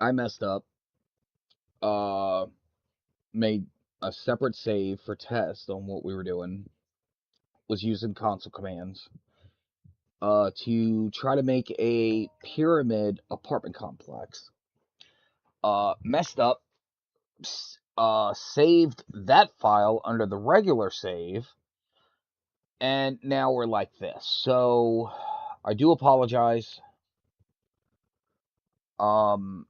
I messed up. Uh, Made a separate save for test on what we were doing. Was using console commands. To try to make a pyramid apartment complex. Messed up. Saved that file under the regular save, and now we're like this. So I do apologize. Um,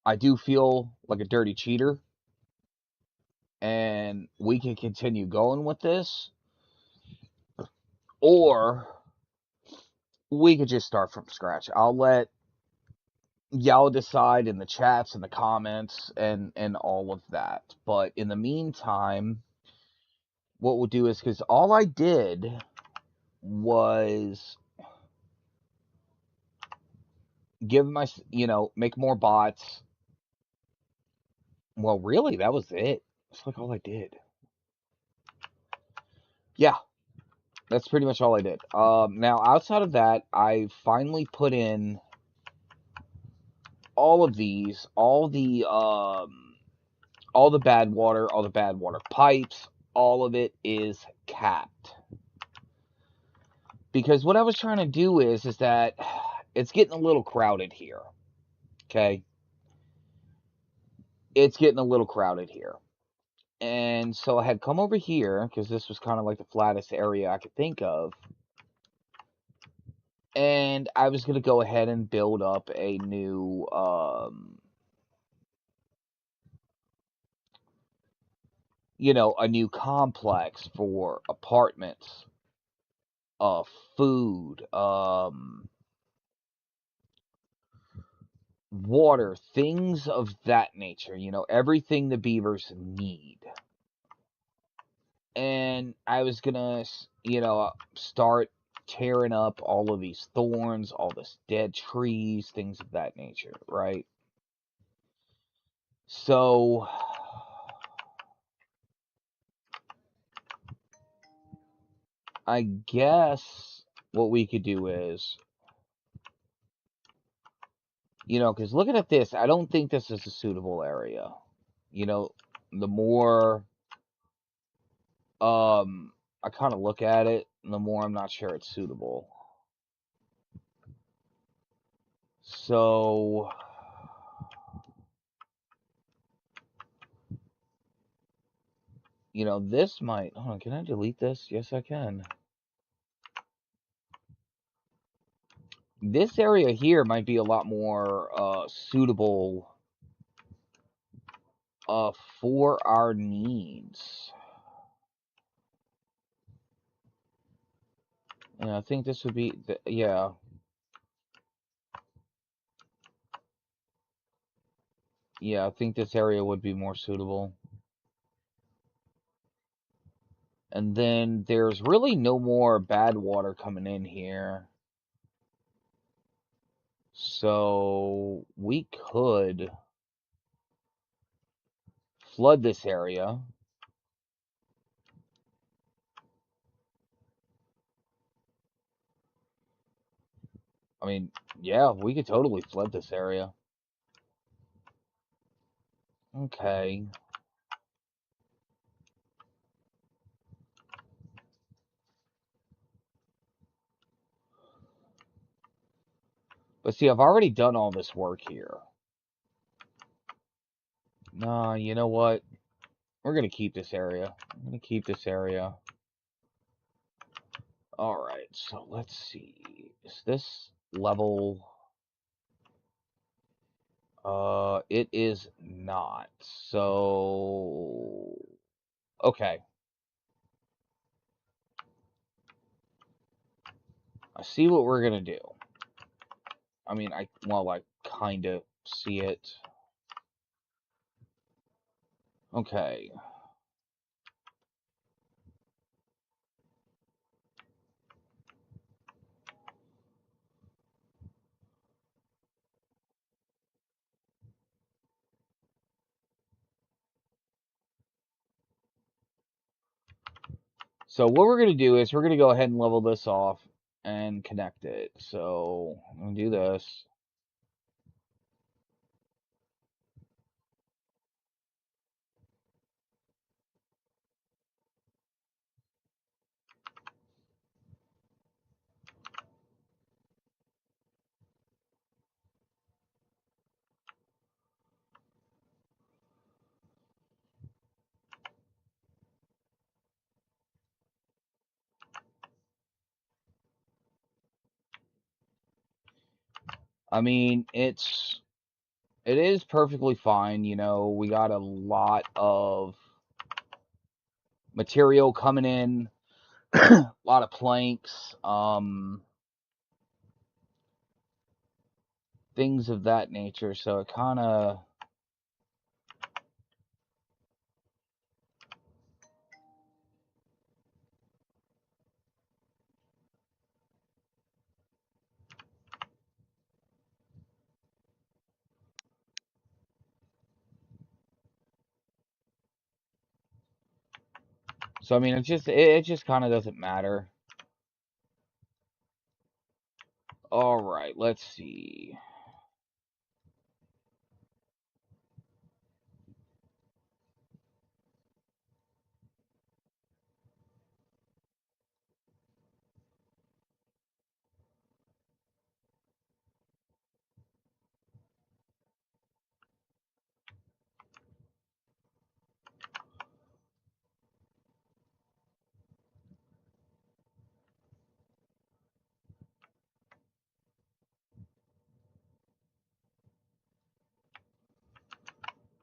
I do feel like a dirty cheater, and we can continue going with this, or we could just start from scratch. I'll let y'all decide in the chats and the comments and all of that. But in the meantime, what we'll do is because all I did was give my, make more bots. Well, really, that was it. That's like all I did. Yeah, that's pretty much all I did. Now outside of that, I finally put in all of these, all the bad water pipes, all of it is capped. Because what I was trying to do is that it's getting a little crowded here. Okay, it's getting a little crowded here. And so I had come over here because this was kind of like the flattest area I could think of. And I was going to go ahead and build up a new, a new complex for apartments, food, water, things of that nature, everything the beavers need. And I was gonna, start tearing up all of these thorns, all this dead trees, things of that nature, right? So, I guess what we could do is, because looking at this, I don't think this is a suitable area. You know, the more I kind of look at it, the more I'm not sure it's suitable. So, this might. Hold on, can I delete this? Yes, I can. This area here might be a lot more suitable for our needs. And I think this would be, yeah. Yeah, I think this area would be more suitable. And then there's really no more bad water coming in here. So we could flood this area. I mean, yeah, we could totally flood this area. Okay. But see, I've already done all this work here. Nah, you know what? We're going to keep this area. I'm going to keep this area. Alright, so let's see. Is this level? It is not. So, okay. I see what we're gonna do. I mean, I kind of see it. Okay. So what we're gonna do is we're gonna go ahead and level this off and connect it. So I'm gonna do this. I mean, it is perfectly fine. We got a lot of material coming in, a lot of planks, things of that nature. So it kind of. So I mean, it just kind of doesn't matter. All right, let's see.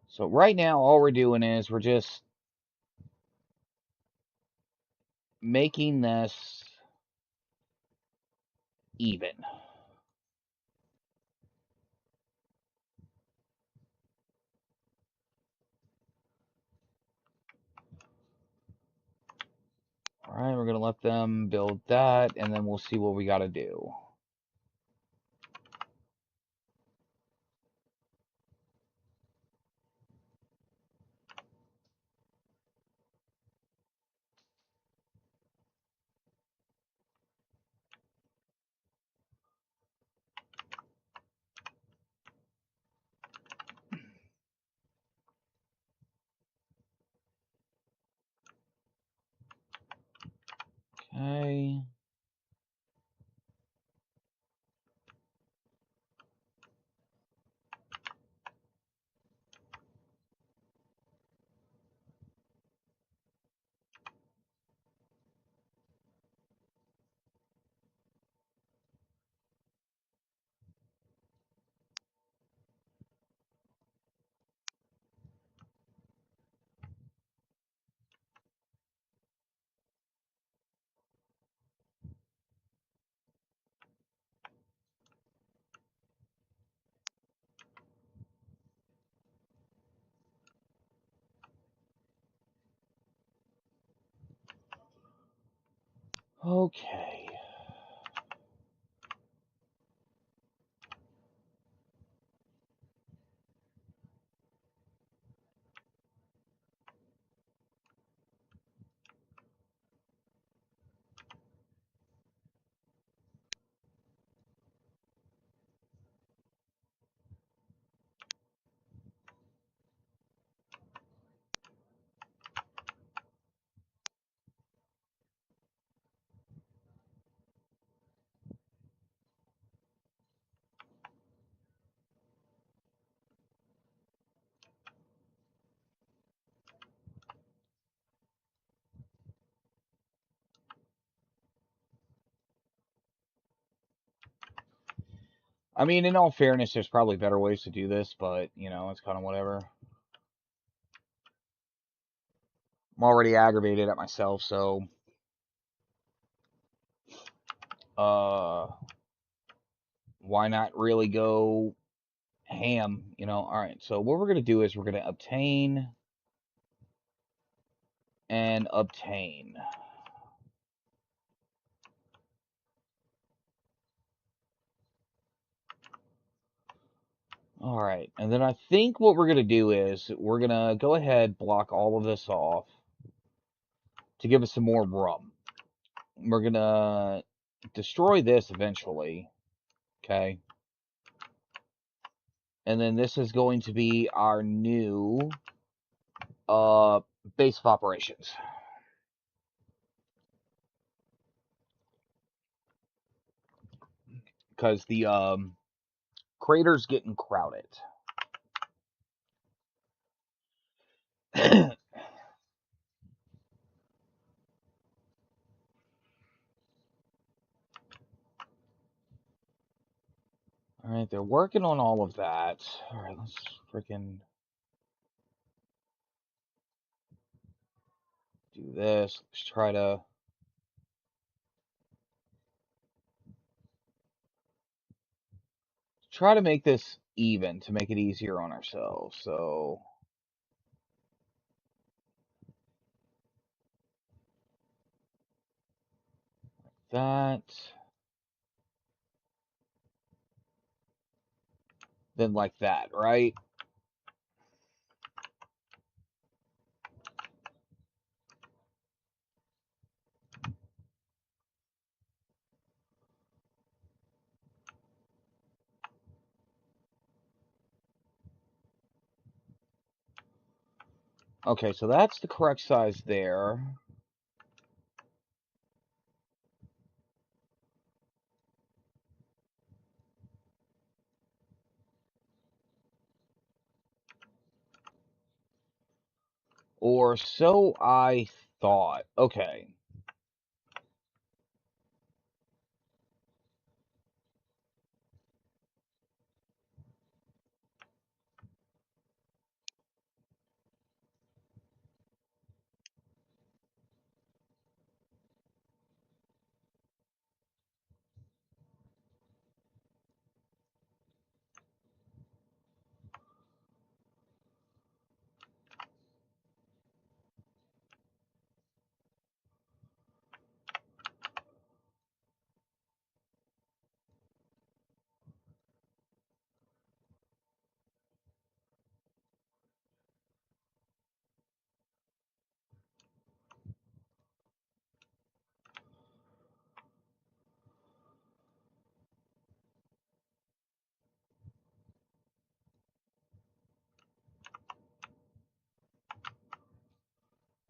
So right now, all we're doing is we're just making this even. All right, we're gonna let them build that, and then we'll see what we got to do. Okay. Okay. I mean, in all fairness, there's probably better ways to do this, but it's kind of whatever. I'm already aggravated at myself, so uh, why not really go ham? All right. So what we're gonna do is we're gonna obtain and obtain. All right, and then I think what we're going to do is we're going to go ahead, block all of this off to give us some more room. We're going to destroy this eventually, okay? And then this is going to be our new uh, base of operations. Because the crater's getting crowded. Alright, they're working on all of that. Alright, let's freaking do this. Let's try to make this even to make it easier on ourselves. So that, then like that, right? Okay, so that's the correct size there. Or so I thought. Okay.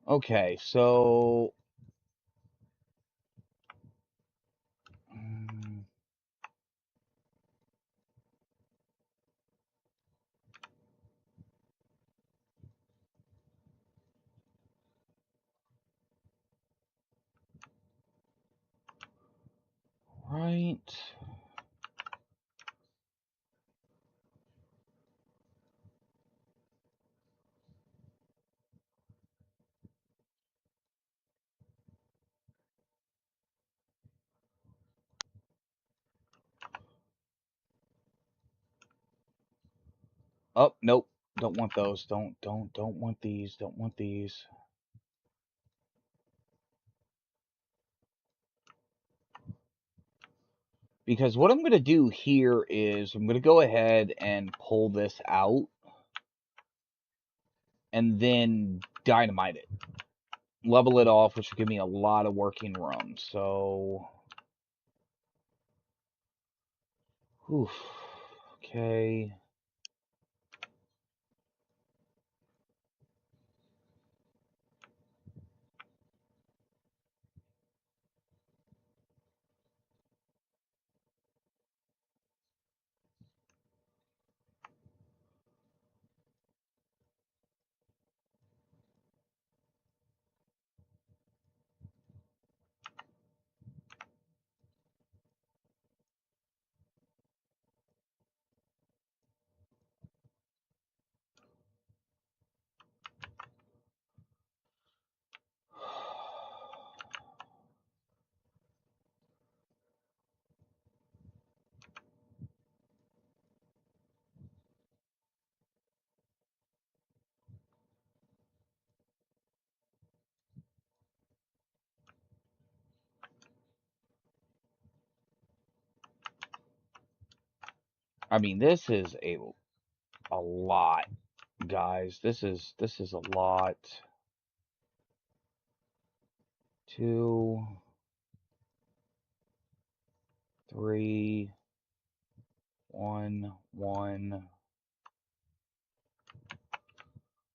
Okay, so right. Oh, nope. Don't want those. Don't want these. Don't want these. Because what I'm going to do here is I'm going to go ahead and pull this out and then dynamite it. Level it off, which will give me a lot of working room. So, whew, okay. I mean, this is a lot, guys. This is a lot. 2, 3, 1, 1.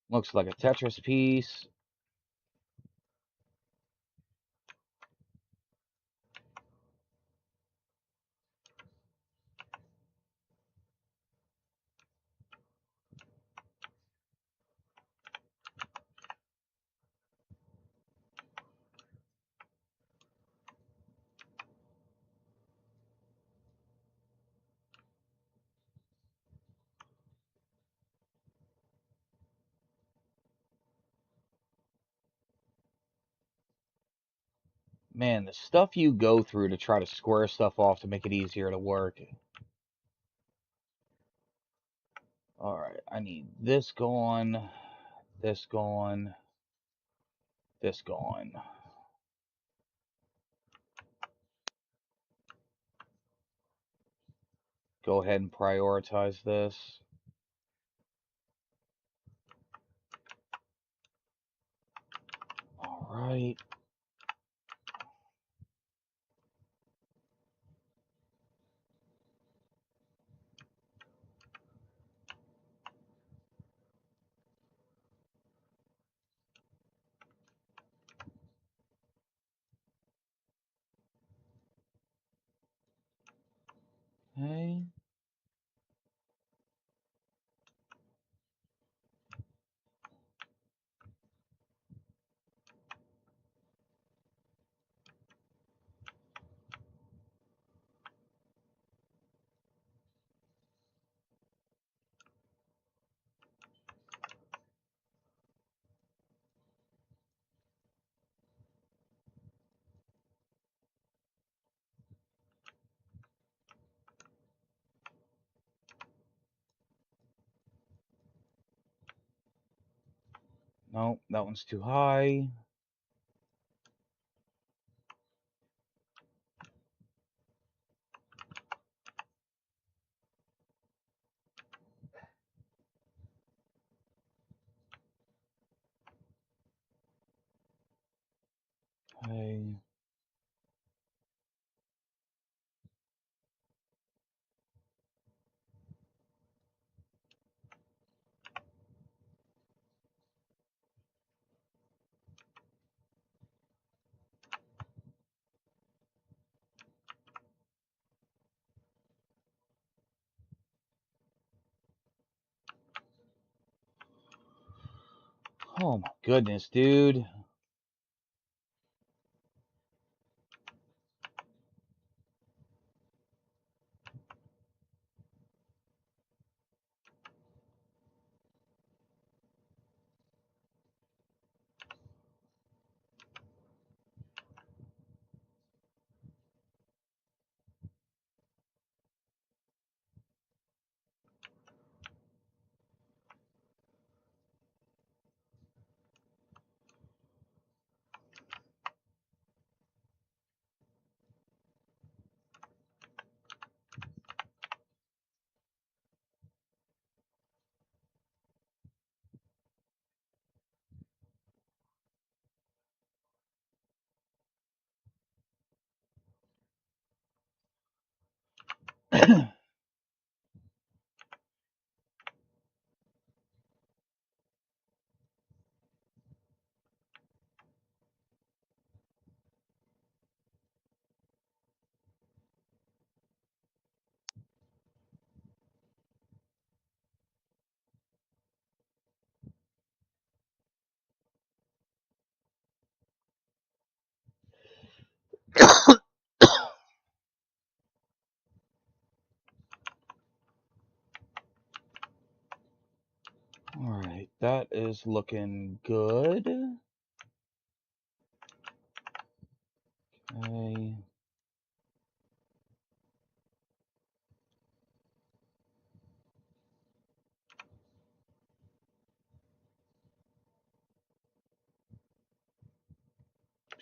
Looks like a Tetris piece. Man, the stuff you go through to try to square stuff off to make it easier to work. Alright, I need this gone, this gone, this gone. Go ahead and prioritize this. Alright. Okay. Nope, that one's too high. Okay. Oh my goodness, dude. Alright, that is looking good. Okay.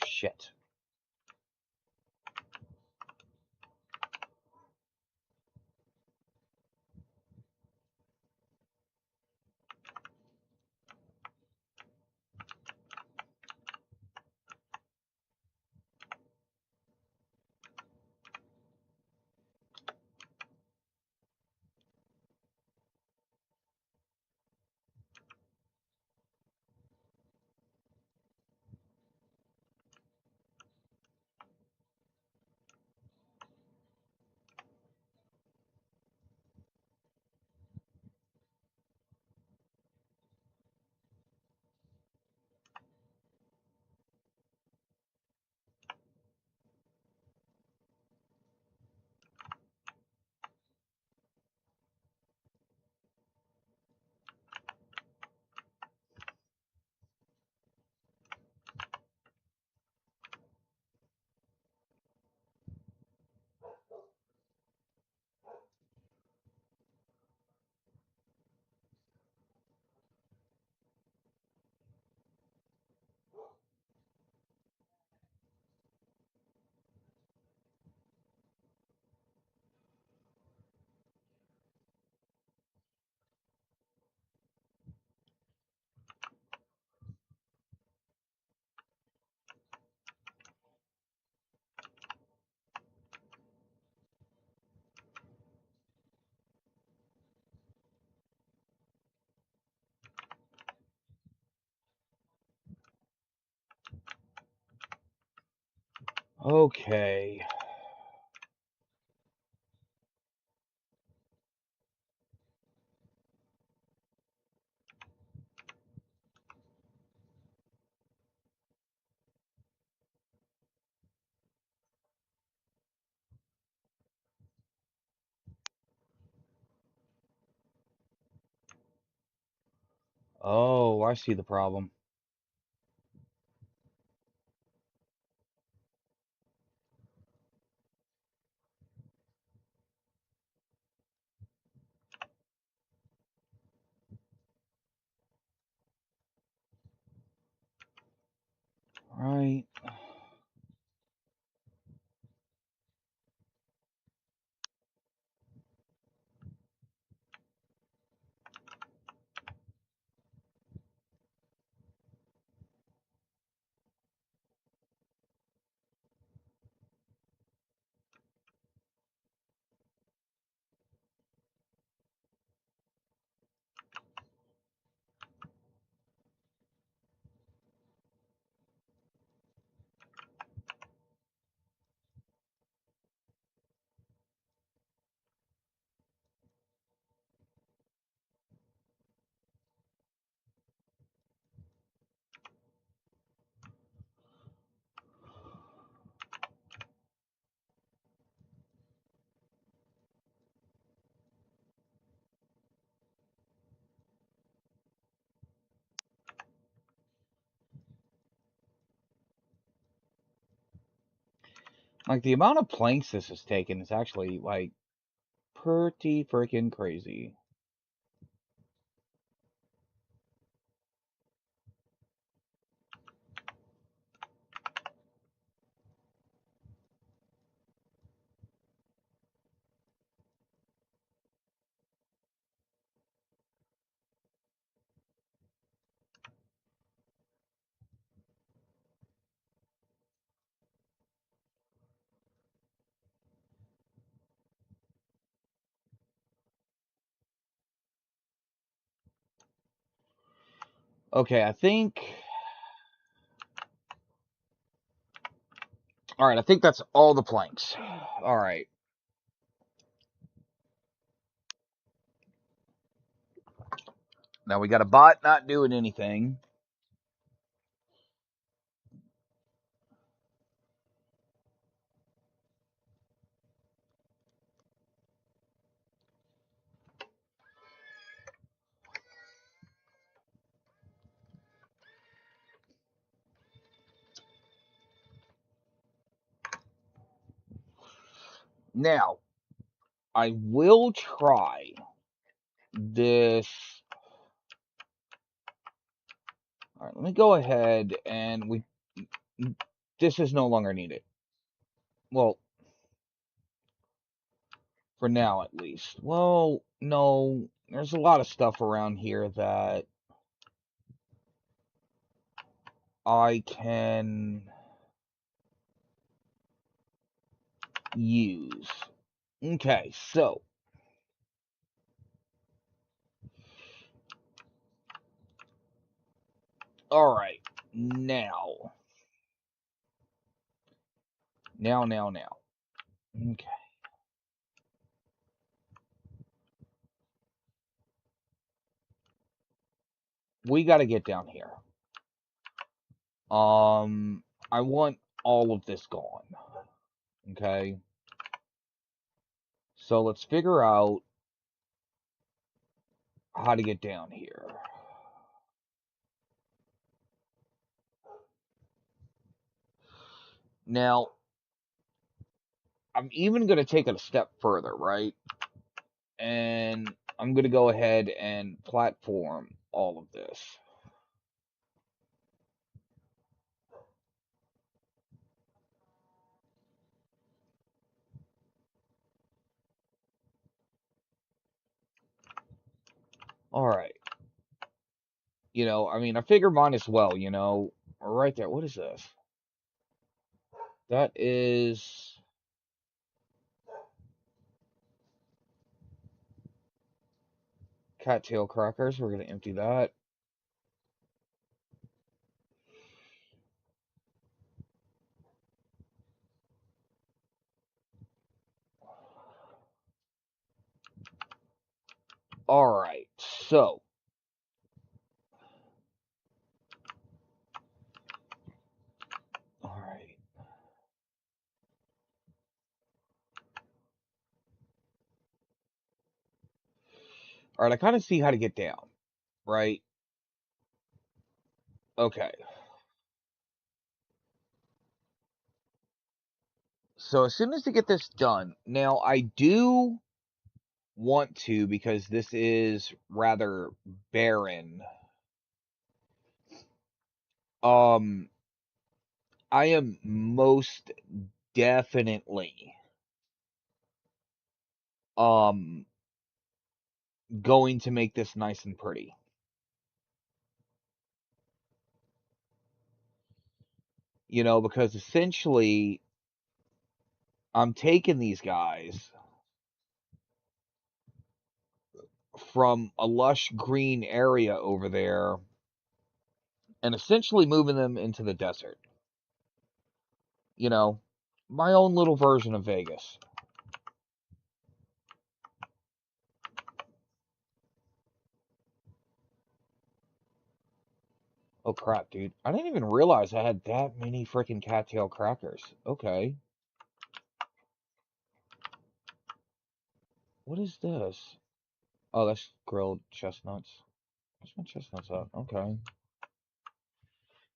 Shit. Okay. Oh, I see the problem. Right. Like, the amount of planks this has taken is actually, like, pretty freaking crazy. Okay, I think... Alright, I think that's all the planks. Alright. Now we got a bot not doing anything. Now, I will try this. Alright, let me go ahead and this is no longer needed. Well, for now at least. Well, no, there's a lot of stuff around here that I can use. Okay, so alright, now. Now. Okay. We gotta get down here. I want all of this gone. Okay. So let's figure out how to get down here. Now, I'm even going to take it a step further, right? And I'm going to go ahead and platform all of this. Alright. You know, I mean, I figure mine as well, you know. Right there. What is this? That is... cattail crackers. We're going to empty that. So, all right. All right, I kind of see how to get down, right? Okay. So as soon as I get this done, now I do want to, because this is rather barren. Um, I am most definitely um going to make this nice and pretty. Because essentially I'm taking these guys from a lush green area over there and essentially moving them into the desert. You know, my own little version of Vegas. Oh crap, dude. I didn't even realize I had that many freaking cattail crackers. Okay. What is this? Oh, that's grilled chestnuts. Where's my chestnuts at? Okay.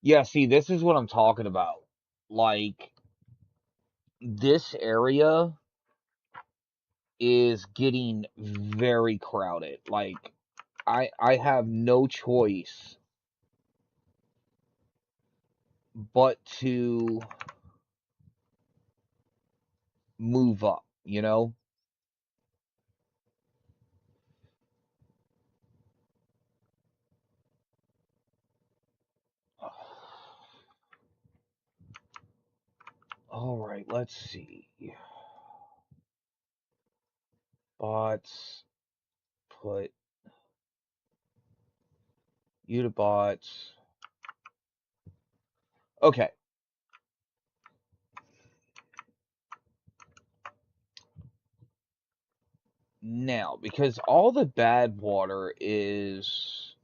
Yeah, see, this is what I'm talking about. Like, this area is getting very crowded. Like, I have no choice but to move up? All right, let's see. Bots, put you to bots. Okay. Now, because all the bad water is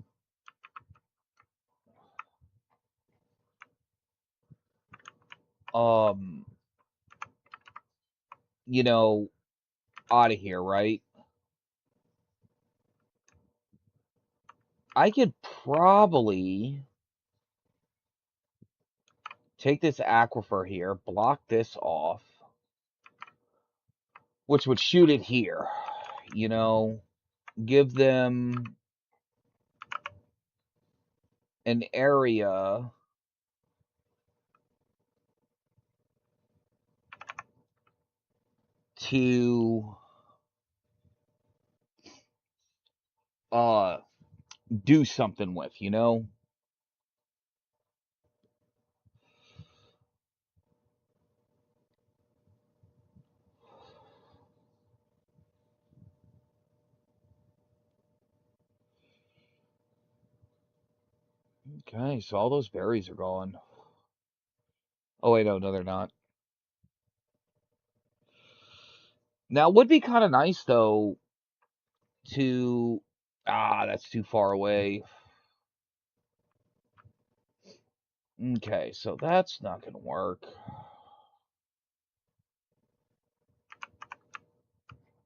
um, you know, out of here, right? I could probably take this aquifer here, block this off, which would shoot it here. Give them an area to uh do something with. Okay, so all those berries are gone. Oh wait, no, they're not. Now, it would be kind of nice though to that's too far away. Okay, so that's not gonna work.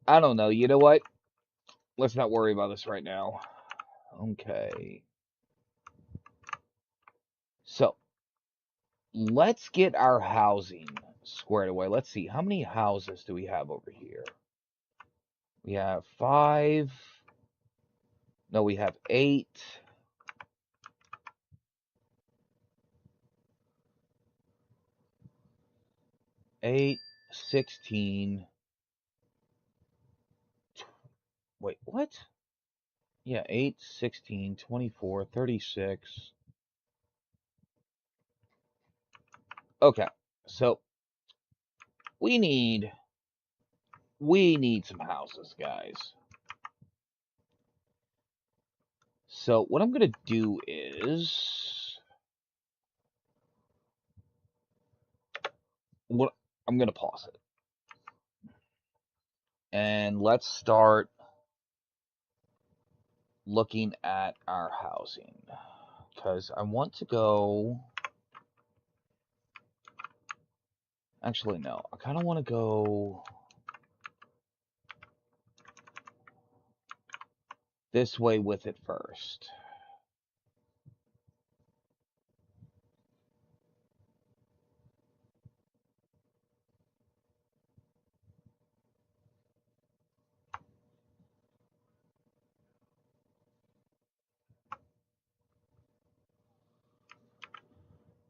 I don't know. You know what? Let's not worry about this right now. Okay. So, let's get our housing squared away. Let's see. How many houses do we have over here? We have 5. No, we have 8. 8, 16. Wait, what? Yeah, 8, 16, 24, 36. Okay. So, we need some houses, guys. So what I'm gonna do is what I'm gonna pause it and let's start looking at our housing. Because I want to go... Actually, no. I kind of want to go this way with it first.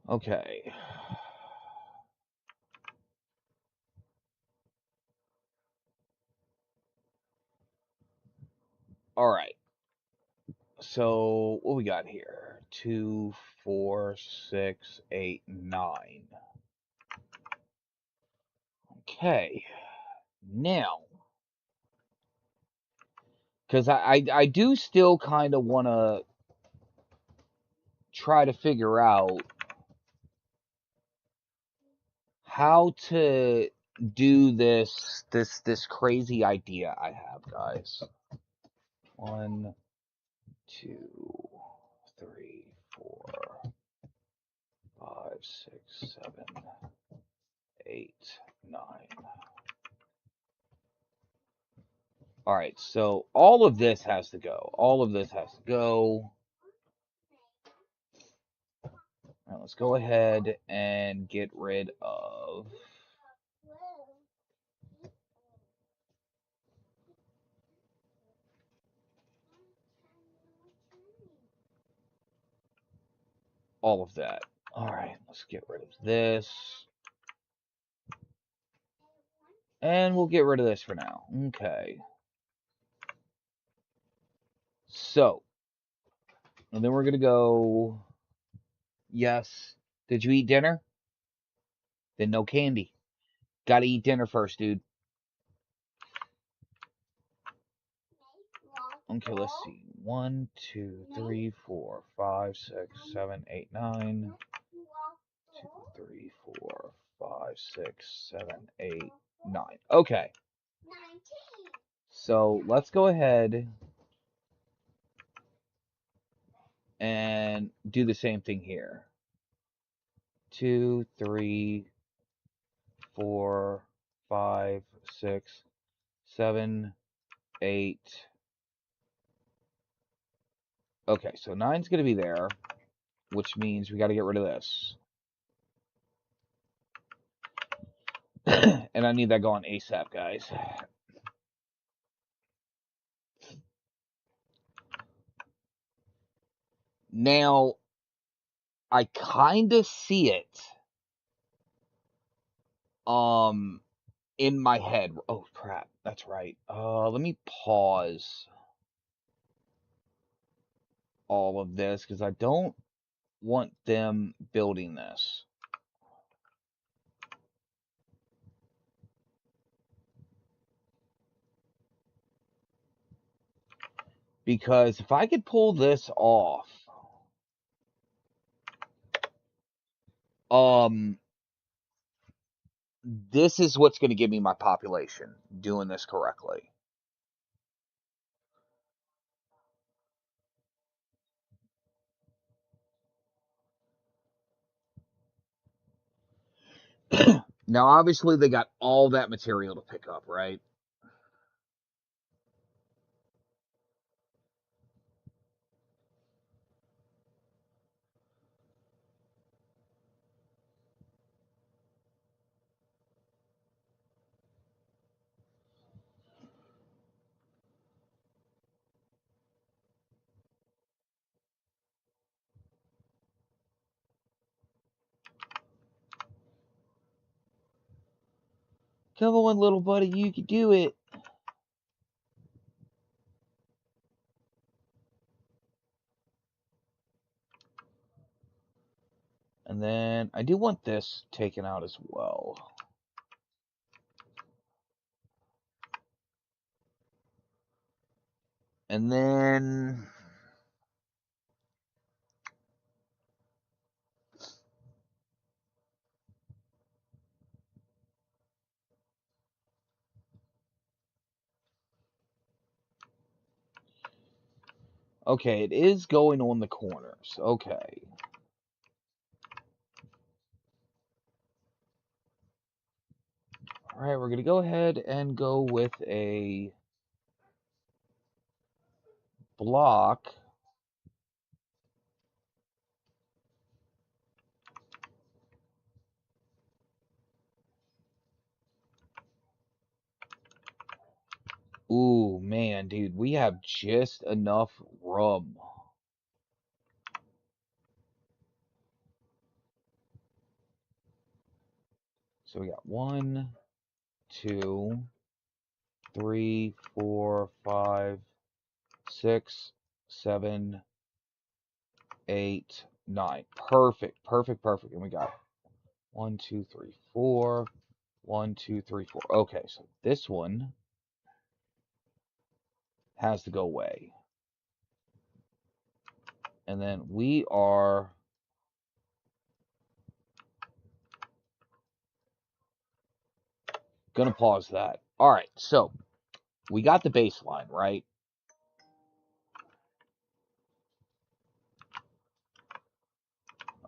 Okay. All right. So what we got here? 2, 4, 6, 8, 9. Okay. Now, because I do still kind of want to try to figure out how to do this crazy idea I have, guys. 1, 2, 3, 4, 5, 6, 7, 8, 9. All right, so all of this has to go. All of this has to go. All right, let's go ahead and get rid of all of that. All right, let's get rid of this. And we'll get rid of this for now. Okay. So, and then we're going to go, yes. Did you eat dinner? Then no candy. Got to eat dinner first, dude. Okay, let's see. 1, 2, 3, 4, 5, 6, 7, 8, 9. 2, 3, 4, 5, 6, 7, 8, 9. Okay. So let's go ahead and do the same thing here. 2, 3, 4, 5, 6, 7, 8. Okay, so 9's going to be there, which means we got to get rid of this. And I need that going ASAP, guys. Now, I kind of see it in my head. Oh, crap. That's right. Let me pause all of this because I don't want them building this. Because if I could pull this off, this is what's going to give me my population doing this correctly. Now, obviously, they got all that material to pick up, right? Come on, little buddy, you can do it. And then I do want this taken out as well. And then Okay, it is going on the corners. Okay. All right, we're going to go ahead and go with a block. Ooh, man, dude, we have just enough room. So we got 1, 2, 3, 4, 5, 6, 7, 8, 9. Perfect, perfect, perfect. And we got 1, 2, 3, 4. 1, 2, 3, 4. Okay, so this one has to go away. And then we are going to pause that. All right, so we got the baseline, right?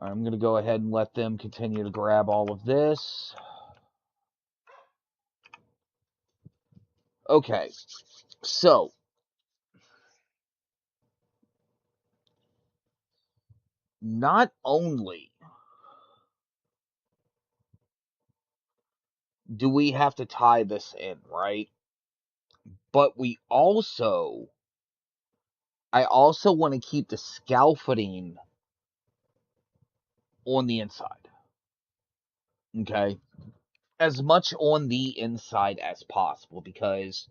I'm going to go ahead and let them continue to grab all of this. Okay, so not only do we have to tie this in, right? But I also want to keep the scaffolding on the inside. Okay? As much on the inside as possible because,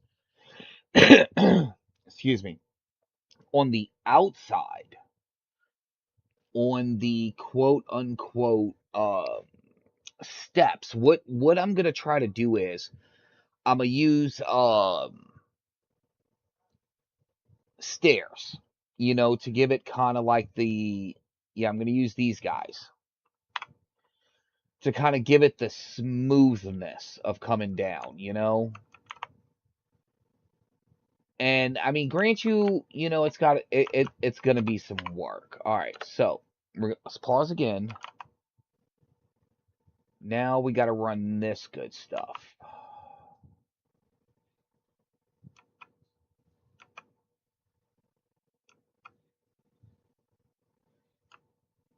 excuse me, on the outside, on the quote unquote steps, what I'm gonna try to do is I'm gonna use stairs, to give it kind of like I'm gonna use these guys to kind of give it the smoothness of coming down. And I mean, grant it's gonna be some work. All right, so let's pause again. Now we got to run this good stuff.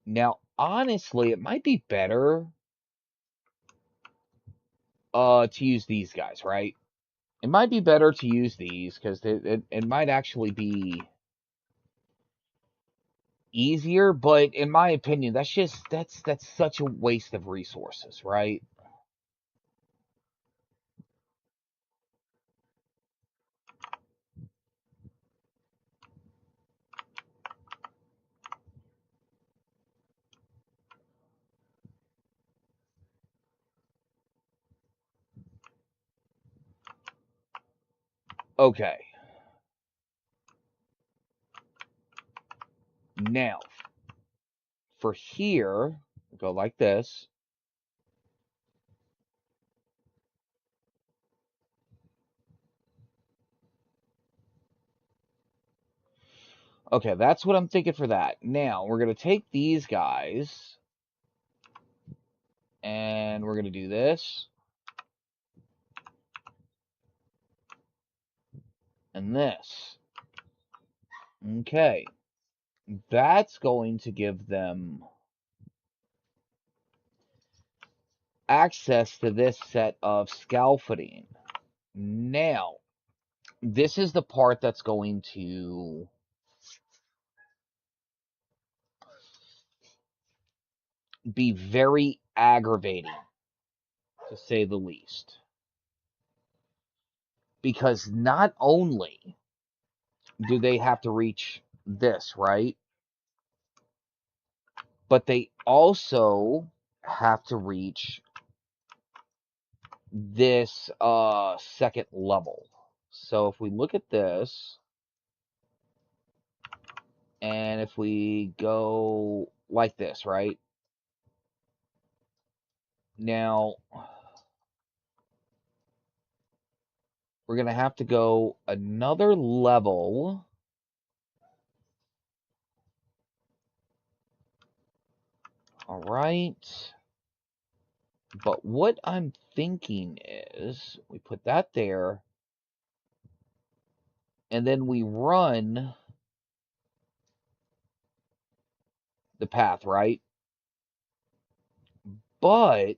Now, honestly, it might be better to use these guys, right? It might be better to use these because it might actually be easier, but in my opinion, that's such a waste of resources, right? Okay. Now, for here, go like this. Okay, that's what I'm thinking for that. Now, we're going to take these guys and we're going to do this and this. Okay. That's going to give them access to this set of scaffolding. Now, this is the part that's going to be very aggravating, to say the least. Because not only do they have to reach this, right? But they also have to reach this second level. So if we look at this, and if we go like this, right? Now, we're going to have to go another level All right. But what I'm thinking is we put that there, and then we run the path, right? But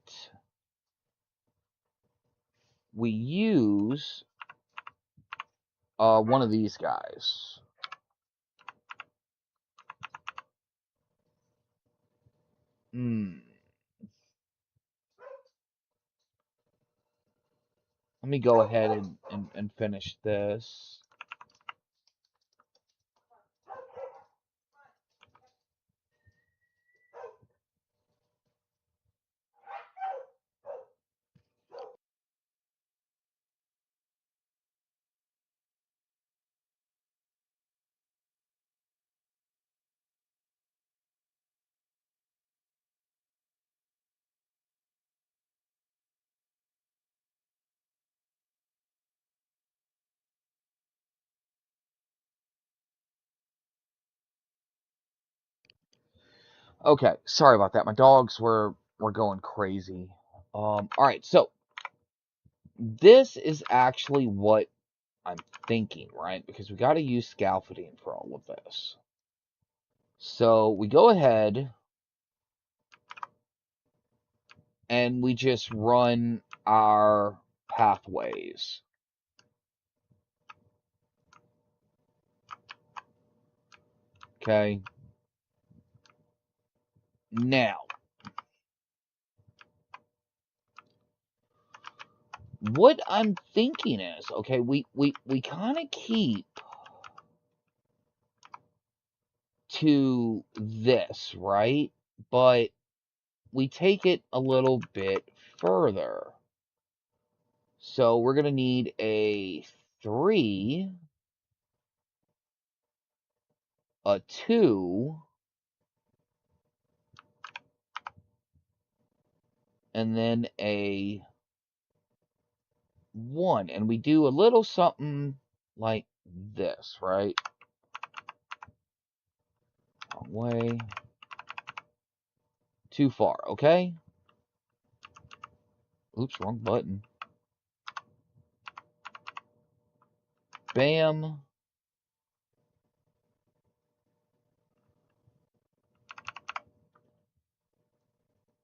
we use one of these guys. Let me go ahead and finish this. Okay, sorry about that. My dogs were going crazy. All right, so this is actually what I'm thinking, right? Because we got to use scaffolding for all of this. So we go ahead and we just run our pathways. Okay. Now, what I'm thinking is, okay, we kind of keep to this, right? But we take it a little bit further. So we're going to need a 3, a 2, and then a 1. And we do a little something like this, right? Wrong way. Too far, okay? Oops, wrong button. Bam.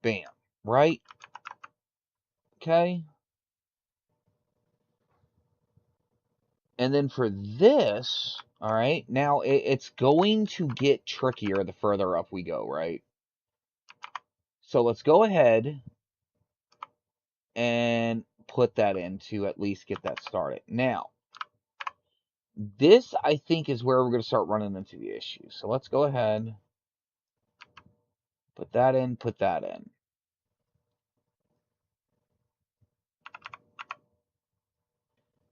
Bam. Right? Okay. And then for this, all right, now it's going to get trickier the further up we go, right? So let's go ahead and put that in to at least get that started. Now, this, I think, is where we're going to start running into the issue. So let's go ahead, put that in, put that in.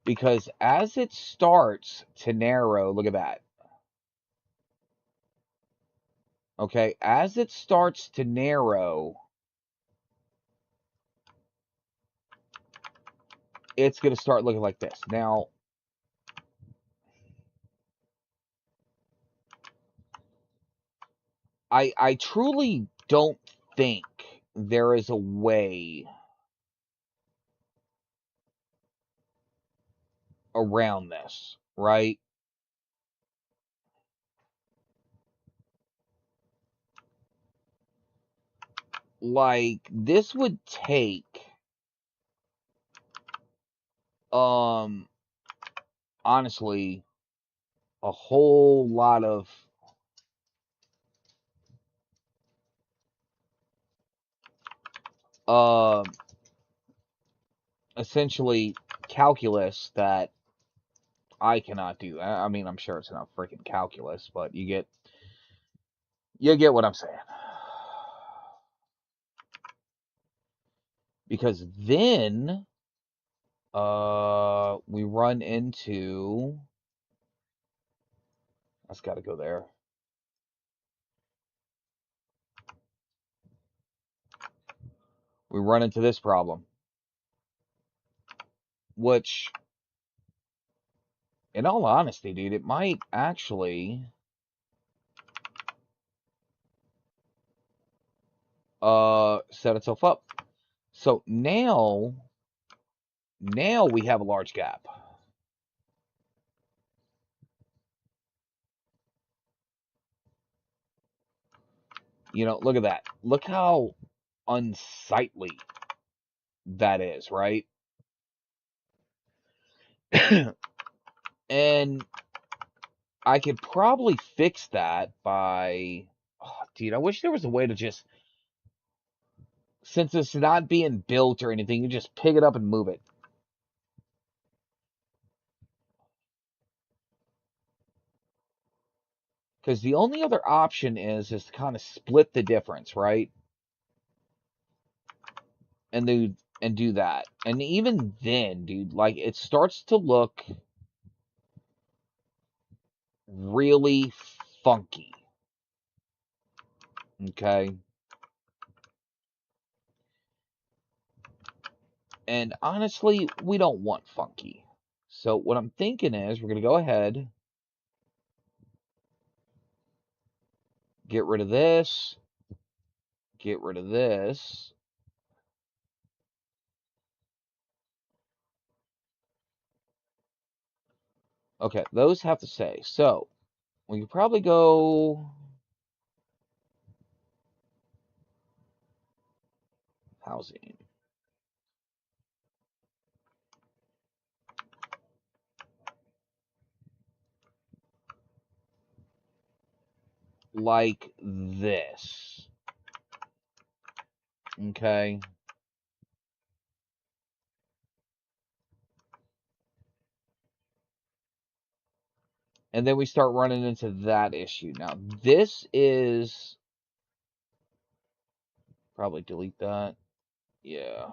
Because as it starts to narrow, look at that. Okay, as it starts to narrow, it's going to start looking like this. Now, I truly don't think there is a way around this, right? Like, this would take, honestly, a whole lot of uh, essentially calculus that I cannot do. I mean, I'm sure it's not freaking calculus, but you get what I'm saying. Because then we run into, that's got to go there. We run into this problem, which, in all honesty, dude, it might actually set itself up. So now we have a large gap. You know, look at that. Look how unsightly that is, right? And I could probably fix that by, oh, dude, I wish there was a way to just, since it's not being built or anything, you just pick it up and move it. Because the only other option is to kind of split the difference, right? And do that. And even then, dude, like it starts to look really funky. Okay? And honestly, we don't want funky. So what I'm thinking is we're going to go ahead, get rid of this, get rid of this. Okay, those have to stay. So we could probably go housing. Like this. Okay. And then we start running into that issue. Now, this is probably delete that. Yeah.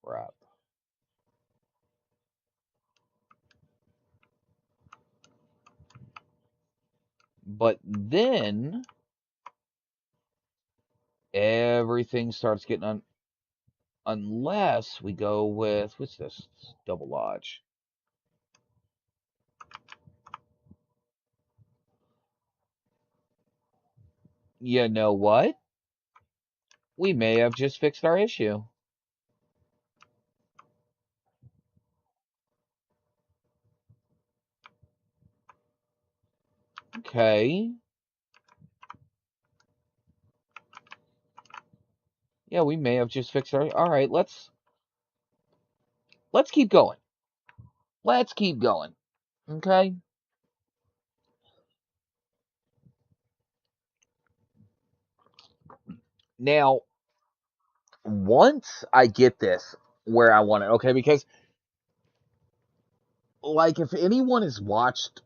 Crap. But then everything starts getting unless we go with what's this? Double lodge. You know what? We may have just fixed our issue. Okay. Yeah, we may have just fixed our. All right, let's keep going. Let's keep going. Okay. Now, once I get this where I want it, okay, because like if anyone has watched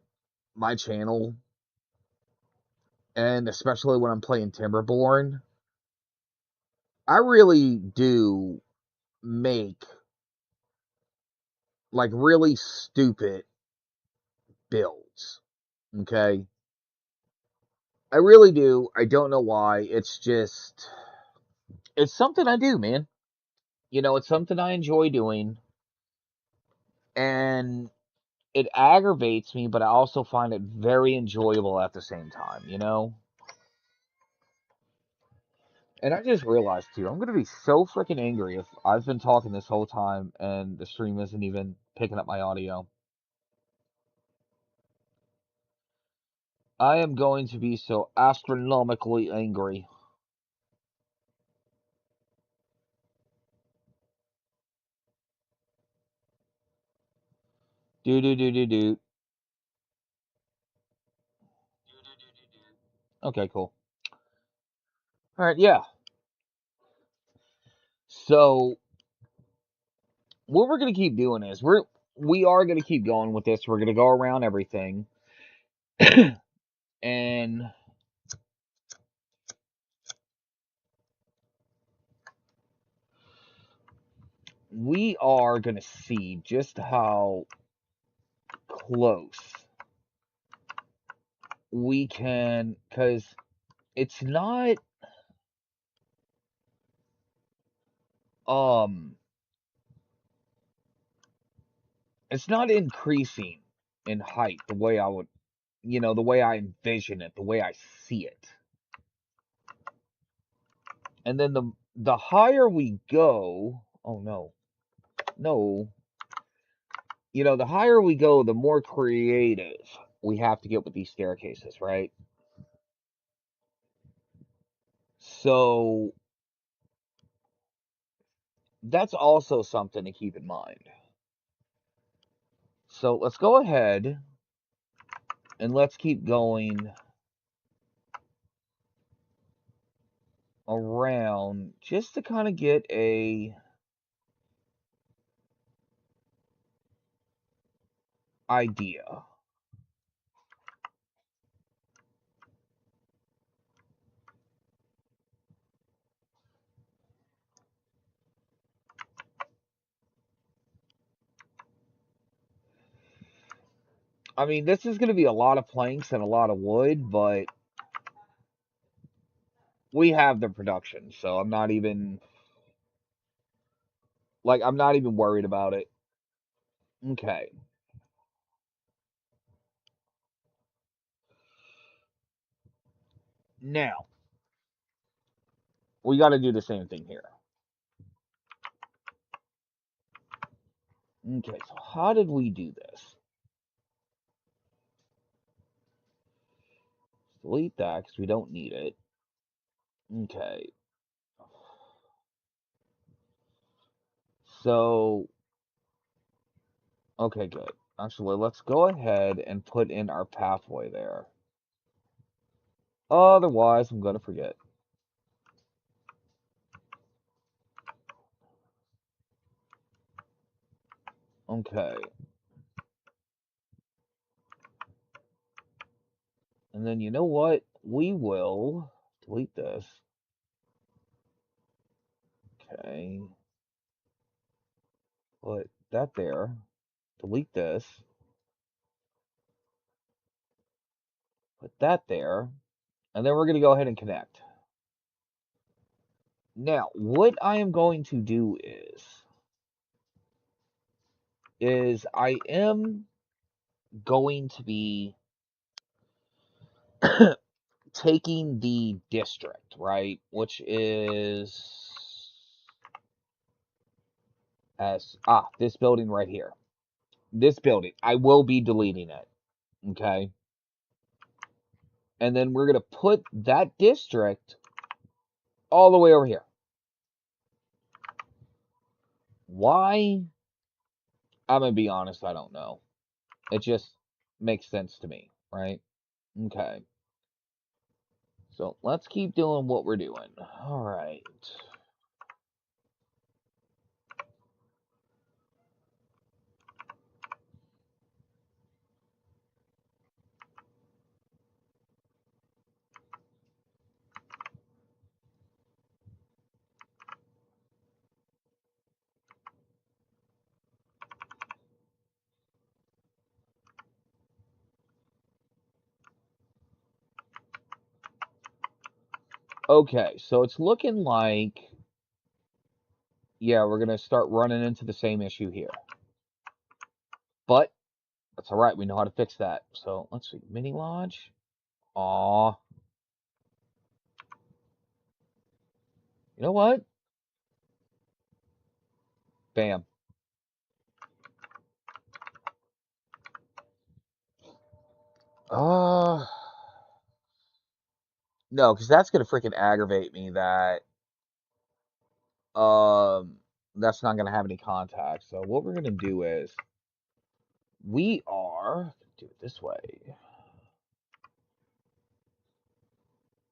my channel, and especially when I'm playing Timberborn, I really do make like really stupid builds. Okay. I really do. I don't know why. It's just, it's something I do, man. You know, it's something I enjoy doing. And it aggravates me, but I also find it very enjoyable at the same time, you know? And I just realized too, I'm gonna be so freaking angry if I've been talking this whole time and the stream isn't even picking up my audio. I am going to be so astronomically angry. Do do do do do. Okay, cool. All right, yeah. So what we're gonna keep doing is we are gonna keep going with this. We're gonna go around everything, and we are gonna see just how close we can, because it's not um it's not increasing in height the way I would, you know, the way I envision it, the way I see it. And then the higher we go, oh no, no, the higher we go, the more creative we have to get with these staircases, right? So that's also something to keep in mind. So let's go ahead and let's keep going around just to kind of get a idea. I mean, this is going to be a lot of planks and a lot of wood, but we have the production, so I'm not even worried about it. Okay. Now, we got to do the same thing here. Okay, so how did we do this? Delete that because we don't need it. Okay. So, okay, good. Actually, let's go ahead and put in our pathway there. Otherwise, I'm going to forget. Okay. And then you know what? We will delete this. Okay. Put that there. Delete this. Put that there. And then we're going to go ahead and connect. Now, what I am going to do is I am going to be taking the district, right? Which is this building right here. This building. I will be deleting it. Okay. And then we're going to put that district all the way over here. Why? I'm going to be honest, I don't know. It just makes sense to me, right? Okay. So let's keep doing what we're doing. All right. Okay, so it's looking like, yeah, we're going to start running into the same issue here. But that's all right. We know how to fix that. So let's see. Mini lodge. Aw. You know what? Bam. Uh, no, because that's going to freaking aggravate me that um that's not going to have any contact. So what we're going to do is we are do it this way.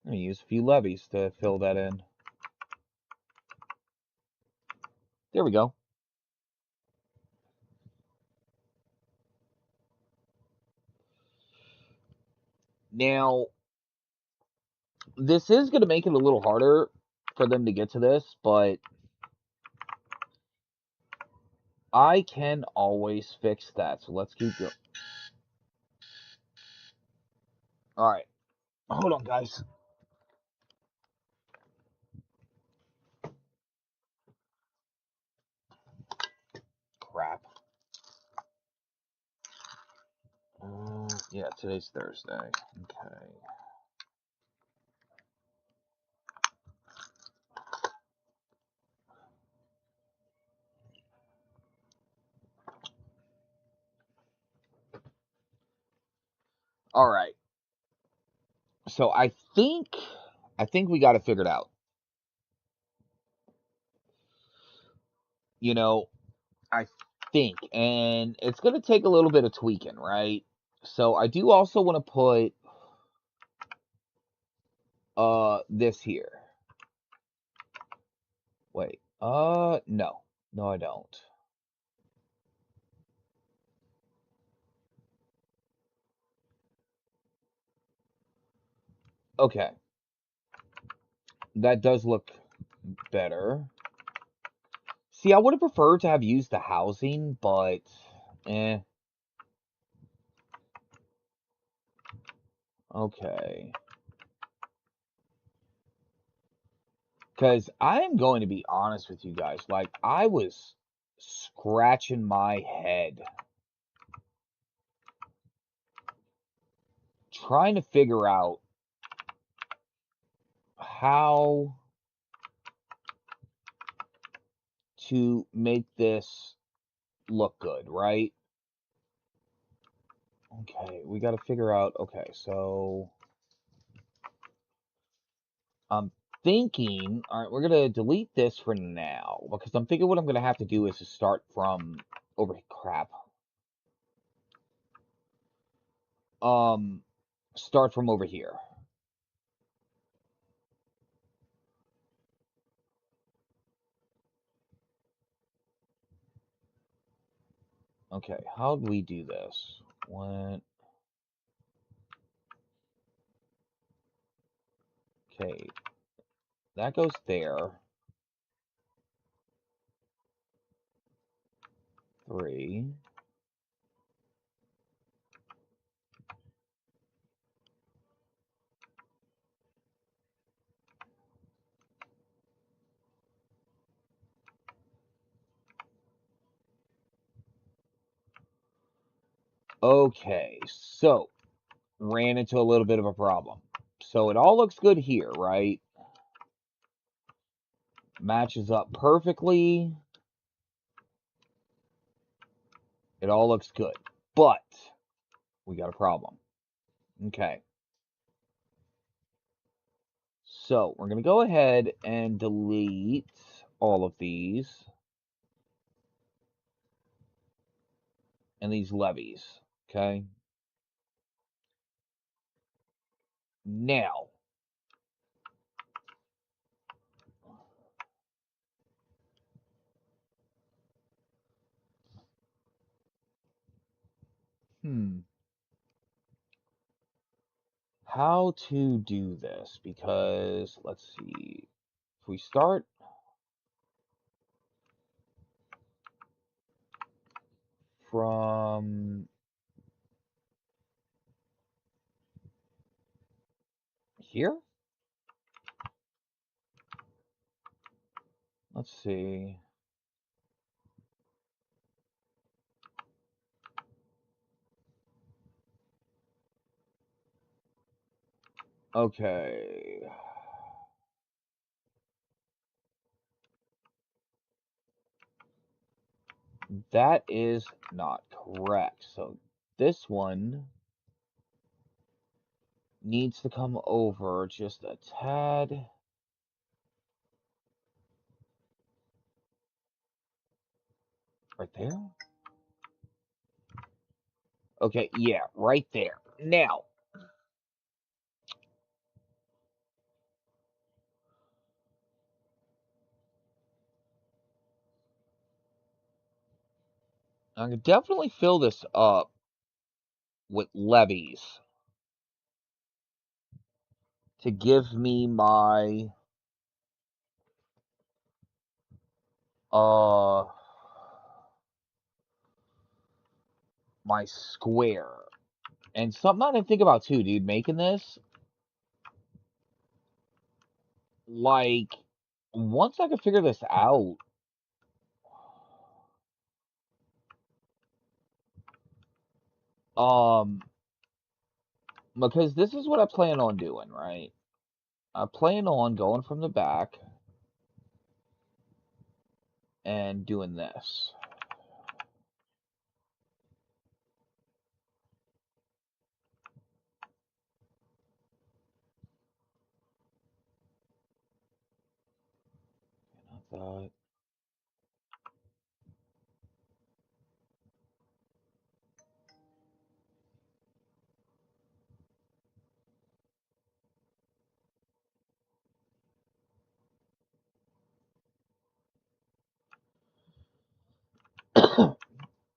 I'm going to use a few levees to fill that in. There we go. Now, this is going to make it a little harder for them to get to this, but I can always fix that. So let's keep going. All right. Hold on, guys. Crap. Yeah, today's Thursday. Okay. All right. So I think we got it figured out. You know, I think, and it's gonna take a little bit of tweaking, right? So I do also want to put this here. Wait. No. No, I don't. Okay. That does look better. See, I would have preferred to have used the housing, but eh. Okay. Because I am going to be honest with you guys. Like, I was scratching my head trying to figure out how to make this look good, right? Okay, we got to figure out. Okay, so I'm thinking, all right, we're gonna delete this for now because I'm thinking what I'm gonna have to do is to start from over. Crap. Um, start from over here. Okay, how do we do this? One. Okay, that goes there. 3. Okay, so ran into a little bit of a problem. So it all looks good here, right? Matches up perfectly. It all looks good. But we got a problem. Okay. So we're going to go ahead and delete all of these and these levies. Okay. Now, how to do this? Because let's see. If we start from here, let's see. Okay. That is not correct. So this one needs to come over just a tad. Right there? Okay, yeah, right there. Now, I can definitely fill this up with levies to give me uh my square. And something I didn't think about too, dude, making this, like, once I can figure this out, um, because this is what I plan on doing, right? I plan on going from the back and doing this. that.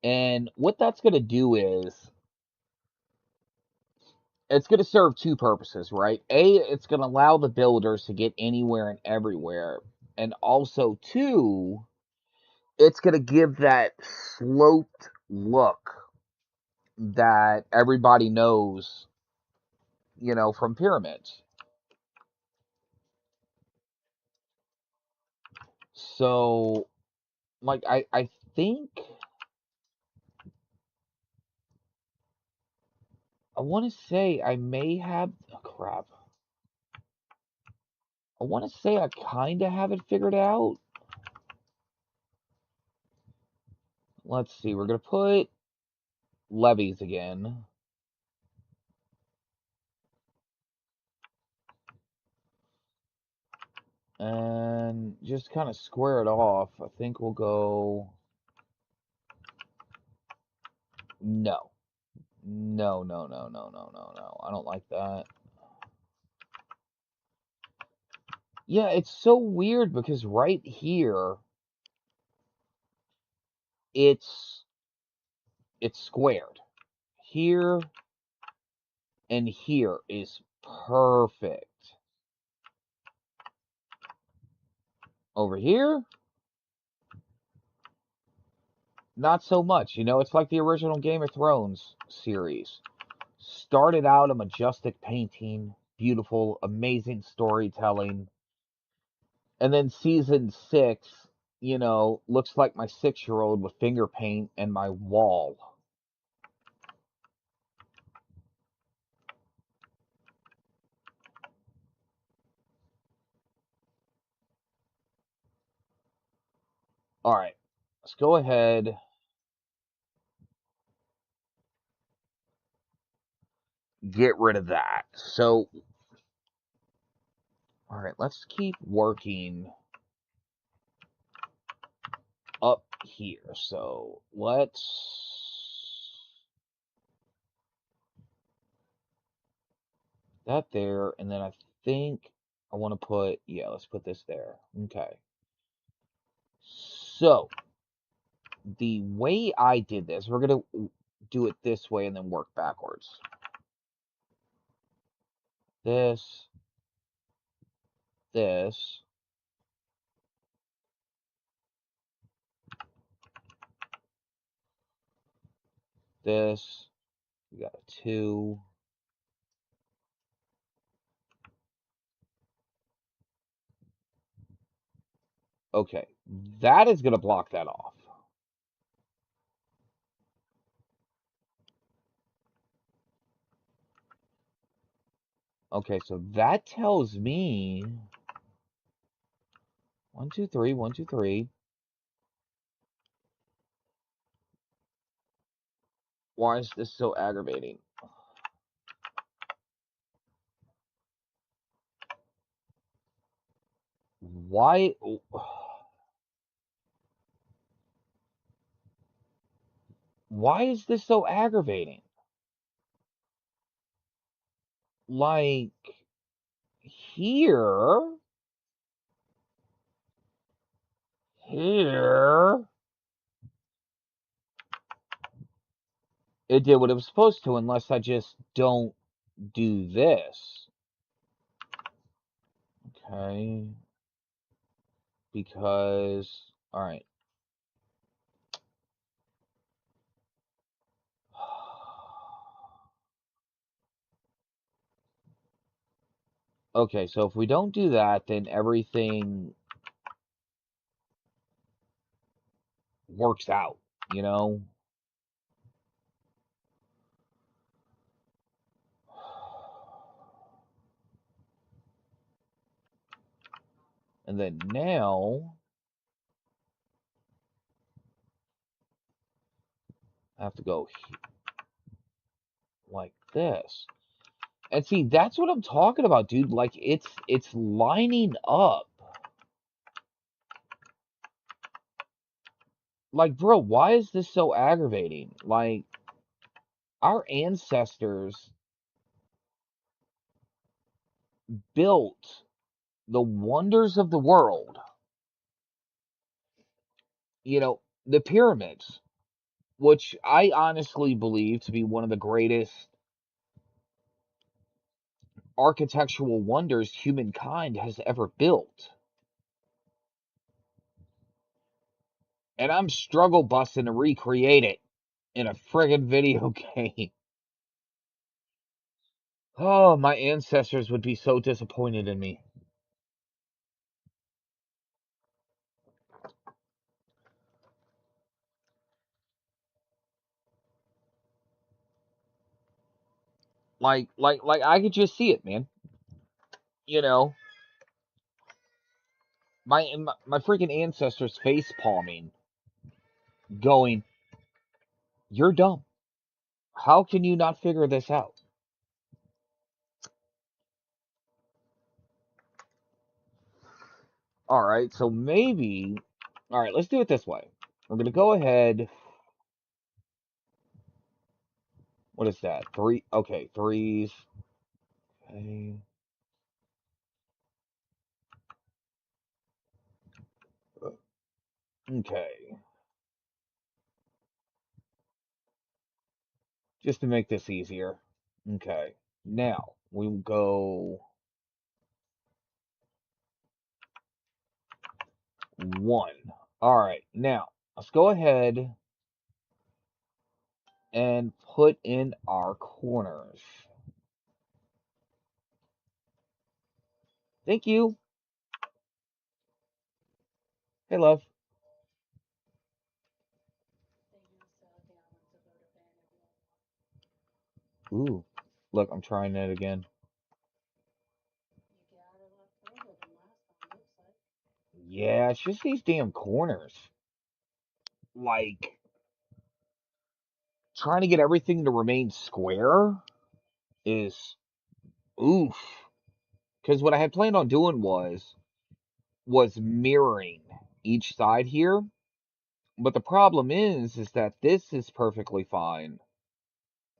And what that's going to do is it's going to serve two purposes, right? A, it's going to allow the builders to get anywhere and everywhere. And also, two, it's going to give that sloped look that everybody knows, from pyramids. So, like, I think, I want to say I may have, oh, crap. I want to say I kind of have it figured out. Let's see, we're going to put levees again. And just kind of square it off. I think we'll go... No. No, no, no, no, no, no, no. I don't like that. Yeah, it's so weird because right here, it's squared. Here and here is perfect. Over here, not so much. It's like the original Game of Thrones series. Started out a majestic painting, beautiful, amazing storytelling. And then season 6, looks like my 6-year-old with finger paint and my wall. All right, let's go ahead. Get rid of that. So, all right, let's keep working up here. So let's that there, and then I think I want to put, yeah, let's put this there. Okay. So the way I did this, we're gonna do it this way and then work backwards. This, this, this. We got a 2. Okay, that is going to block that off. Okay, so that tells me 1, 2, 3, 1, 2, 3. Why is this so aggravating? Why? Why is this so aggravating? Like, here, here, it did what it was supposed to, unless I just don't do this. Okay. Because, all right. Okay, so if we don't do that, then everything works out, you know? And then now, I have to go like this. And see, that's what I'm talking about, dude. Like, it's lining up. Like, bro, why is this so aggravating? Like, our ancestors built the wonders of the world, the pyramids, which I honestly believe to be one of the greatest architectural wonders humankind has ever built. And I'm struggle busting to recreate it in a friggin' video game. Oh, my ancestors would be so disappointed in me. Like I could just see it, man. You know, my freaking ancestors face palming, going, "You're dumb. How can you not figure this out?" All right, so maybe, all right, let's do it this way. We're gonna go ahead. What is that? Three. Okay, threes. Okay. Okay. Just to make this easier. Okay. Now we will go one. All right. Now let's go ahead and put in our corners. Thank you. Hey, love. Ooh. Look, I'm trying that again. Yeah, it's just these damn corners. Like, trying to get everything to remain square is oof. Because what I had planned on doing was mirroring each side here. But the problem is that this is perfectly fine,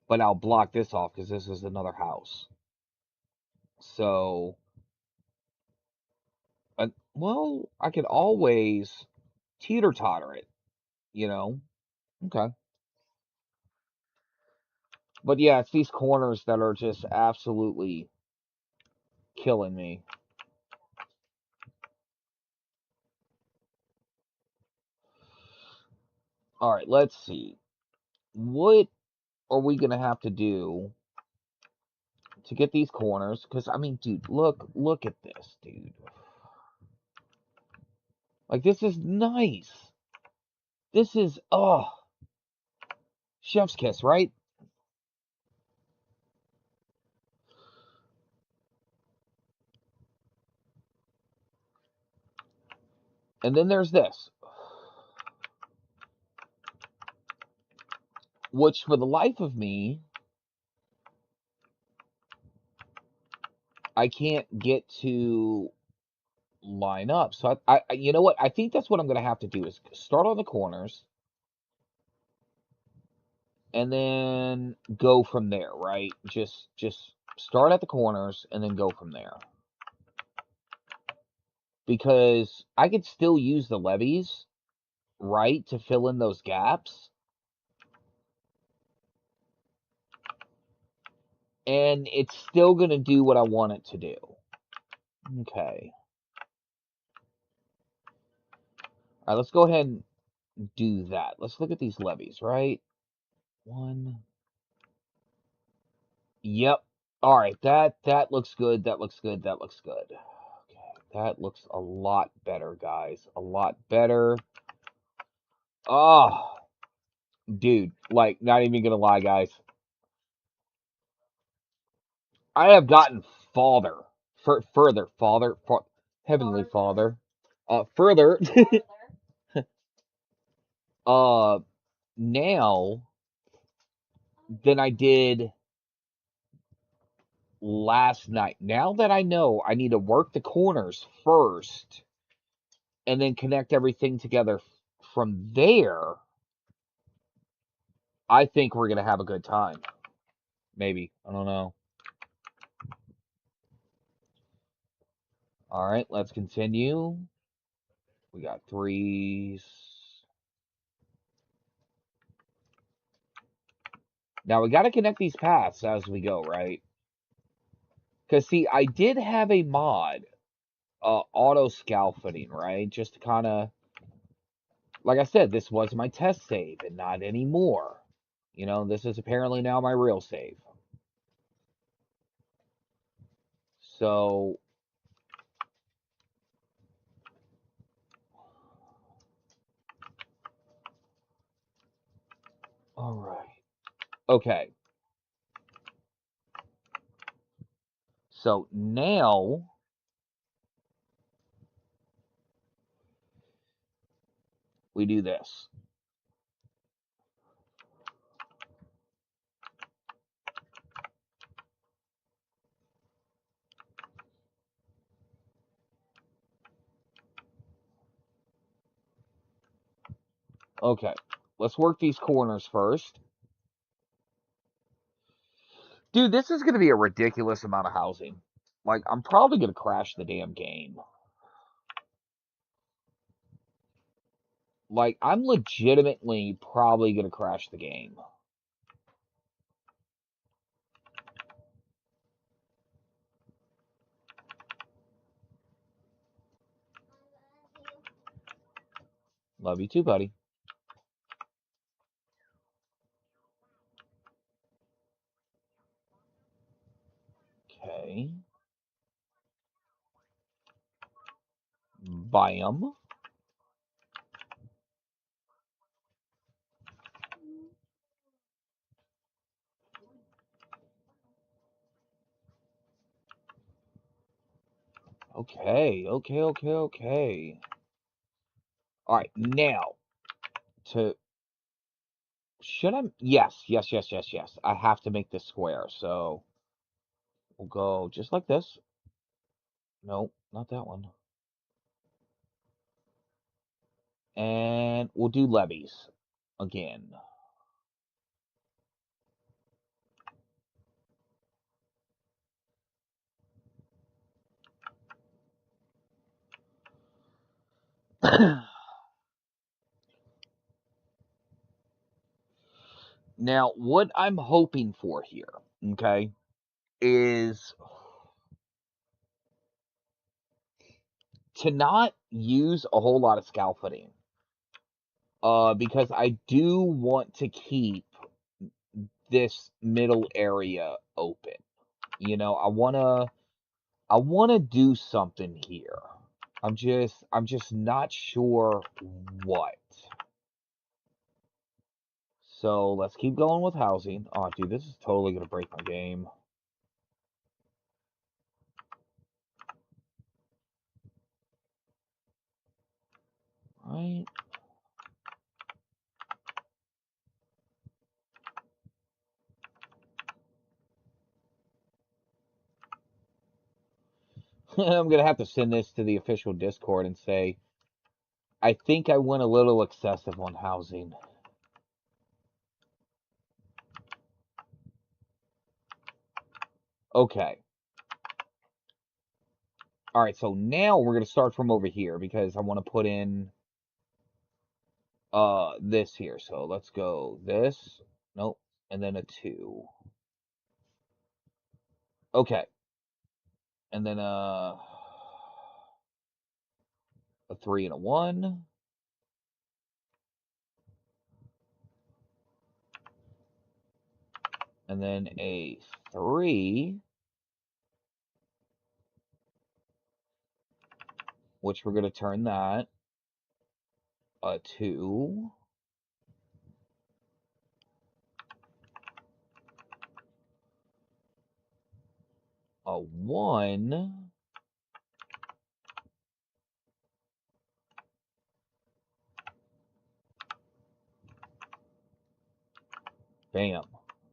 but I'll block this off because this is another house. So, well, I could always teeter totter it, you know? Okay. But yeah, it's these corners that are just absolutely killing me. All right, let's see. What are we going to have to do to get these corners? Because, I mean, dude, look at this, dude. Like, this is nice. This is, oh, chef's kiss, right? And then there's this, which for the life of me, I can't get to line up. So you know what? I think that's what I'm going to have to do is start on the corners and then go from there, right? Just start at the corners and then go from there. Because I could still use the levees, right, to fill in those gaps. And it's still going to do what I want it to do. Okay. All right, let's go ahead and do that. Let's look at these levees, right? One. Yep. All right, that looks good. That looks good. That looks good. Okay, that looks a lot better, guys. A lot better. Oh, dude, like not even gonna lie, guys. I have gotten farther, further, Heavenly Father, further, uh, now than I did last night. Now that I know I need to work the corners first and then connect everything together from there, I think we're going to have a good time. Maybe. I don't know. All right, let's continue. We got 3s. Now we got to connect these paths as we go, right? Because, see, I did have a mod, auto scaffolding, right? Just to kind of, like I said, this was my test save and not anymore. You know, this is apparently now my real save. So, all right. Okay. So now we do this. Okay. Let's work these corners first. Dude, this is going to be a ridiculous amount of housing. Like, I'm probably going to crash the damn game. Like, I'm legitimately probably going to crash the game. Love you too, buddy. Okay. Bam. Okay, okay. All right, now to should I? Yes. I have to make this square, so we'll go just like this. Nope, not that one. And we'll do levees again. Now, what I'm hoping for here, okay, is to not use a whole lot of scaffolding. Because I do want to keep this middle area open. You know, I wanna do something here. I'm just not sure what. So let's keep going with housing. Oh, dude, this is totally gonna break my game. Right? I'm gonna have to send this to the official Discord and say, I think I went a little excessive on housing. Okay. Alright, so now we're gonna start from over here because I want to put in this here. So let's go this. Nope. And then a 2. Okay. And then a 3 and a 1. And then a 3, which we're going to turn that. A 2. A 1. Bam.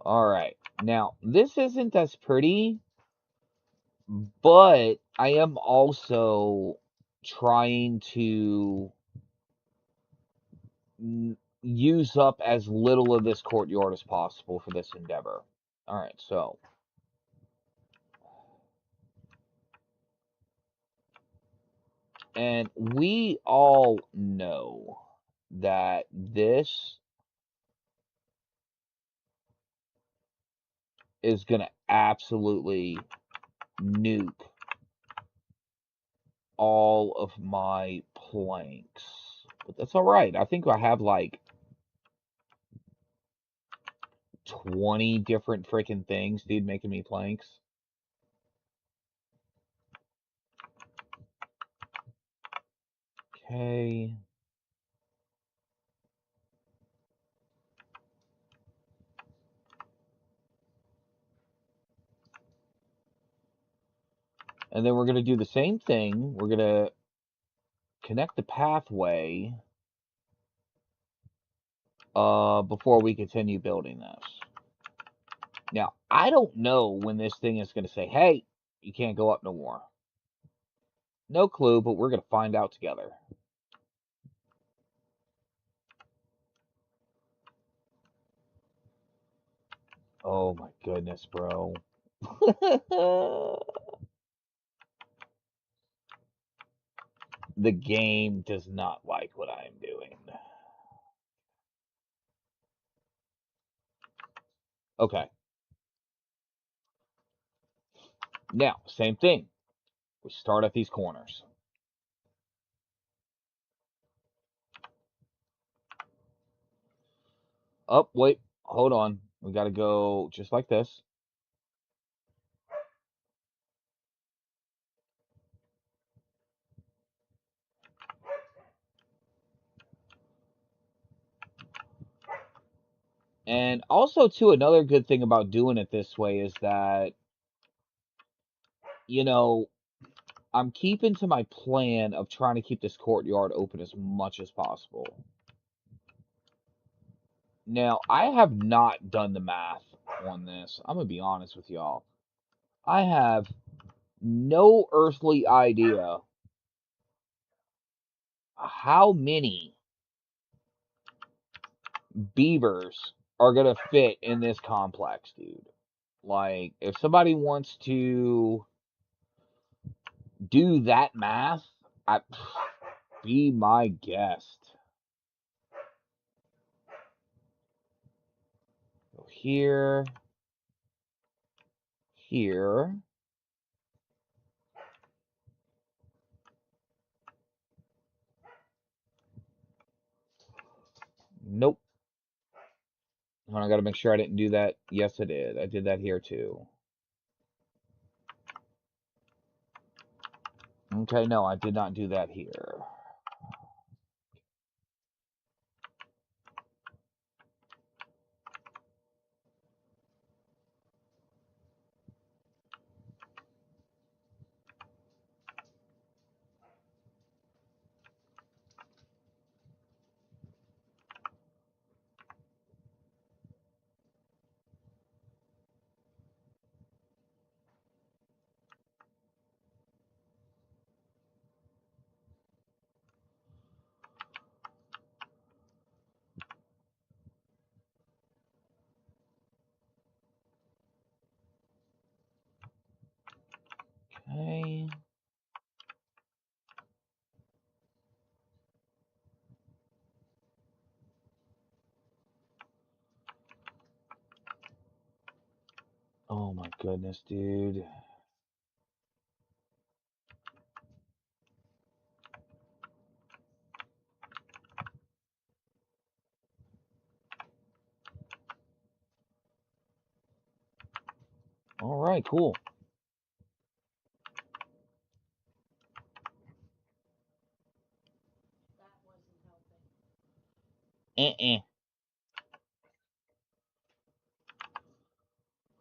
All right. Now, this isn't as pretty, but I am also trying to use up as little of this courtyard as possible for this endeavor. All right, so and we all know that this is going to absolutely nuke all of my planks. But that's all right. I think I have like 20 different freaking things, dude, making me planks. Okay. And then we're going to do the same thing. We're going to connect the pathway before we continue building this. Now, I don't know when this thing is going to say, hey, you can't go up no more. No clue, but we're going to find out together. Oh my goodness, bro. The game does not like what I'm doing. Okay. Now, same thing. We start at these corners. Oh, wait. Hold on. We got to go just like this. And also, too, another good thing about doing it this way is that, you know, I'm keeping to my plan of trying to keep this courtyard open as much as possible. Now, I have not done the math on this. I'm going to be honest with y'all. I have no earthly idea how many beavers are going to fit in this complex, dude. Like, if somebody wants to do that math, be my guest. Go here, here. Nope. I got to make sure I didn't do that. Yes, I did. I did that here too. Okay, no, I did not do that here. Okay. Oh my goodness, dude. All right, cool. Uh-uh.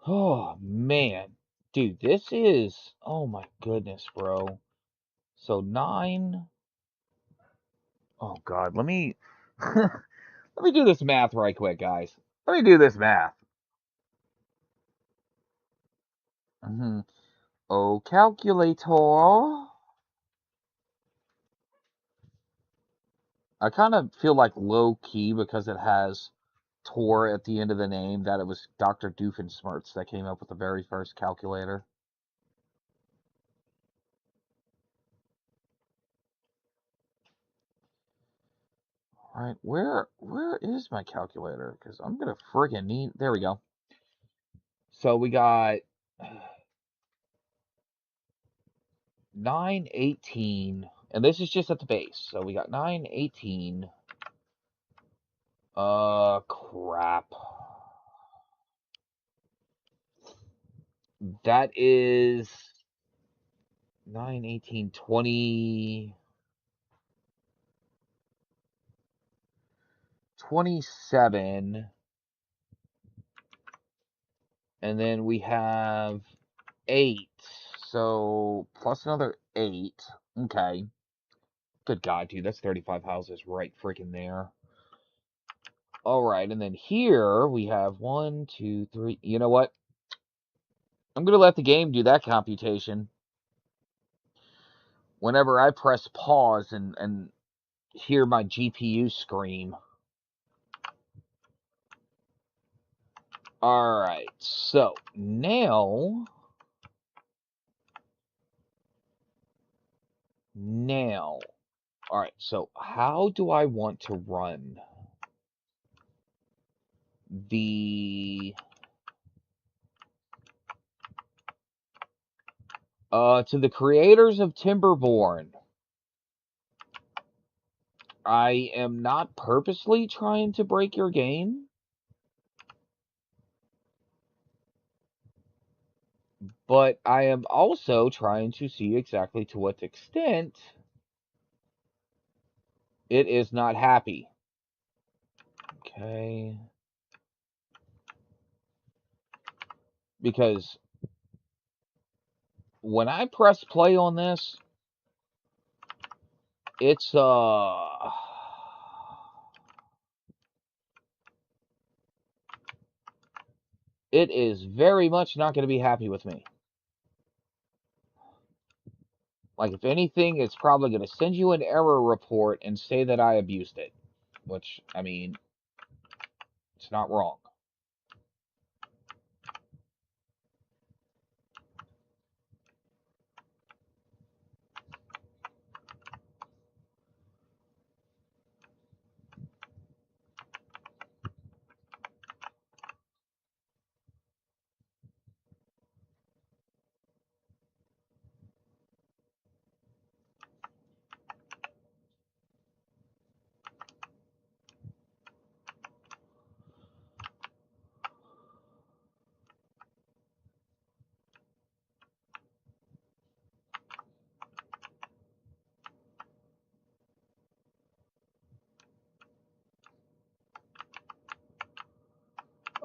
Oh man, dude, this is. Oh my goodness, bro. So 9. Oh God, let me let me do this math right quick, guys. Let me do this math. Oh, calculator. I kind of feel like low key because it has Tor at the end of the name that it was Dr. Doofenshmirtz that came up with the very first calculator. All right, where is my calculator? Because I'm gonna friggin' need. There we go. So we got 918, and this is just at the base. So we got 918. Crap. That is 9, 18, 20, 27. And then we have 8. So plus another 8. Okay. Good God, dude. That's 35 houses right freaking there. All right. And then here we have 1, 2, 3. You know what? I'm going to let the game do that computation. Whenever I press pause and hear my GPU scream. All right. So now. All right. So how do I want to run the to the creators of Timberborn? I am not purposely trying to break your game, but I am also trying to see exactly to what extent it is not happy. Okay. Because when I press play on this, it's it is very much not going to be happy with me. Like, if anything, it's probably going to send you an error report and say that I abused it. Which, I mean, it's not wrong.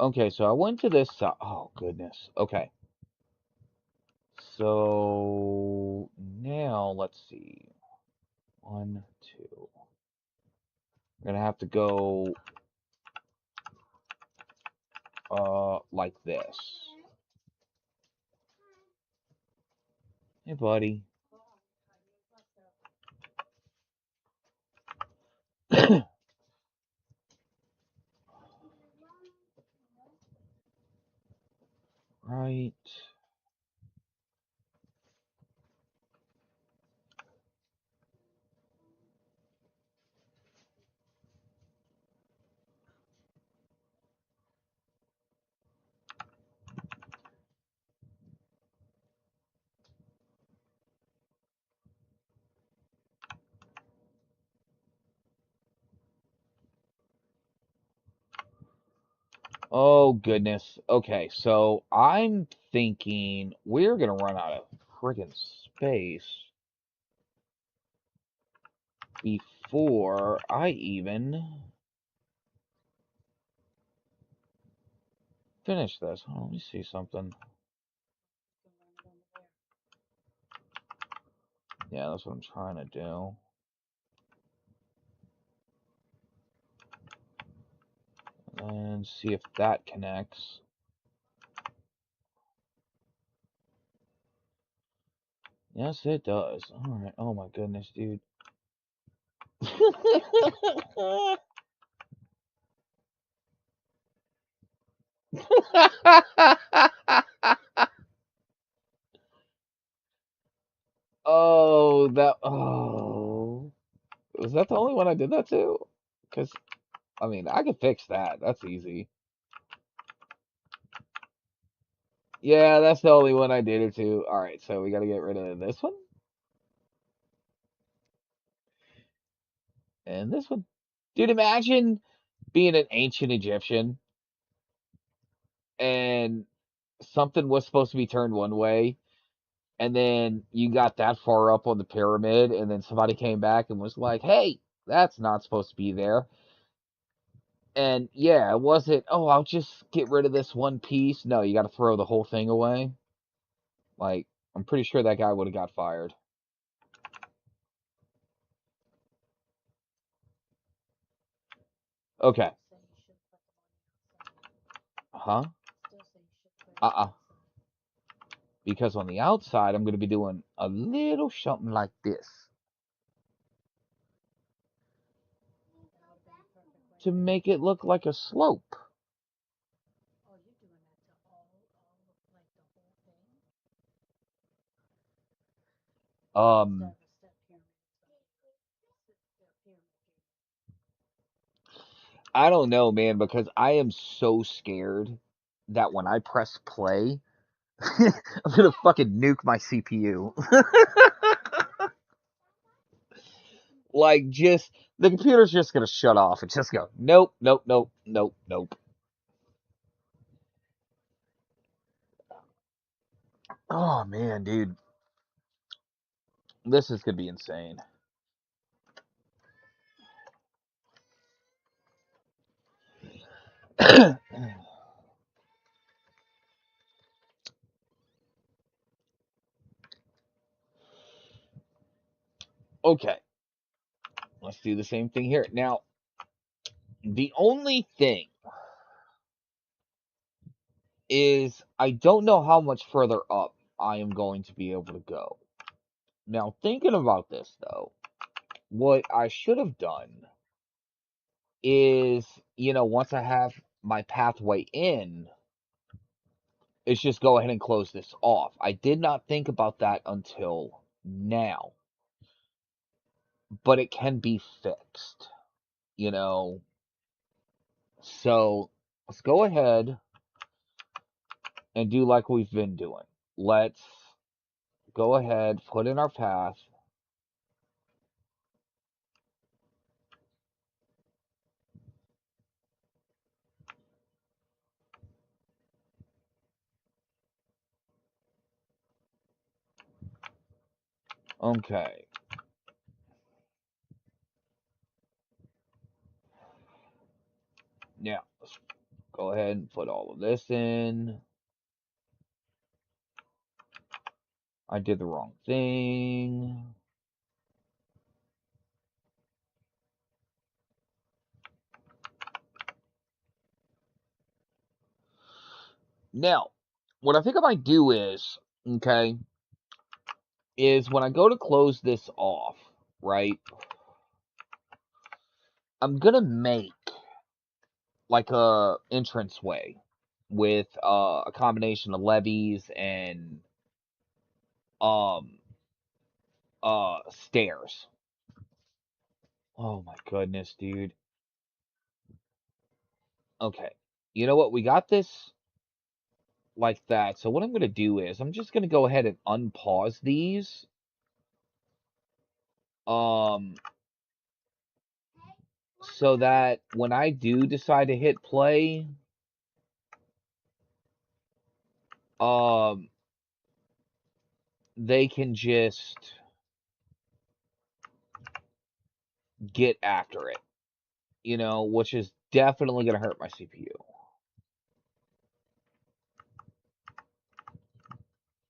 Okay, so I went to this side. Oh, goodness. Okay. So, now, let's see. 1, 2. We're going to have to go, like this. Hey, buddy. Right. Oh, goodness. Okay, so I'm thinking we're going to run out of friggin' space before I even finish this. Oh, let me see something. Yeah, that's what I'm trying to do. And see if that connects. Yes, it does. Alright. Oh my goodness, dude. Oh, that. Oh. Was that the only one I did that to? Because, I mean, I could fix that. That's easy. Yeah, that's the only one I did it to. Alright, so we gotta get rid of this one. And this one. Dude, imagine being an ancient Egyptian and something was supposed to be turned one way, and then you got that far up on the pyramid, and then somebody came back and was like, hey, that's not supposed to be there. And yeah, it wasn't, oh, I'll just get rid of this one piece. No, you got to throw the whole thing away. Like, I'm pretty sure that guy would have got fired. Okay. Huh? Uh-uh. Because on the outside, I'm going to be doing a little something like this to make it look like a slope. Um, I don't know, man, because I am so scared that when I press play, I'm gonna fucking nuke my CPU. Like, just the computer's just gonna shut off and just go, nope, nope, nope, nope, nope. Oh man, dude, this is gonna be insane. Okay, let's do the same thing here. Now, the only thing is I don't know how much further up I am going to be able to go. Now, thinking about this though, what I should have done is, once I have my pathway in, is just go ahead and close this off. I did not think about that until now, but it can be fixed, you know. So let's go ahead and do like we've been doing. Let's go ahead, put in our path. Okay. Now, let's go ahead and put all of this in. I did the wrong thing. Now, what I think I might do is, okay, is when I go to close this off, right? I'm gonna make like a entranceway with a combination of levees and um stairs. Oh my goodness, dude. Okay. You know what? We got this like that. So what I'm gonna do is I'm just gonna go ahead and unpause these. Um so that when I do decide to hit play, um they can just get after it, which is definitely gonna hurt my CPU.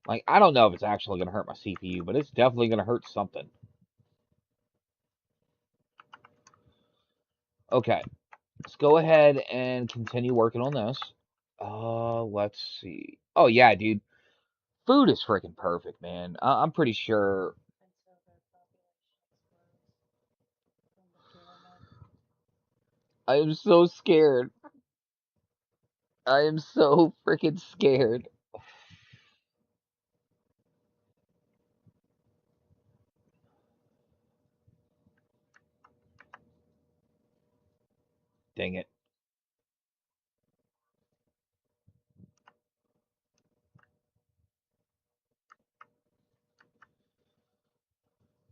Like, I don't know if it's actually gonna hurt my CPU, but it's definitely gonna hurt something. Okay, let's go ahead and continue working on this. Let's see. Oh yeah, dude, food is freaking perfect, man. I'm pretty sure. I am so scared. I am so freaking scared. Dang it.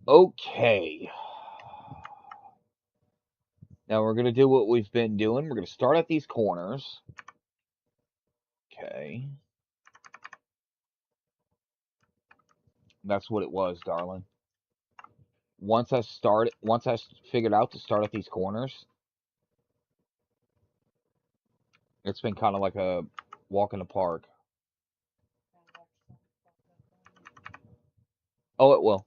Okay. Now we're going to do what we've been doing. We're going to start at these corners. Okay. That's what it was, darling. Once I figured out to start at these corners, it's been kind of like a walk in the park. Oh, it will.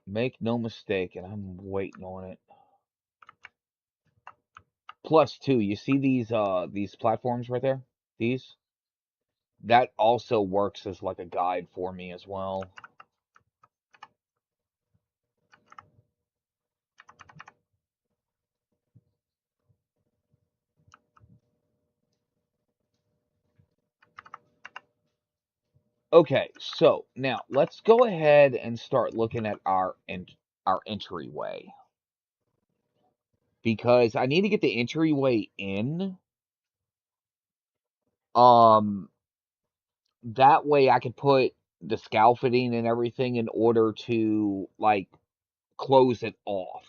Make no mistake, and I'm waiting on it. Plus, too, you see these platforms right there? These? That also works as like a guide for me as well. Okay, so now let's go ahead and start looking at our entryway because I need to get the entryway in. Um, that way I can put the scaffolding and everything in order to like close it off.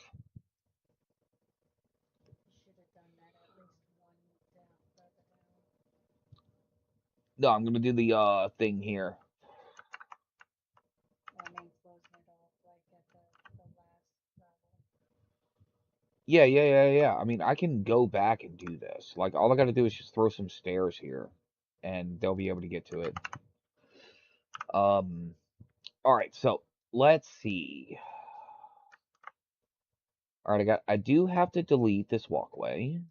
No, I'm gonna do the thing here. Yeah. I mean, I can go back and do this. Like, all I gotta do is just throw some stairs here, and they'll be able to get to it. Um, all right, so let's see. All right, I do have to delete this walkway.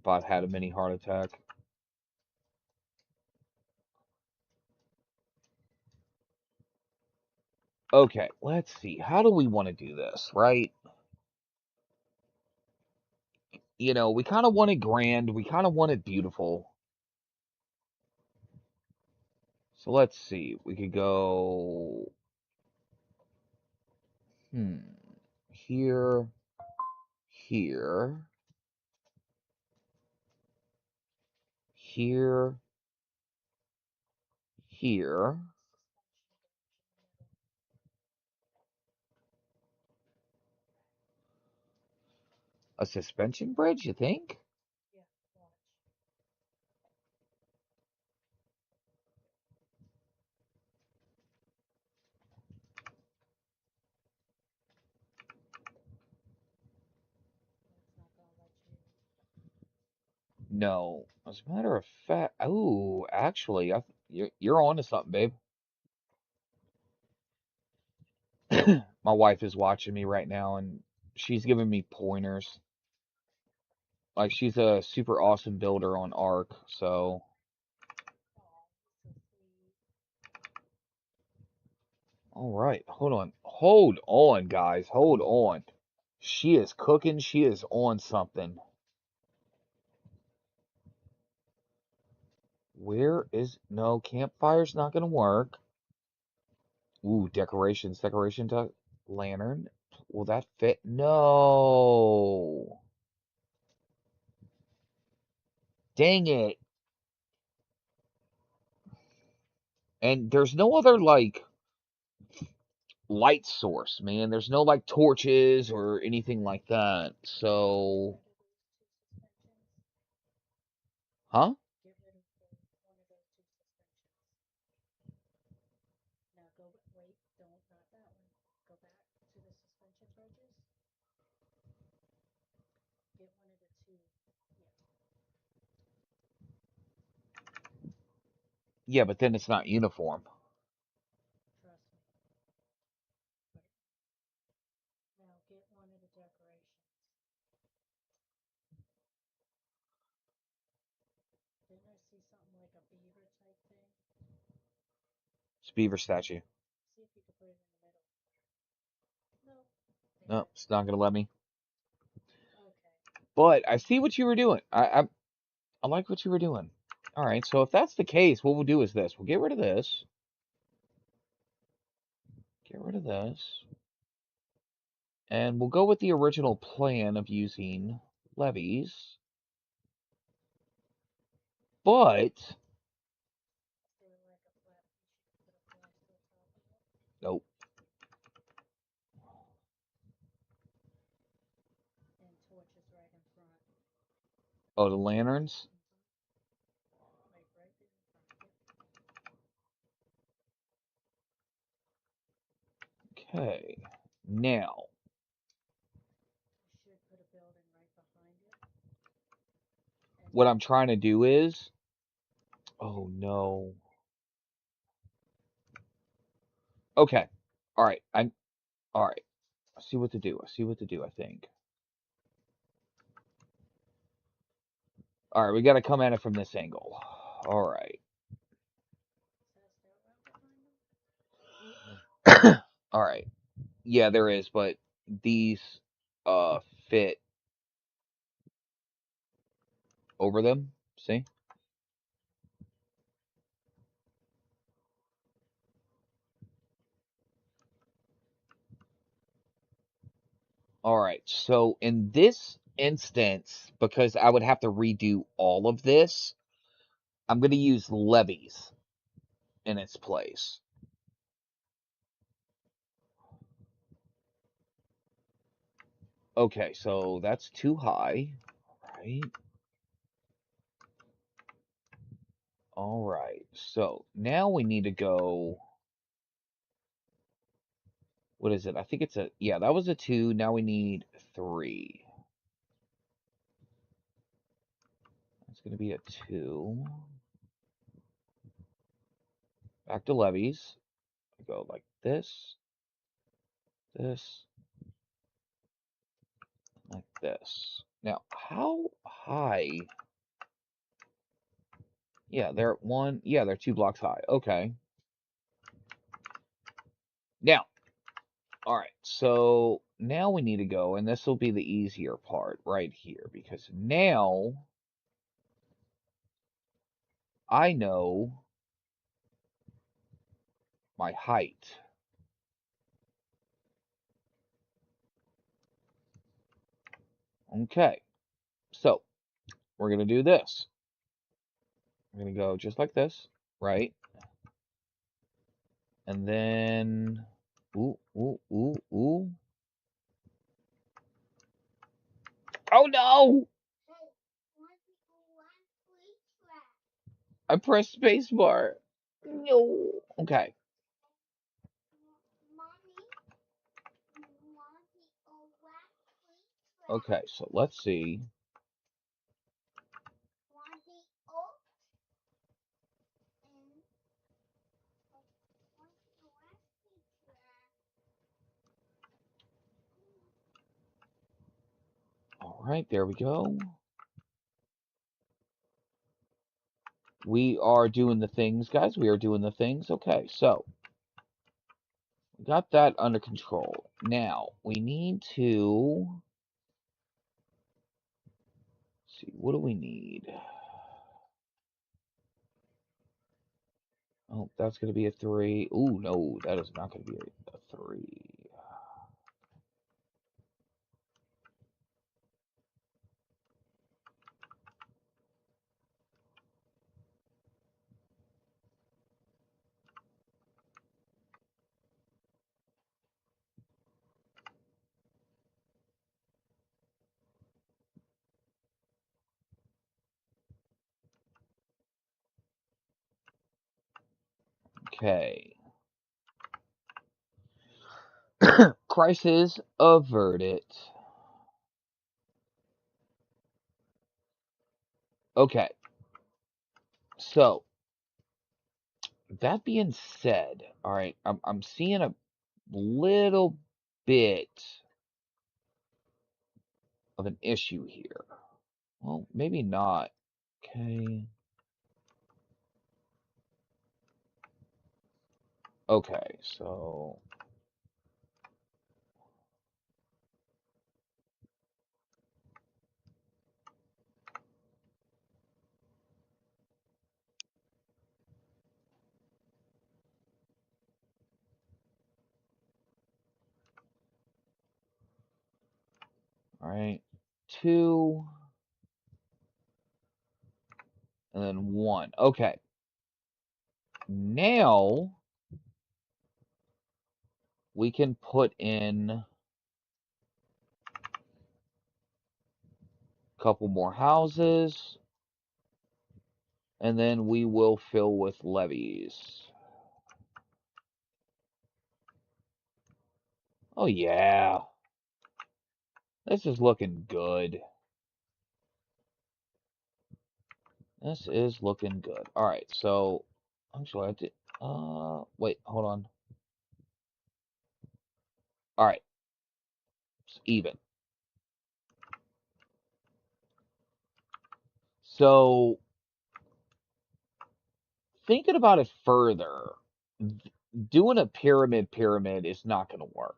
Bot had a mini heart attack. Okay, let's see. How do we want to do this, right? You know, we kind of want it grand. We kind of want it beautiful. So let's see. We could go hmm, here, here, here, here. A suspension bridge, you think? No. As a matter of fact, oh, actually, you're on to something, babe. My wife is watching me right now, and she's giving me pointers. Like she's a super awesome builder on Arc, so all right, hold on, guys, hold on. She is cooking. She is on something. Where is no campfire's not gonna work. Ooh, decorations, lantern. Will that fit? No. Dang it. And there's no other like light source, man. There's no like torches or anything like that. So, huh? Yeah, but then it's not uniform. It's beaver statue. No, it's not gonna let me. But I see what you were doing. I like what you were doing. All right, so if that's the case, what we'll do is this. We'll get rid of this. Get rid of this. And we'll go with the original plan of using levees. But nope. Oh, the lanterns? Okay. Now, what I'm trying to do is... Oh, no. Okay. All right. All right. I see what to do. I see what to do, I think. All right, we got to come at it from this angle. All right. All right. Yeah, there is, but these fit over them. See? All right. So in this instance, because I would have to redo all of this, I'm going to use levees in its place. Okay, so that's too high. Right. All right. So now we need to go. What is it? I think it's a. Yeah, that was a 2. Now we need 3. It's going to be a 2. Back to levees. Go like this, this, like this. Now, how high? Yeah, they're one. Yeah, they're 2 blocks high. Okay. Now, all right. So now we need to go, and this will be the easier part right here, because now I know my height. Okay. So we're gonna do this. We're gonna go just like this, right? And then, ooh, ooh, ooh, ooh. Oh no! I pressed spacebar. No. Okay. Okay, so let's see. All right, there we go. We are doing the things, guys. We are doing the things. Okay, so we got that under control. Now we need to see, what do we need? Oh, that's going to be a 3. Ooh, no, that is not going to be a 3. Okay. Crisis averted. Okay. So, that being said, all right, I'm seeing a little bit of an issue here. Well, maybe not. Okay. Okay, so All right. 2, and then 1. Okay. Now we can put in a couple more houses, and then we will fill with levees. Oh, yeah. This is looking good. This is looking good. All right, so actually I did. Wait, hold on. All right, it's even. So thinking about it further, doing a pyramid is not going to work.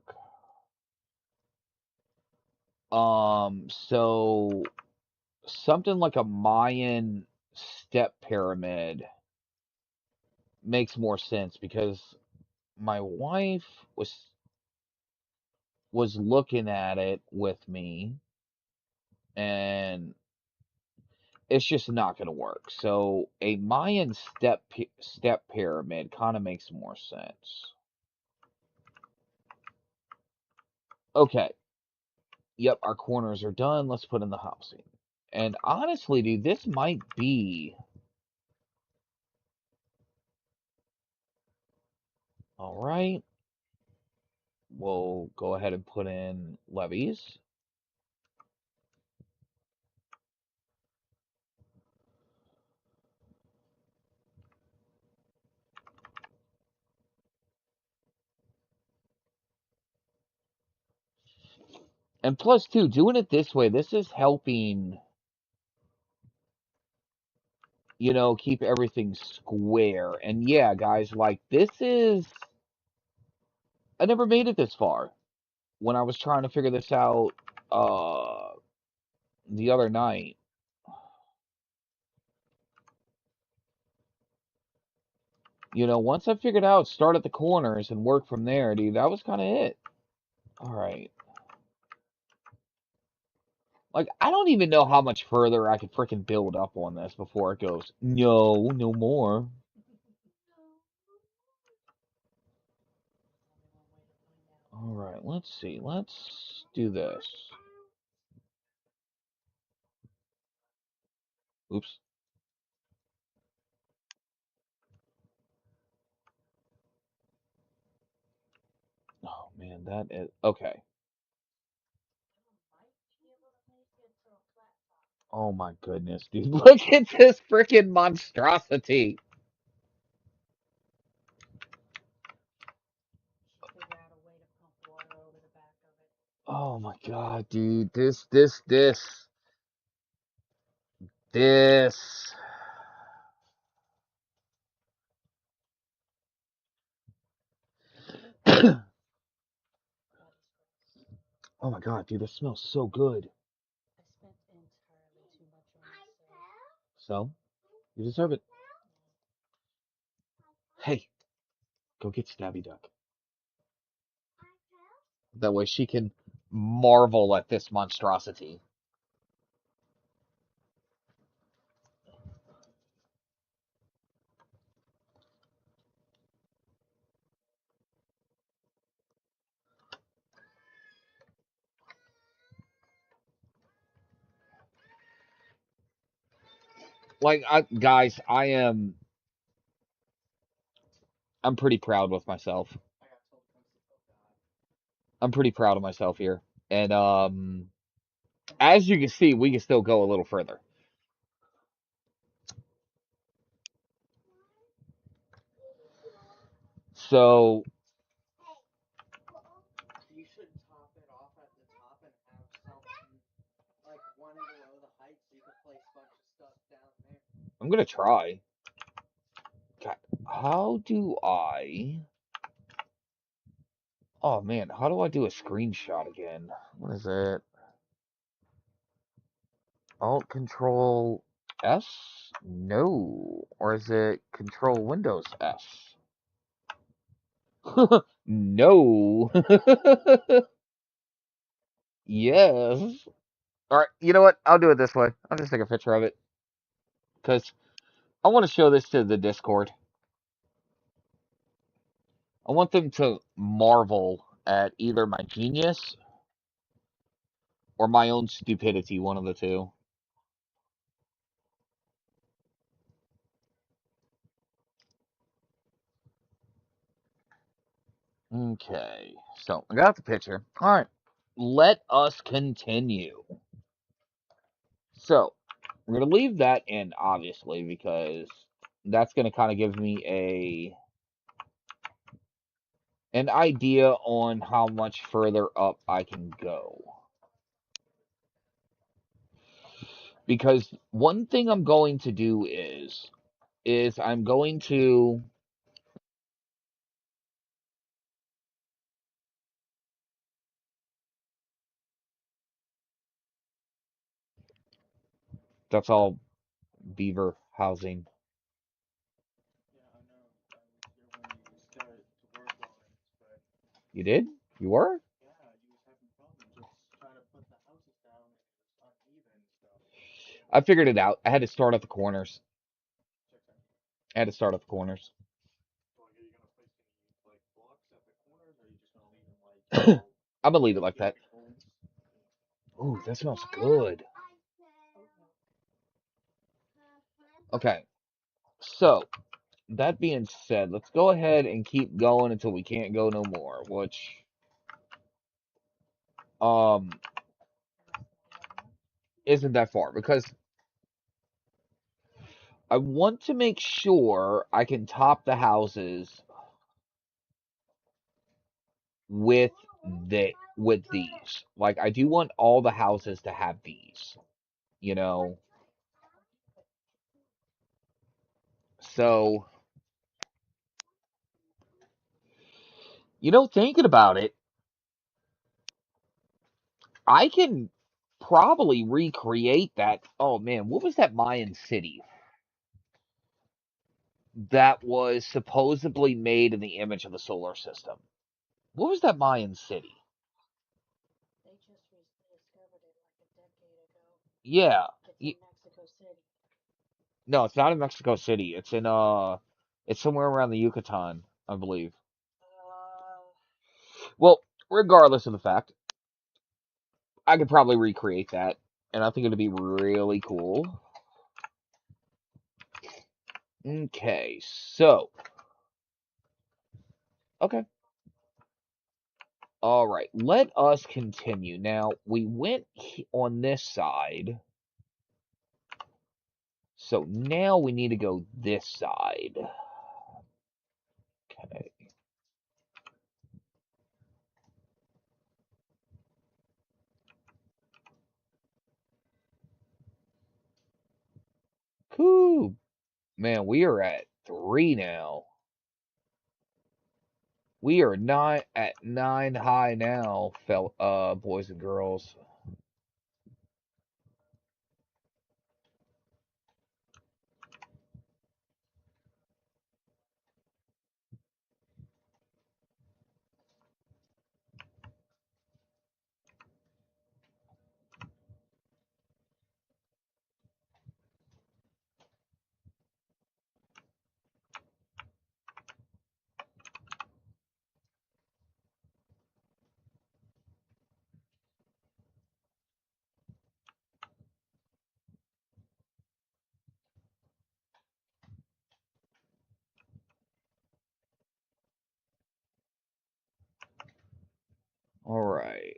So something like a Mayan step pyramid makes more sense because my wife was looking at it with me, and it's just not going to work. So a Mayan step pyramid kind of makes more sense. Okay. Yep, our corners are done. Let's put in the housing. And honestly, dude, this might be all right. We'll go ahead and put in levees. And plus, too, doing it this way, this is helping, keep everything square. And yeah, guys, like, this is. I never made it this far. When I was trying to figure this out uh, the other night, once I figured out start at the corners and work from there, dude, that was kind of it. All right. Like, I don't even know how much further I could freaking build up on this before it goes, no, no more. All right, let's see. Let's do this. Oops. Oh, man, that is. Okay. Oh, my goodness, dude. Look at this freaking monstrosity. Oh, my God, dude. This. Oh, my God, dude. This smells so good. So, you deserve it. Hey, go get Stabby Duck. That way she can marvel at this monstrosity. Like, guys, I'm pretty proud with myself. I'm pretty proud of myself here. And as you can see, we can still go a little further. So You should top it off at the top and have something like one below the height so you can place a bunch of stuff down there. I'm gonna try. God, how do I? Oh man, how do I do a screenshot again? What is it? Alt Control S? No. Or is it Control Windows S? No. Yes. All right. You know what? I'll do it this way. I'll just take a picture of it because I want to show this to the Discord. I want them to marvel at either my genius or my own stupidity, one of the two. Okay. So I got the picture. All right. Let us continue. So we're gonna leave that in, obviously, because that's gonna kind of give me an idea on how much further up I can go. Because one thing I'm going to do is I'm going to that's all beaver housing. Yeah, I know. I was here when you started to work on it, but You did? You were? yeah, you was having problems just trying to put the houses down and it was uneven and stuff. I figured it out. I had to start at the corners. Check that. I had to start at the corners. So, like, are you gonna place any like blocks at the corners, or are you just gonna leave them like I'm little gonna leave it like that. gaping holes? Ooh, that smells good. Okay, so that being said, let's go ahead and keep going until we can't go no more, which um isn't that far because I want to make sure I can top the houses with with these. Like I do want all the houses to have these, you know. So, thinking about it, I can probably recreate that. Oh man, what was that Mayan city that was supposedly made in the image of the solar system? What was that Mayan city? Yeah. y- No, it's not in Mexico City. It's somewhere around the Yucatan, I believe. Well, regardless of the fact, I could probably recreate that, and I think it'd be really cool. Okay, so okay. All right, let us continue. Now, we went on this side, so now we need to go this side. Okay. Cool. Man, we are at 3 now. We are not at 9 high now, boys and girls. All right.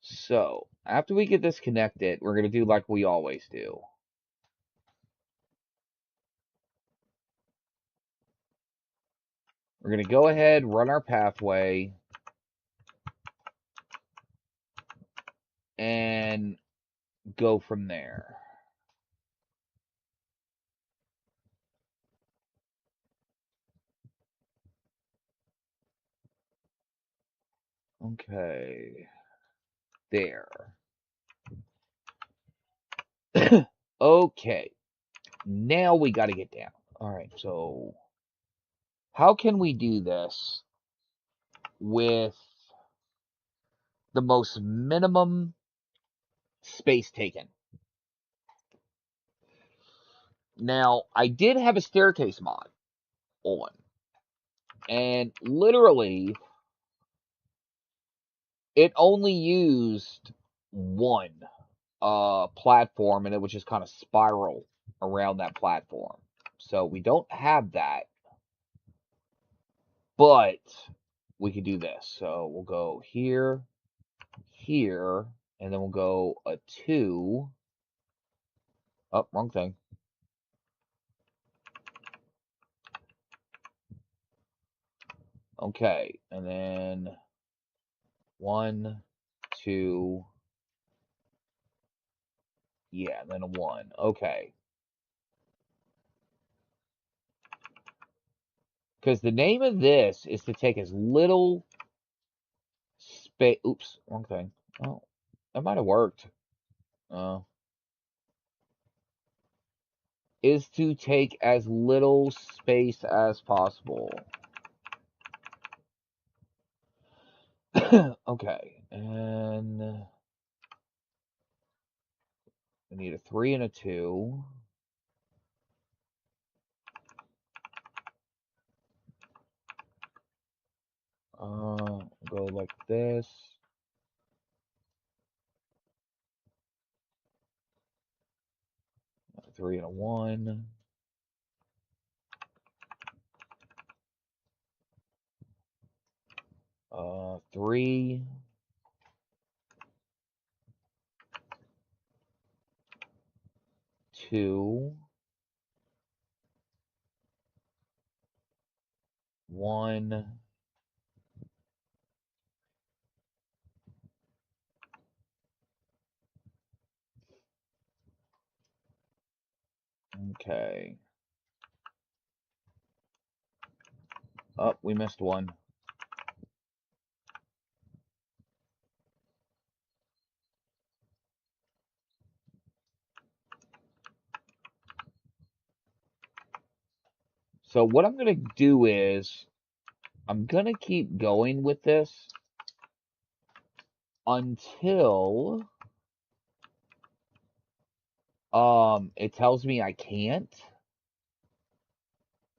So, after we get this connected, we're going to do like we always do. We're going to go ahead, run our pathway, and go from there. Okay. There. Okay. Now we got to get down. All right, so how can we do this with the most minimum space taken? Now, I did have a staircase mod on, and literally, it only used one platform, and it would just kind of spiral around that platform. So we don't have that, but we could do this. So we'll go here, here, and then we'll go a 2. Oh, wrong thing. Okay, and then 1, 2, yeah, and then a 1. Okay. Because the name of this is to take as little space. Oops, wrong thing. Oh, that might have worked. Uh, is to take as little space as possible. Okay, and we need a 3 and a 2. Go like this. A 3 and a 1. 3, 2, 1. Okay. Oh, we missed one. So what I'm going to do is I'm going to keep going with this until it tells me I can't.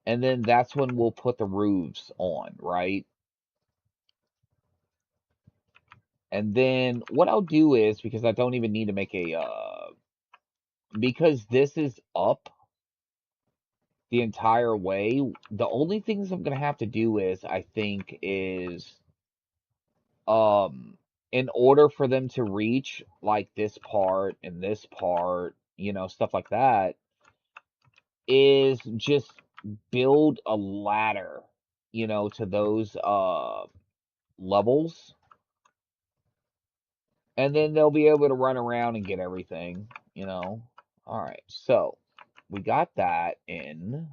And then that's when we'll put the roofs on, right? And then what I'll do is, because I don't even need to make a because this is up the entire way, the only things I'm gonna have to do is, I think, is in order for them to reach like this part and this part, stuff like that, is just build a ladder, to those levels, and then they'll be able to run around and get everything. All right, so we got that in.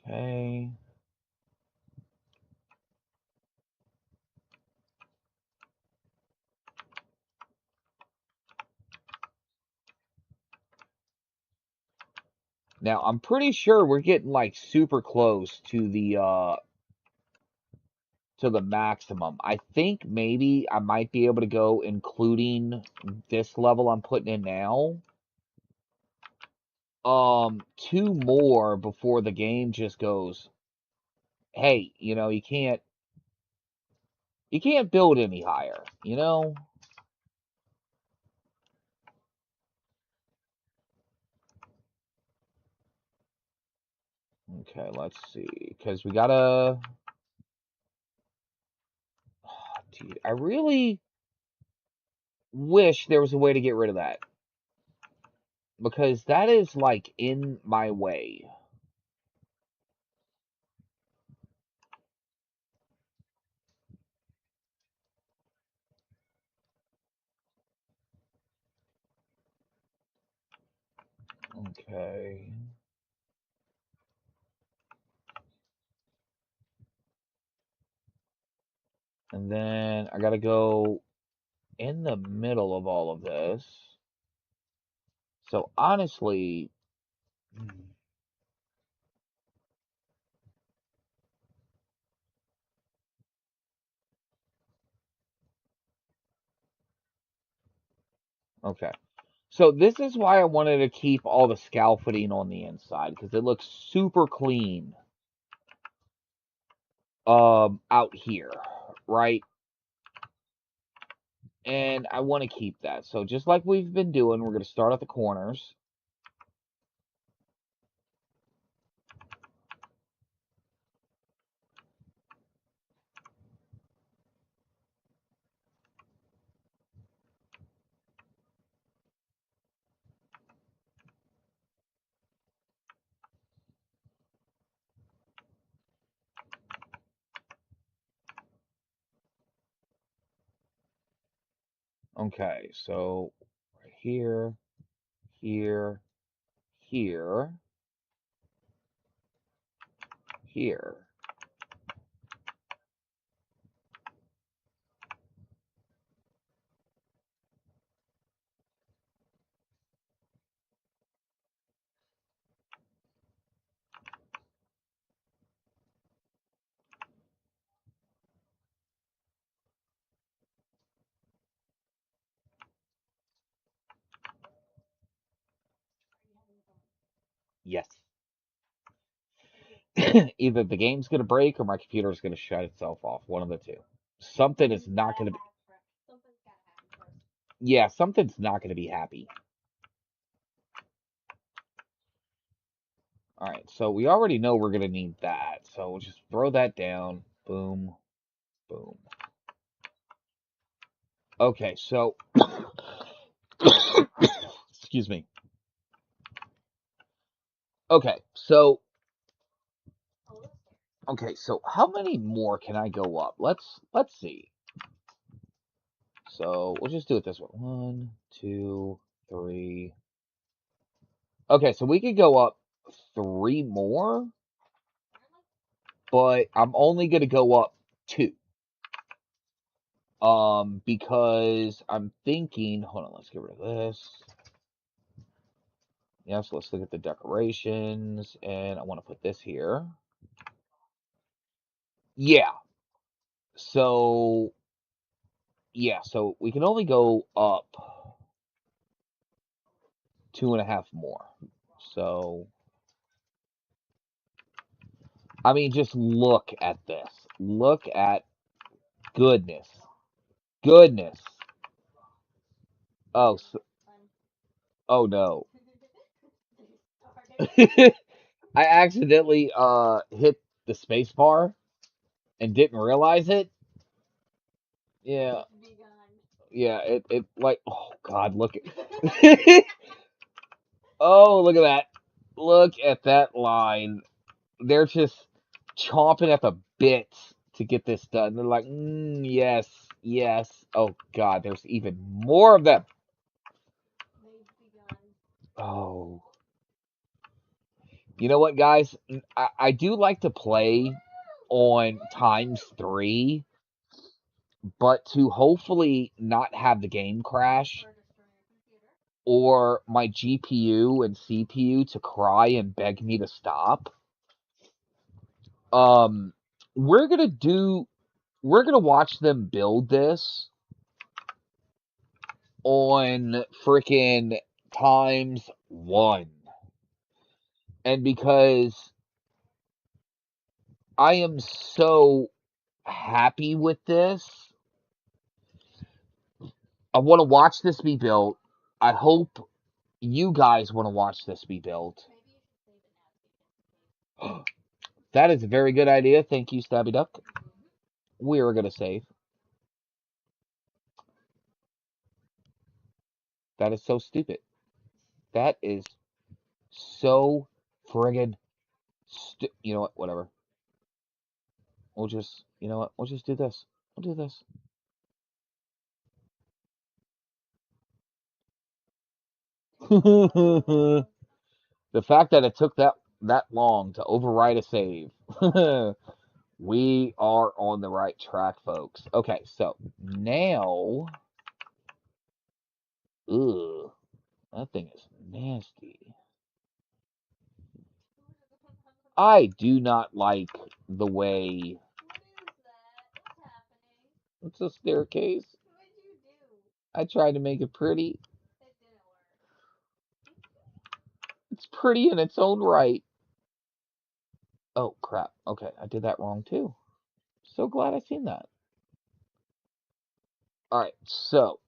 Okay. Now, I'm pretty sure we're getting like super close to the maximum. I think maybe I might be able to go including this level I'm putting in now. 2 more before the game just goes, "Hey, you can't build any higher." Okay, let's see. Because we gotta. Dude, I really wish there was a way to get rid of that. Because that is, like, in my way. Okay. And then I gotta go in the middle of all of this. So honestly, Okay. So this is why I wanted to keep all the scaffolding on the inside because it looks super clean out here, right? And I want to keep that. So just like we've been doing, we're going to start at the corners. Okay, so right here, here, here, here. Yes. Either the game's going to break or my computer's going to shut itself off. One of the two. Something is not going to be. Yeah, something's not going to be happy. All right, so we already know we're going to need that. So we'll just throw that down. Boom, boom. Okay, so. Excuse me. Okay, so. Okay, so how many more can I go up? Let's see. So we'll just do it this way. One, two, three. Okay, so we could go up three more, but I'm only gonna go up two. Because I'm thinking, hold on, let's get rid of this. Yes, let's look at the decorations, and I want to put this here. Yeah. So yeah, so we can only go up two and a half more. So I mean, just look at this. Look at goodness. Goodness. Oh, oh no. I accidentally hit the space bar and didn't realize it. Yeah. Yeah, it like oh god, look at Oh, look at that. Look at that line. They're just chomping at the bits to get this done. They're like, yes, yes. Oh god, there's even more of them. Oh. You know what, guys? I do like to play on times 3, but to hopefully not have the game crash or my GPU and CPU to cry and beg me to stop. Um, we're gonna do. We're gonna watch them build this on freaking times 1, and because I am so happy with this, I want to watch this be built. I hope you guys want to watch this be built. That is a very good idea. Thank you, Stabby Duck. We are going to save. That is so stupid. That is so friggin' you know what? Whatever. We'll just, you know what? We'll just do this. We'll do this. The fact that it took that long to override a save. We are on the right track, folks. Okay, so now, ugh, that thing is nasty. I do not like the way. It's a staircase. I tried to make it pretty. It's pretty in its own right. Oh, crap. Okay, I did that wrong too. So glad I seen that. Alright, so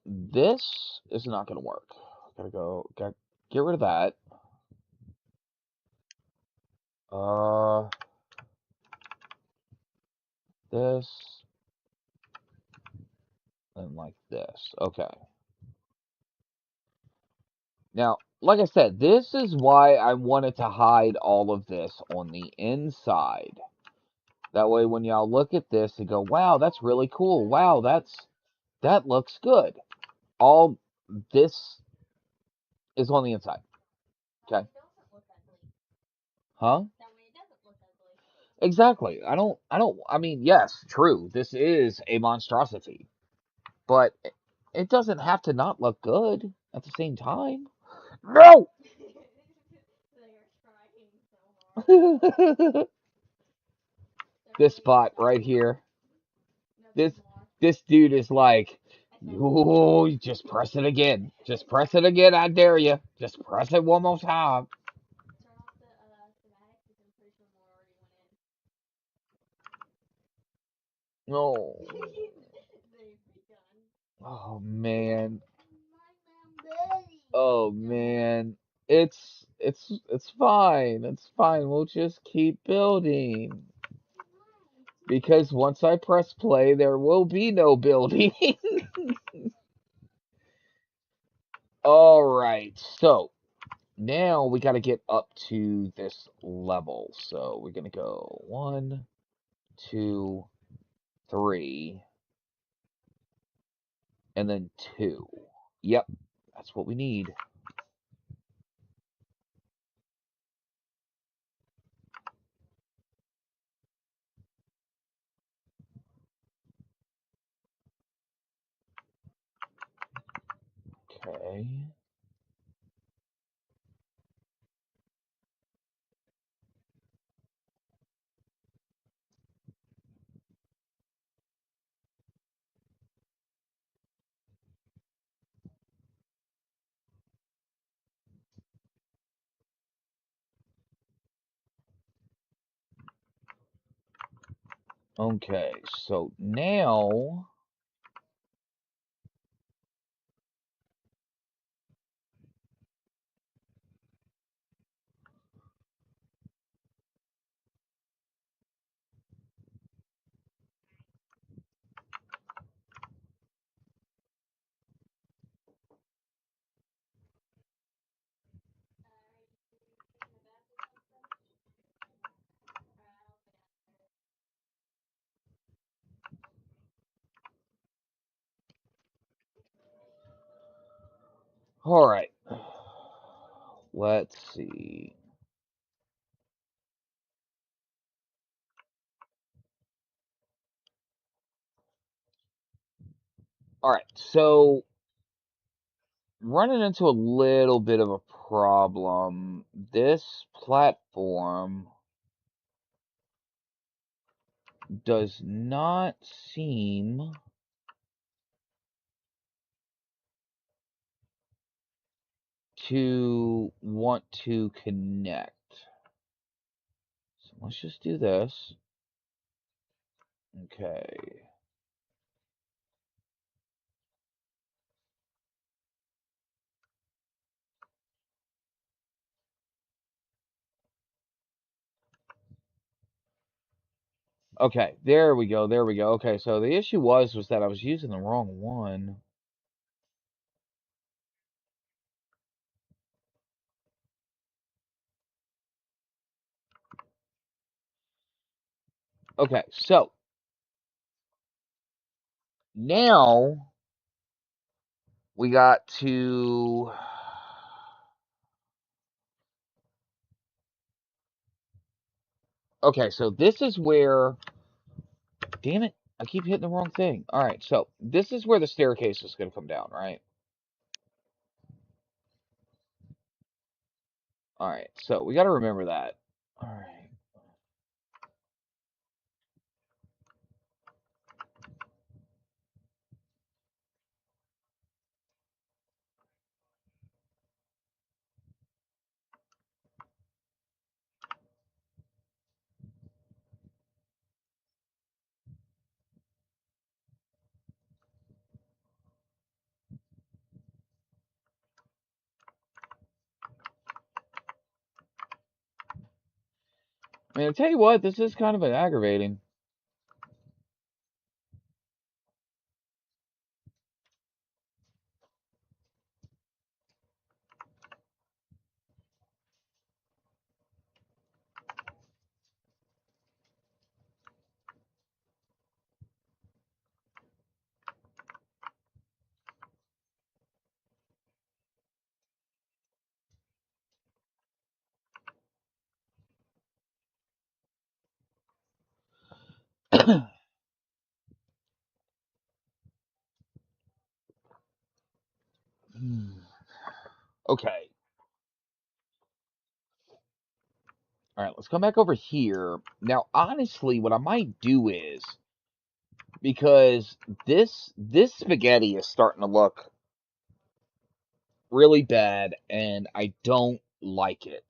this is not going to work. Gotta get rid of that. Uh, this, and like this. Okay. Now, like I said, this is why I wanted to hide all of this on the inside. That way, when y'all look at this and go, wow, that's really cool. Wow, that looks good. All this is on the inside. Okay. Huh? Exactly. I mean, yes, true. This is a monstrosity, but it doesn't have to not look good at the same time. No! This spot right here. This this dude is like, oh, just press it again. Just press it again. I dare you. Just press it one more time. No. Oh man. Oh man. It's fine. It's fine. We'll just keep building. Because once I press play, there will be no building. All right. So now we got to get up to this level. So we're going to go 1, 2, 3, and then 2. Yep. That's what we need. Okay. Okay. So now. All right. Let's see. All right. So running into a little bit of a problem. This platform does not seem to want to connect. So let's just do this. Okay. Okay, there we go, there we go. Okay, so the issue was that I was using the wrong one. Okay, so now we got to. Okay, so this is where. Damn it, I keep hitting the wrong thing. Alright, so this is where the staircase is going to come down, right? Alright, so we got to remember that. Alright. mean, I'll tell you what, this is kind of aggravating. Okay. All right, let's come back over here. Now, honestly, what I might do is, because this spaghetti is starting to look really bad and I don't like it.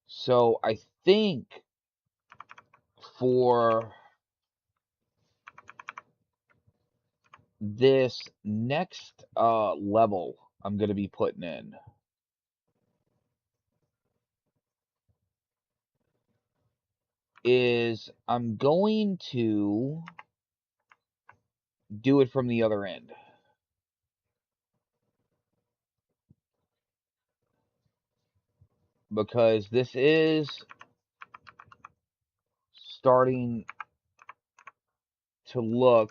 So I think for this next level I'm going to be putting in is I'm going to do it from the other end. Because this is starting to look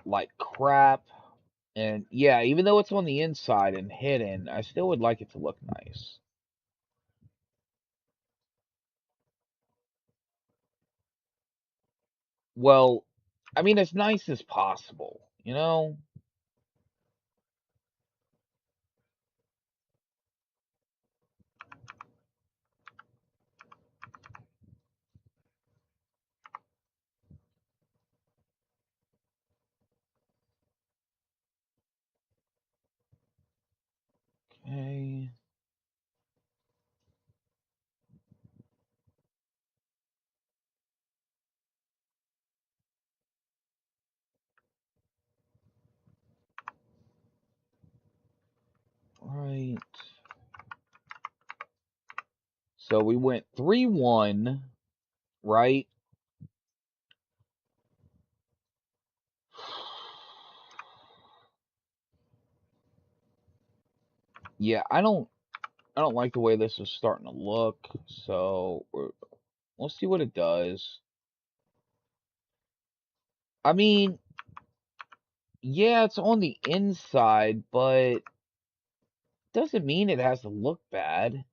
like crap. And yeah, even though it's on the inside and hidden, I still would like it to look nice. Well, I mean, as nice as possible, you know? Okay. Right. So we went 3-1, right? Yeah, I don't like the way this is starting to look. So we'll see what it does. I mean, yeah, it's on the inside, but doesn't mean it has to look bad.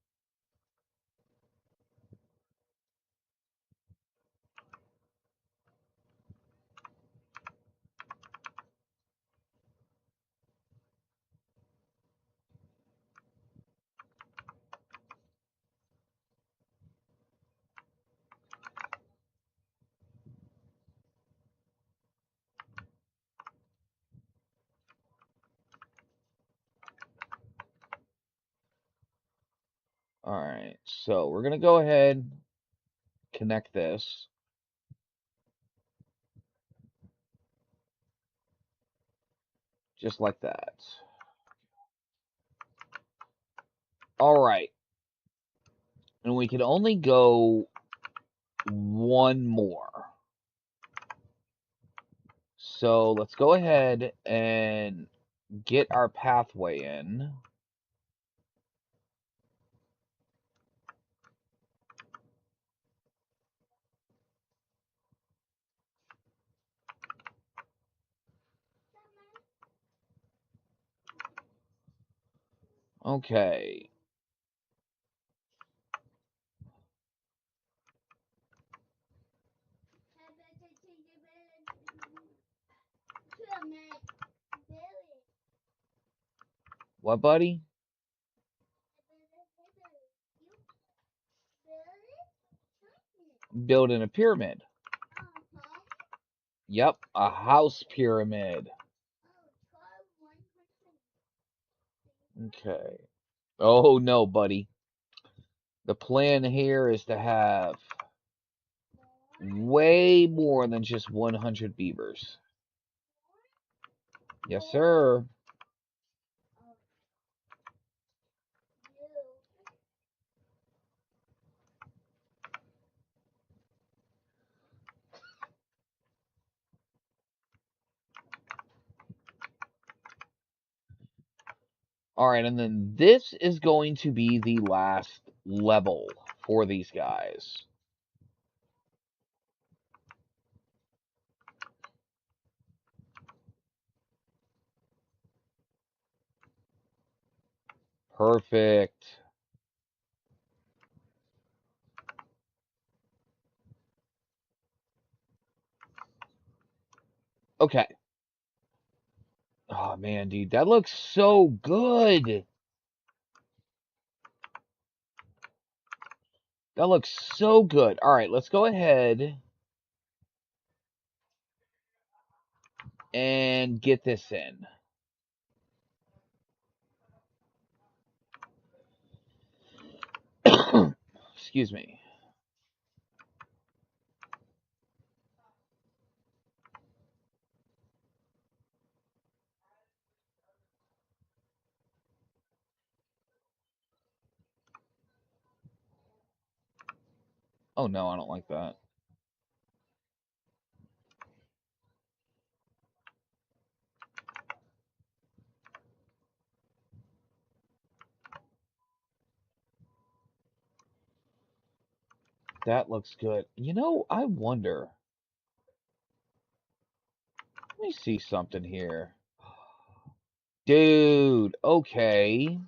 All right, so we're gonna go ahead, connect this, just like that. All right, and we can only go one more. So let's go ahead and get our pathway in. Okay. What, buddy? Building a pyramid. Yep, a house pyramid. Okay. Oh no, buddy. The plan here is to have way more than just 100 beavers. Yes, sir. Alright, and then this is going to be the last level for these guys. Perfect. Okay. Oh, man, dude, that looks so good. That looks so good. All right, let's go ahead and get this in. Excuse me. Oh, no, I don't like that. That looks good. You know, I wonder. Let me see something here. Dude, okay.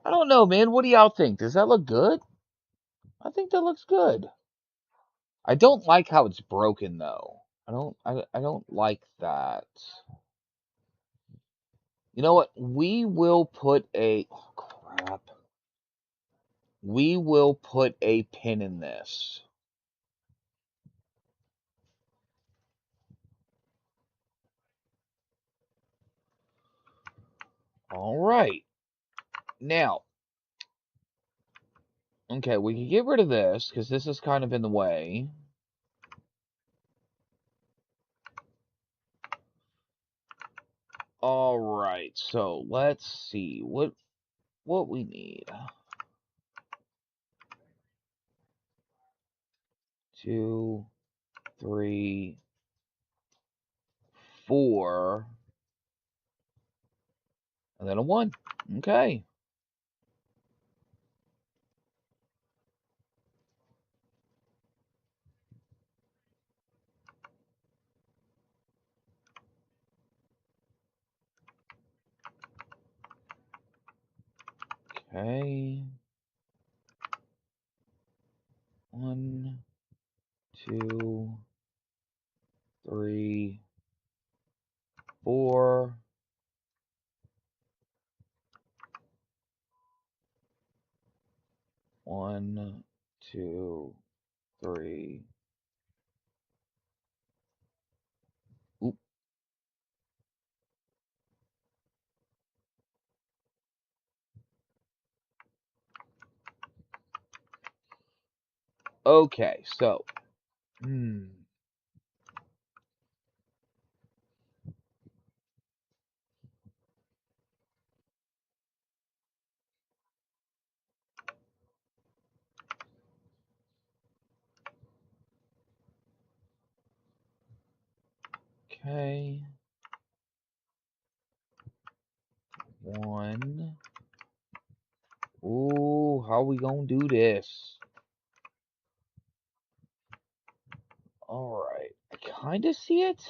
I don't know, man. What do y'all think? Does that look good? I think that looks good. I don't like how it's broken though. I don't like that. You know what? We will put a oh, crap. We will put a pin in this. All right. Now, okay, we can get rid of this because this is kind of in the way. All right. So let's see what we need. 2, 3, 4, and then a 1. Okay. Okay. 1, 2, 3, 4. 1, 2, 3. Oop. Okay, so. Okay. 1. Ooh, how we gonna do this? Alright. I kinda see it.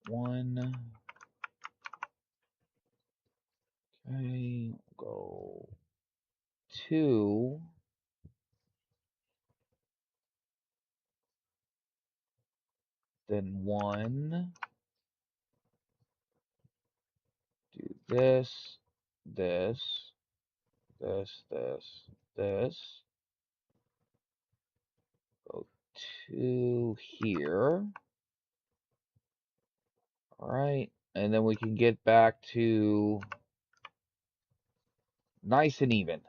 One. Okay. Go. 2. Then 1. Do this. This. This. Go 2 here. Alright. And then we can get back to Nice and even.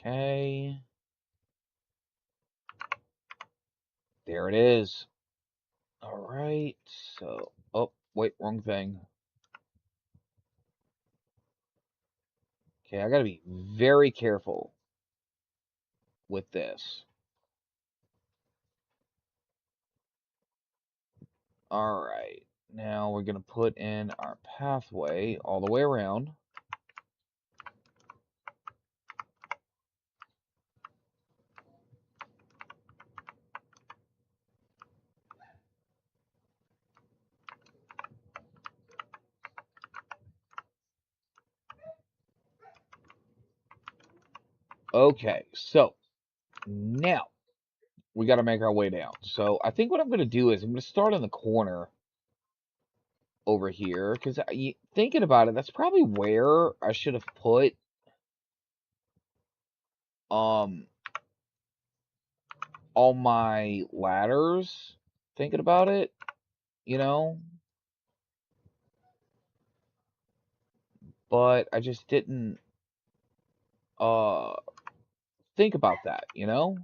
Okay. There it is. All right. So, oh, wait, wrong thing. Okay, I gotta be very careful with this. All right. Now we're gonna put in our pathway all the way around. Okay, so now we got to make our way down. So I think what I'm going to do is I'm going to start in the corner over here because thinking about it, that's probably where I should have put um all my ladders. Thinking about it, you know, but I just didn't uh think about that, you know.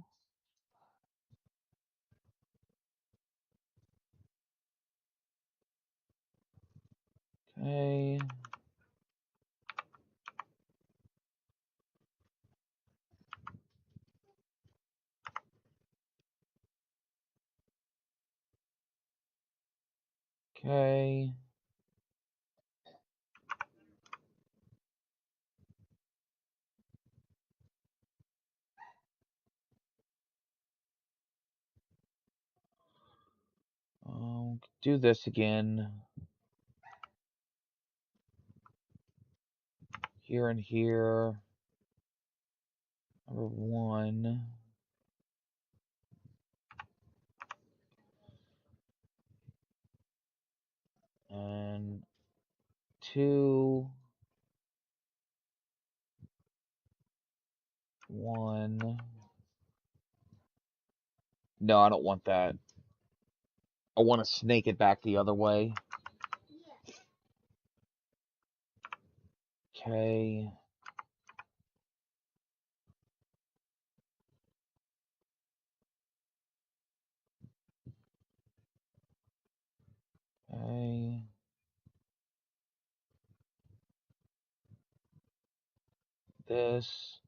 Okay. Okay. Do this again. Here and here. Number one. And two. One. No, I don't want that. I want to snake it back the other way. Okay. Okay. This.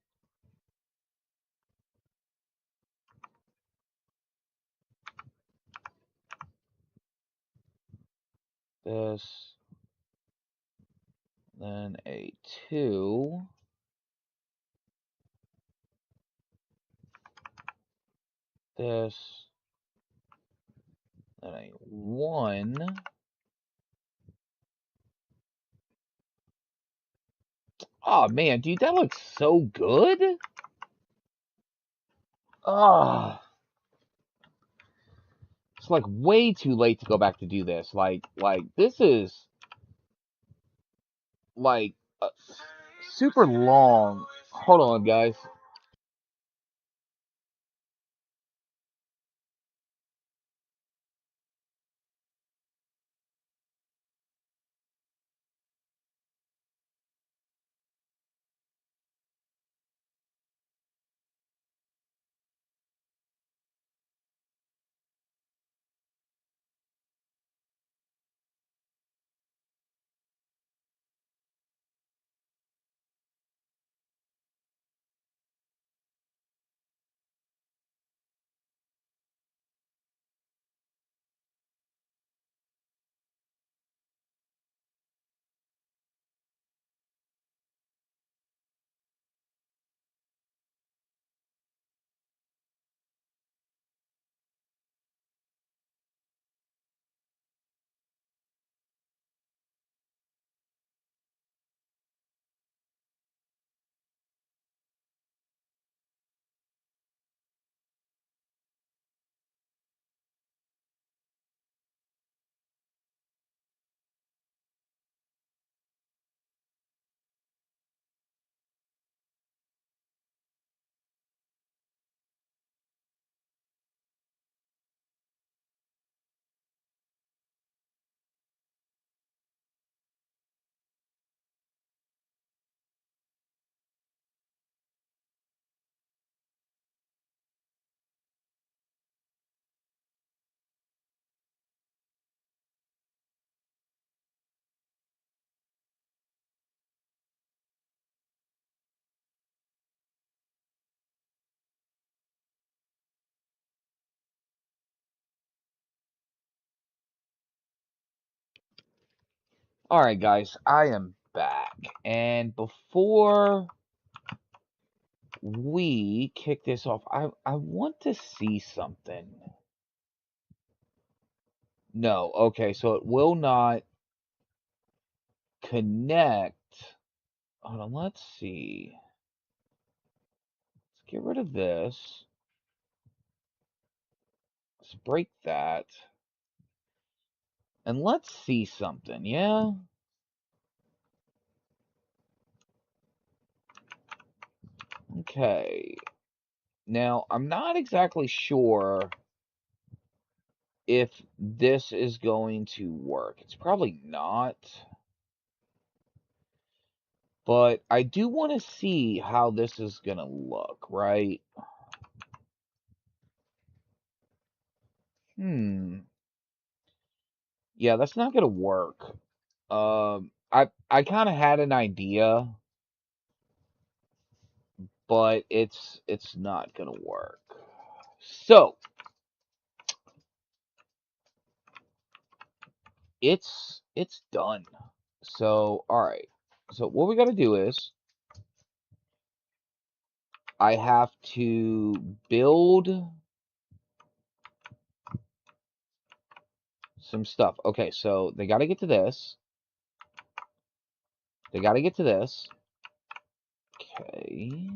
This. Then a 2. This. Then a 1. Oh man, dude, that looks so good. Ah, it's like way too late to go back to do this. Like this is like super long. Hold on, guys. Alright, guys, I am back. And before we kick this off, I want to see something. No, okay, so it will not connect. Hold on, let's see. Let's get rid of this. Let's break that. And let's see something, yeah? Okay. Now, I'm not exactly sure if this is going to work. It's probably not. But I do want to see how this is going to look, right? Hmm. Yeah, that's not going to work. I kind of had an idea, but it's not going to work. So, it's done. So, all right. So, what we got to do is I have to build some stuff. Okay, so they got to get to this. They got to get to this. Okay.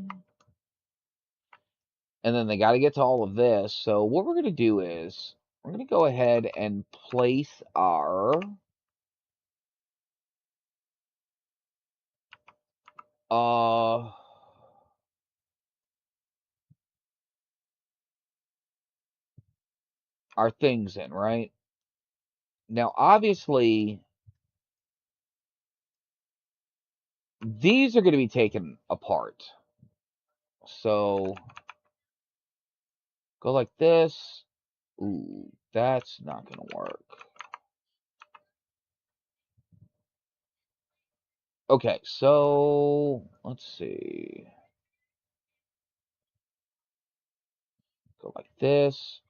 And then they got to get to all of this. So what we're going to do is we're going to go ahead and place uh our things in, right? Now obviously these are going to be taken apart. So go like this. Ooh, that's not going to work. Okay, so let's see. Go like this.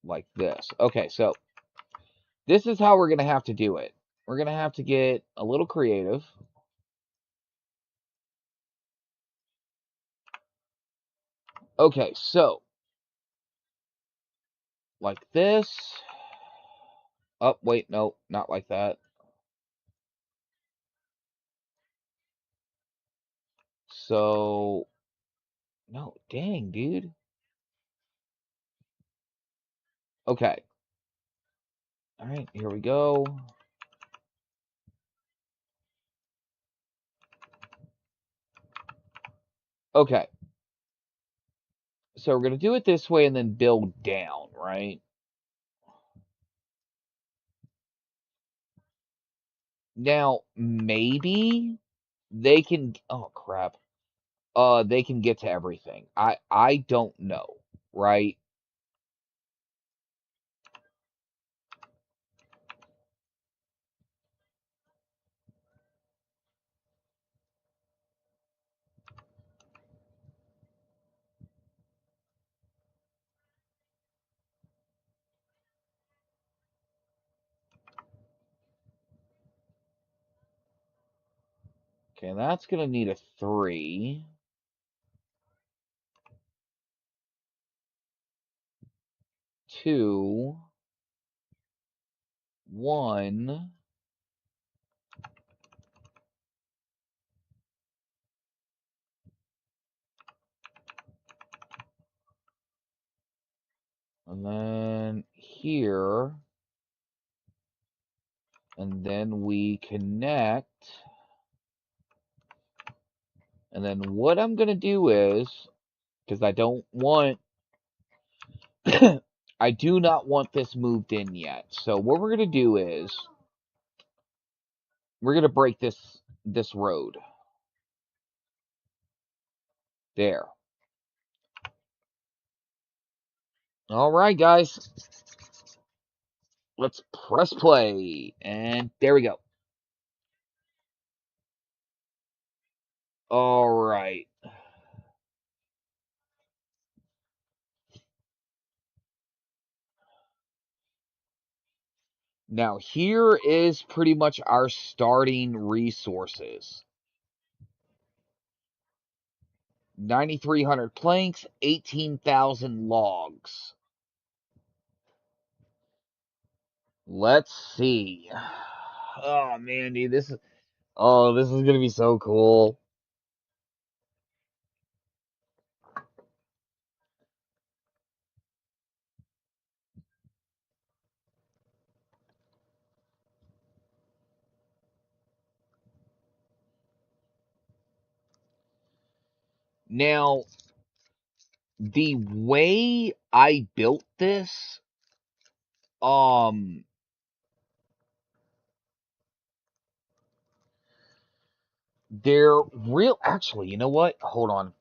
Like this. Okay, so this is how we're going to have to do it. We're going to have to get a little creative. Okay, so like this. Oh, wait, no, not like that. So, no, dang, dude. Okay. All right, here we go. Okay. So we're going to do it this way and then build down, right? Now, maybe they can, oh crap. They can get to everything. I don't know, right? Okay, that's going to need a 3, 2, 1. And then here, and then we connect. And then what I'm going to do is, because I don't want, I do not want this moved in yet. So what we're going to do is, we're going to break this road. There. All right, guys. Let's press play. And there we go. All right. Now, here is pretty much our starting resources. 9,300 planks, 18,000 logs. Let's see. Oh man, dude, this is gonna be so cool. Now, the way I built this, um, they're real. Actually, you know what? Hold on.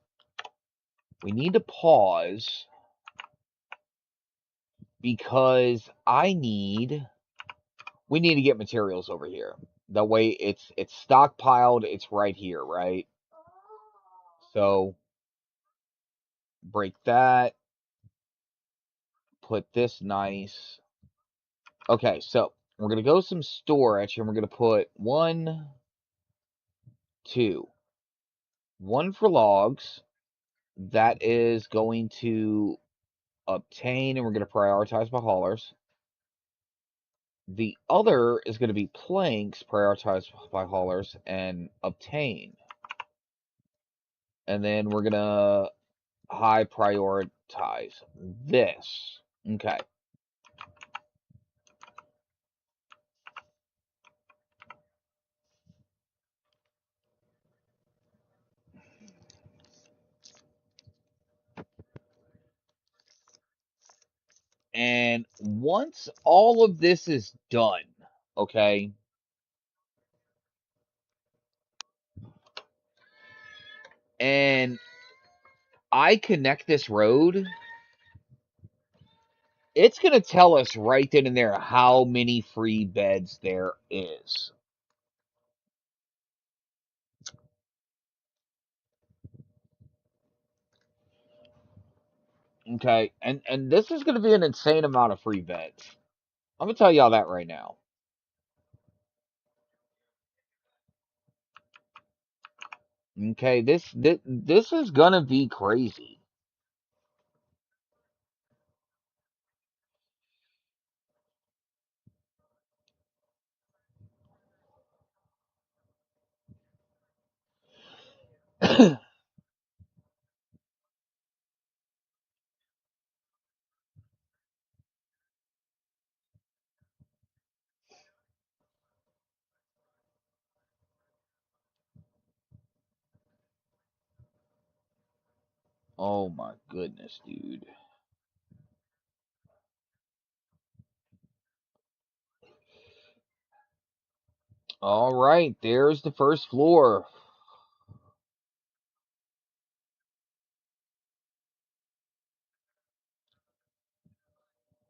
We need to pause because we need to get materials over here. That way it's stockpiled, it's right here, right? So break that, put this nice. Okay, so we're gonna go some storage and we're gonna put one, two. One for logs. That is going to obtain, and we're gonna prioritize by haulers. The other is going to be planks, prioritized by haulers, and obtain. And then we're going to high prioritize this. Okay. And once all of this is done, okay, and I connect this road, it's going to tell us right then and there how many free beds there is. Okay, and this is going to be an insane amount of free beds. I'm going to tell y'all that right now. Okay, this is gonna be crazy. Oh my goodness, dude. All right, there's the first floor.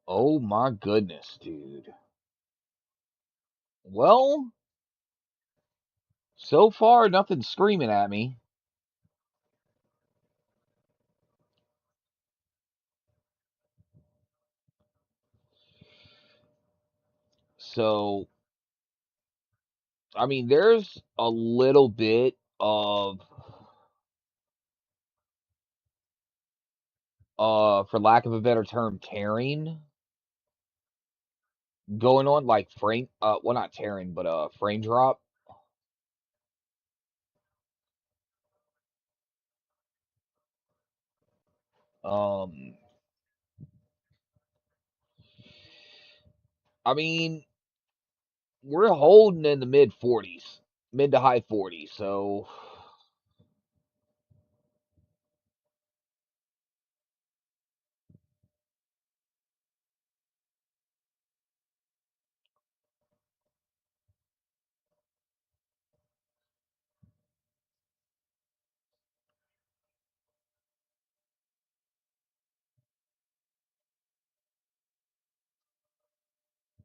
Oh my goodness, dude. Well, so far nothing's screaming at me. So, I mean, there's a little bit of for lack of a better term, tearing going on, like frame well, not tearing, but frame drop. Um I mean, we're holding in the mid 40s, mid to high 40s. So,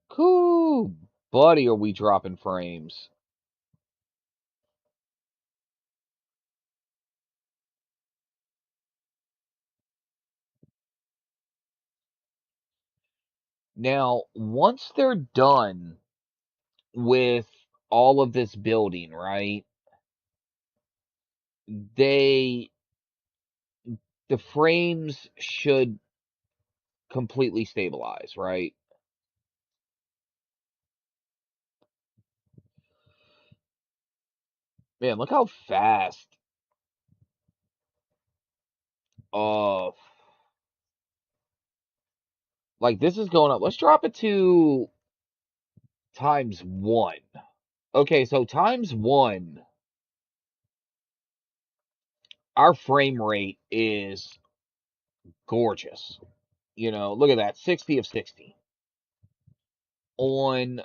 cool, buddy, are we dropping frames? Now, once they're done with all of this building, right? They the frames should completely stabilize, right? Man, look how fast. Uh, like this is going up. Let's drop it to times one. Okay, so times one, our frame rate is gorgeous. Look at that, 60 of 60 on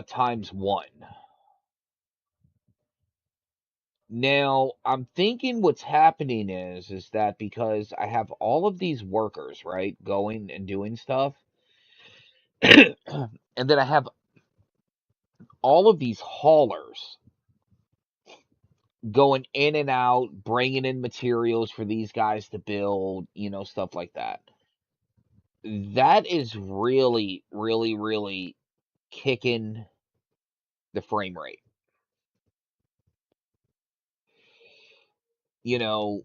times one. Now, I'm thinking what's happening is that because I have all of these workers, right, going and doing stuff, and then I have all of these haulers going in and out, bringing in materials for these guys to build, stuff like that. That is really, really, really kicking the frame rate. You know,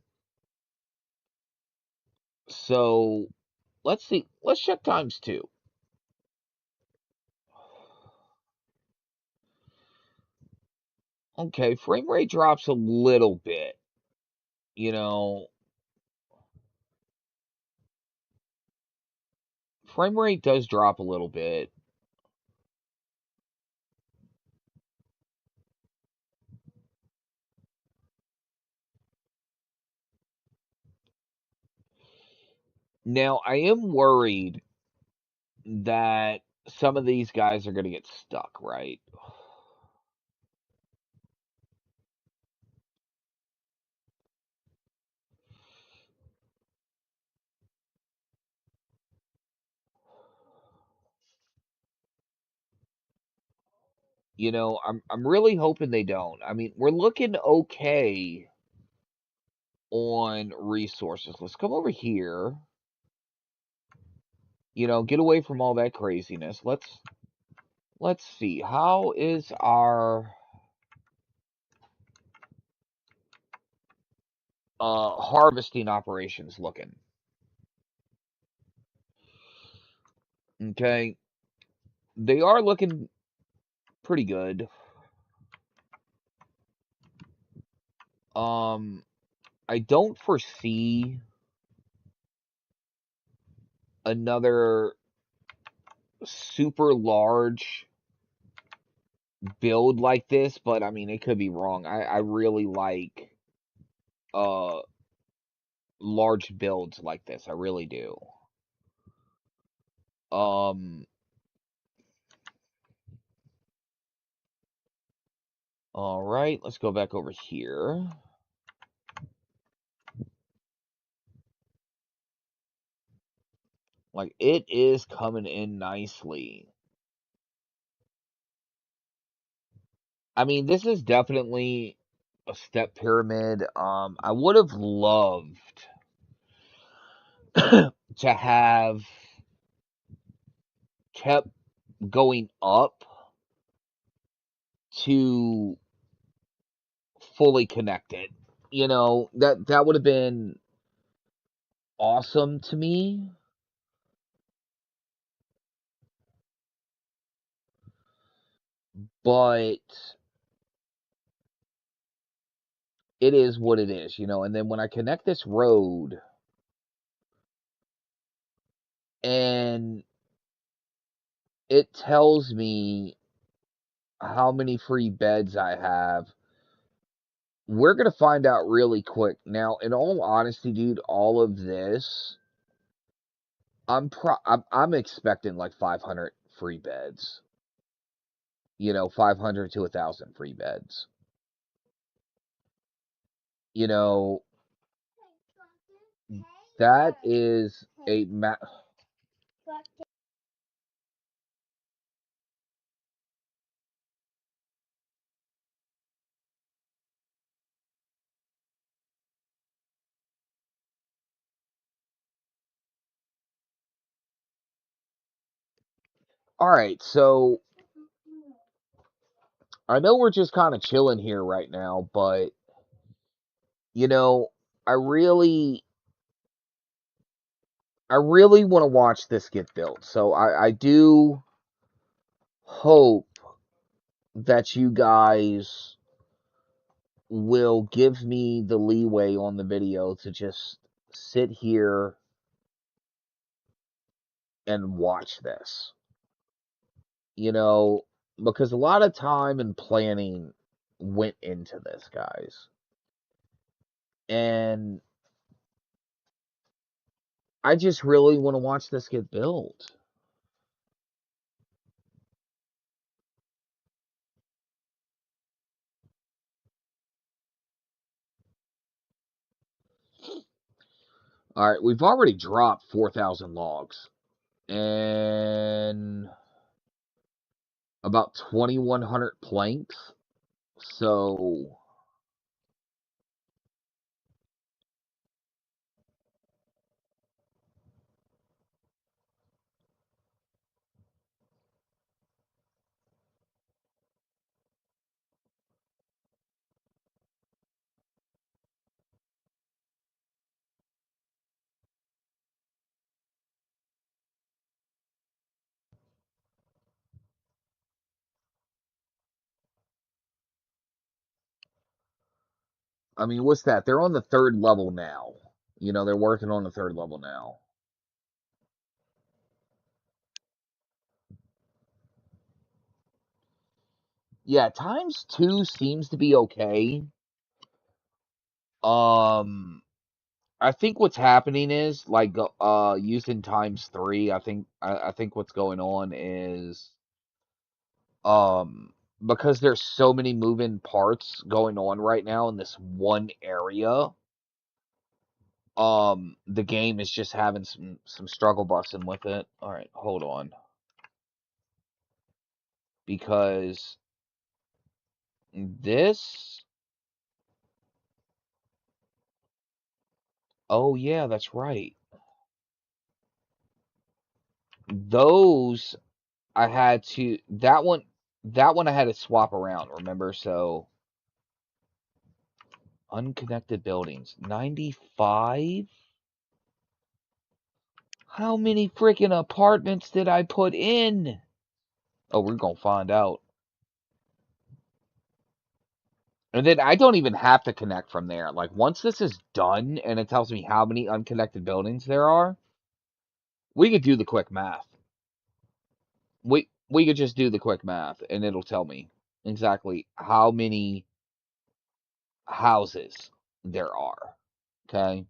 so let's see. Let's check times two. Okay, frame rate drops a little bit. You know, frame rate does drop a little bit. Now, I am worried that some of these guys are going to get stuck, right? I'm really hoping they don't. I mean, we're looking okay on resources. Let's come over here. Get away from all that craziness. Let's see. How is our harvesting operations looking? Okay. They are looking pretty good. Um I don't foresee another super large build like this, but I mean it could be wrong. I really like uh large builds like this. I really do. Um all right, let's go back over here. Like it is coming in nicely. I mean, this is definitely a step pyramid. I would have loved to have kept going up to fully connected. That would have been awesome to me, but it is what it is. And then when I connect this road and it tells me how many free beds I have, we're going to find out really quick. Now, in all honesty, dude, all of this, I'm expecting like 500 free beds. 500 to 1,000 free beds. You know, that is a All right, so I know we're just kind of chilling here right now, but you know, I really, I really want to watch this get built. So I do hope that you guys will give me the leeway on the video to just sit here and watch this. You know, because a lot of time and planning went into this, guys. And I just really want to watch this get built. All right, we've already dropped 4,000 logs and about 2,100 planks. So, I mean, what's that? They're on the third level now. You know, they're working on the third level now. Yeah, times two seems to be okay. Um, I think what's happening is like using times three. I think what's going on is um because there's so many moving parts going on right now in this one area. The game is just having some struggle busting with it. All right, hold on, because this. Oh yeah, that's right. Those I had to that one I had to swap around, remember? So unconnected buildings. 95? How many freaking apartments did I put in? Oh, we're gonna find out. And then I don't even have to connect from there. Like once this is done and it tells me how many unconnected buildings there are, we could do the quick math. We could just do the quick math and it'll tell me exactly how many houses there are. Okay?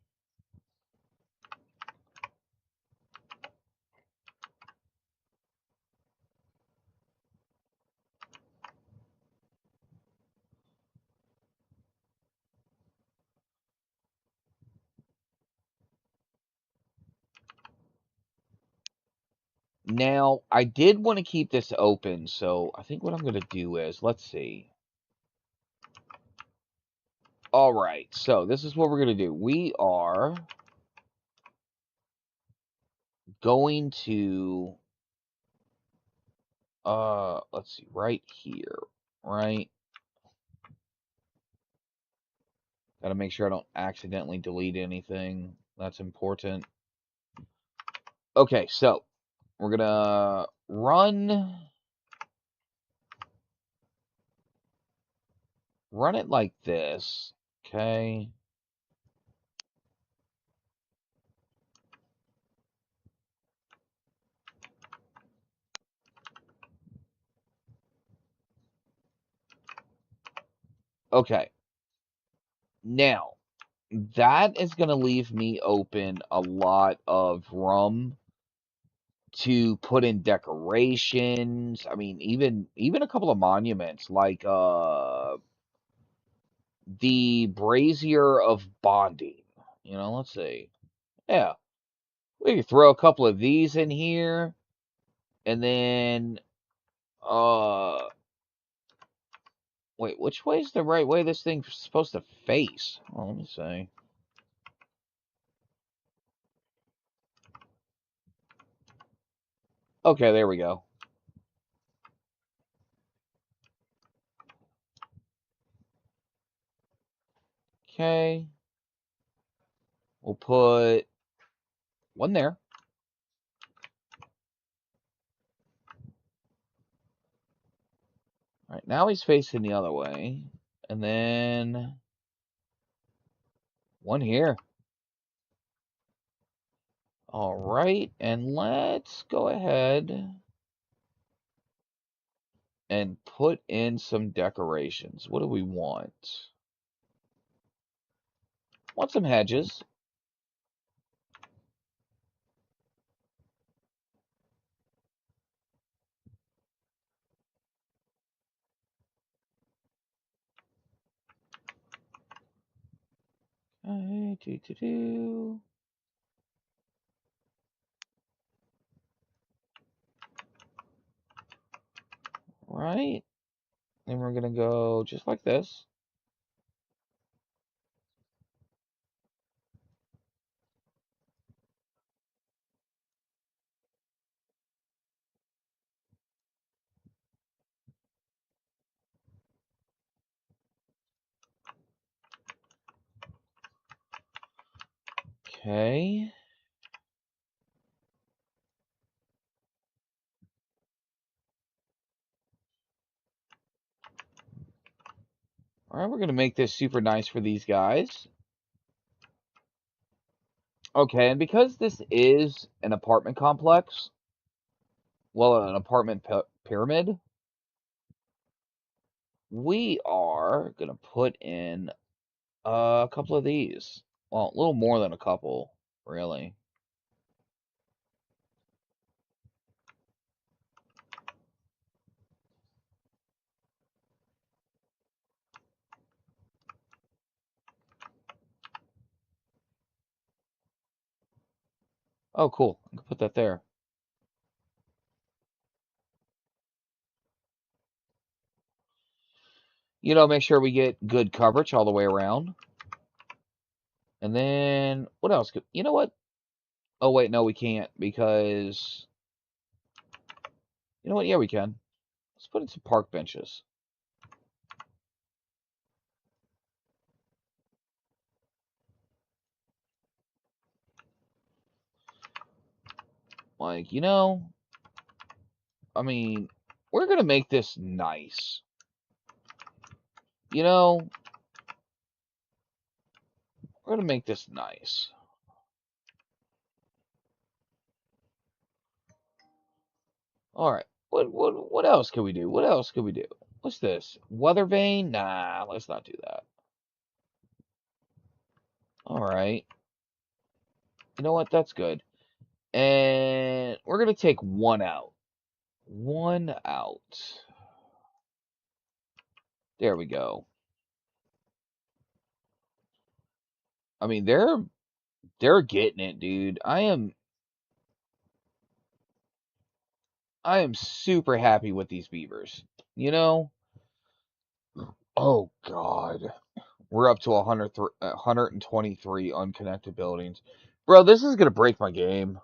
Now, I did want to keep this open, so I think what I'm going to do is, let's see. All right, so this is what we're going to do. We are going to, let's see, right here, right? Got to make sure I don't accidentally delete anything. That's important. Okay, so we're going to run it like this, okay? Okay, now that is going to leave me open a lot of room to put in decorations. I mean, even a couple of monuments like the brazier of bonding. You know, let's see. Yeah, we could throw a couple of these in here, and then wait, which way is the right way this thing's supposed to face? Oh, let me see. Okay, there we go. Okay. We'll put one there. All right, now he's facing the other way. And then one here. All right, and let's go ahead and put in some decorations. What do we want? Want some hedges. Okay, do. Right, and we're gonna go just like this. Okay. All right, we're gonna make this super nice for these guys. Okay, and because this is an apartment complex, well, an apartment pyramid, we are gonna put in a couple of these. Well, a little more than a couple, really. Oh, cool. I can put that there. Make sure we get good coverage all the way around. And then, what else? You know what? Oh, wait, no, we can't because, you know what? Yeah, we can. Let's put in some park benches. Like, I mean, we're going to make this nice. You know, we're going to make this nice. All right. What else can we do? What else can we do? What's this? Weather vane? Nah, let's not do that. All right. You know what? That's good. And we're going to take one out. One out. There we go. I mean, they're getting it, dude. I am super happy with these beavers. You know? Oh god. We're up to 123 unconnected buildings. Bro, this is going to break my game.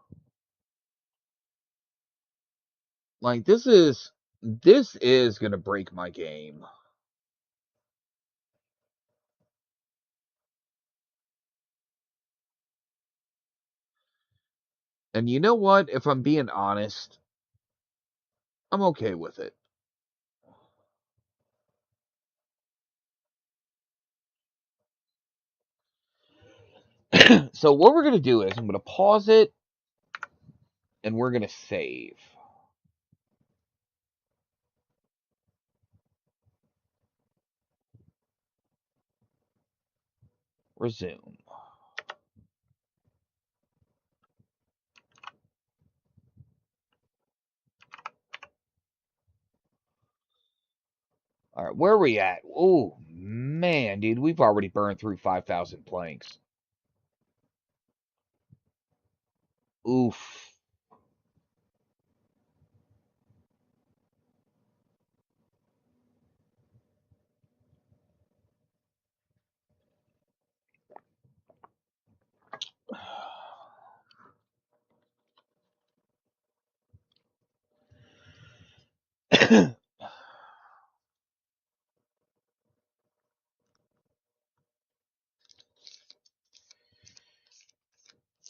Like this is going to break my game. And you know what? If I'm being honest, I'm okay with it. So what we're going to do is I'm going to pause it and we're going to save. Resume. All right, where are we at? Oh, man, dude, we've already burned through 5,000 planks. Oof.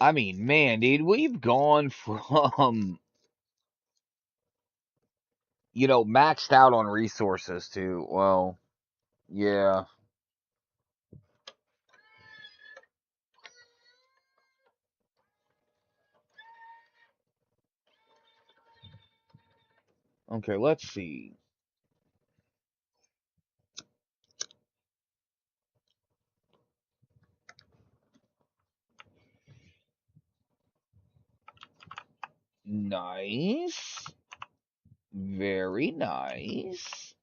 I mean, man, dude, we've gone from, maxed out on resources to, well, yeah. Okay, let's see. Nice. Very nice.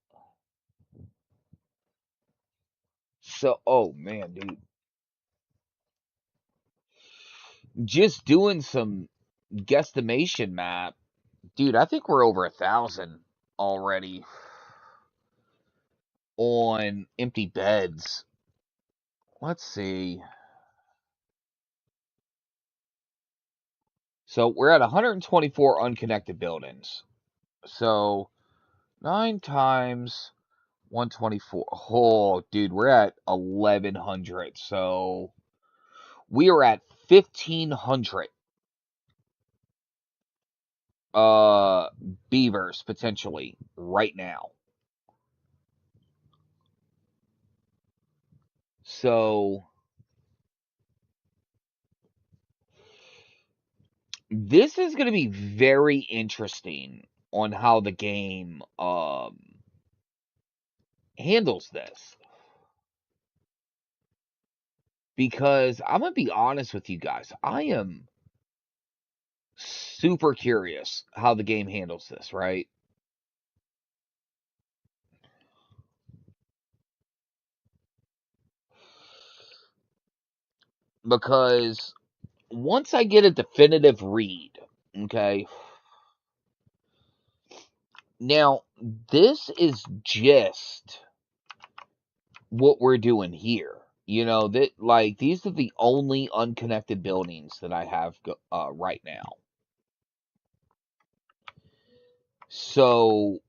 So, oh man, dude, just doing some guesstimation map, dude. I think we're over 1,000 already on empty beds. Let's see. So we're at 124 unconnected buildings. So 9 times 124. Oh, dude, we're at 1,100. So we are at 1,500 uh beavers potentially right now. So this is going to be very interesting on how the game handles this, because I'm going to be honest with you guys. I am super curious how the game handles this, right? Because once I get a definitive read, okay, now this is just what we're doing here. That, like, these are the only unconnected buildings that I have right now. So,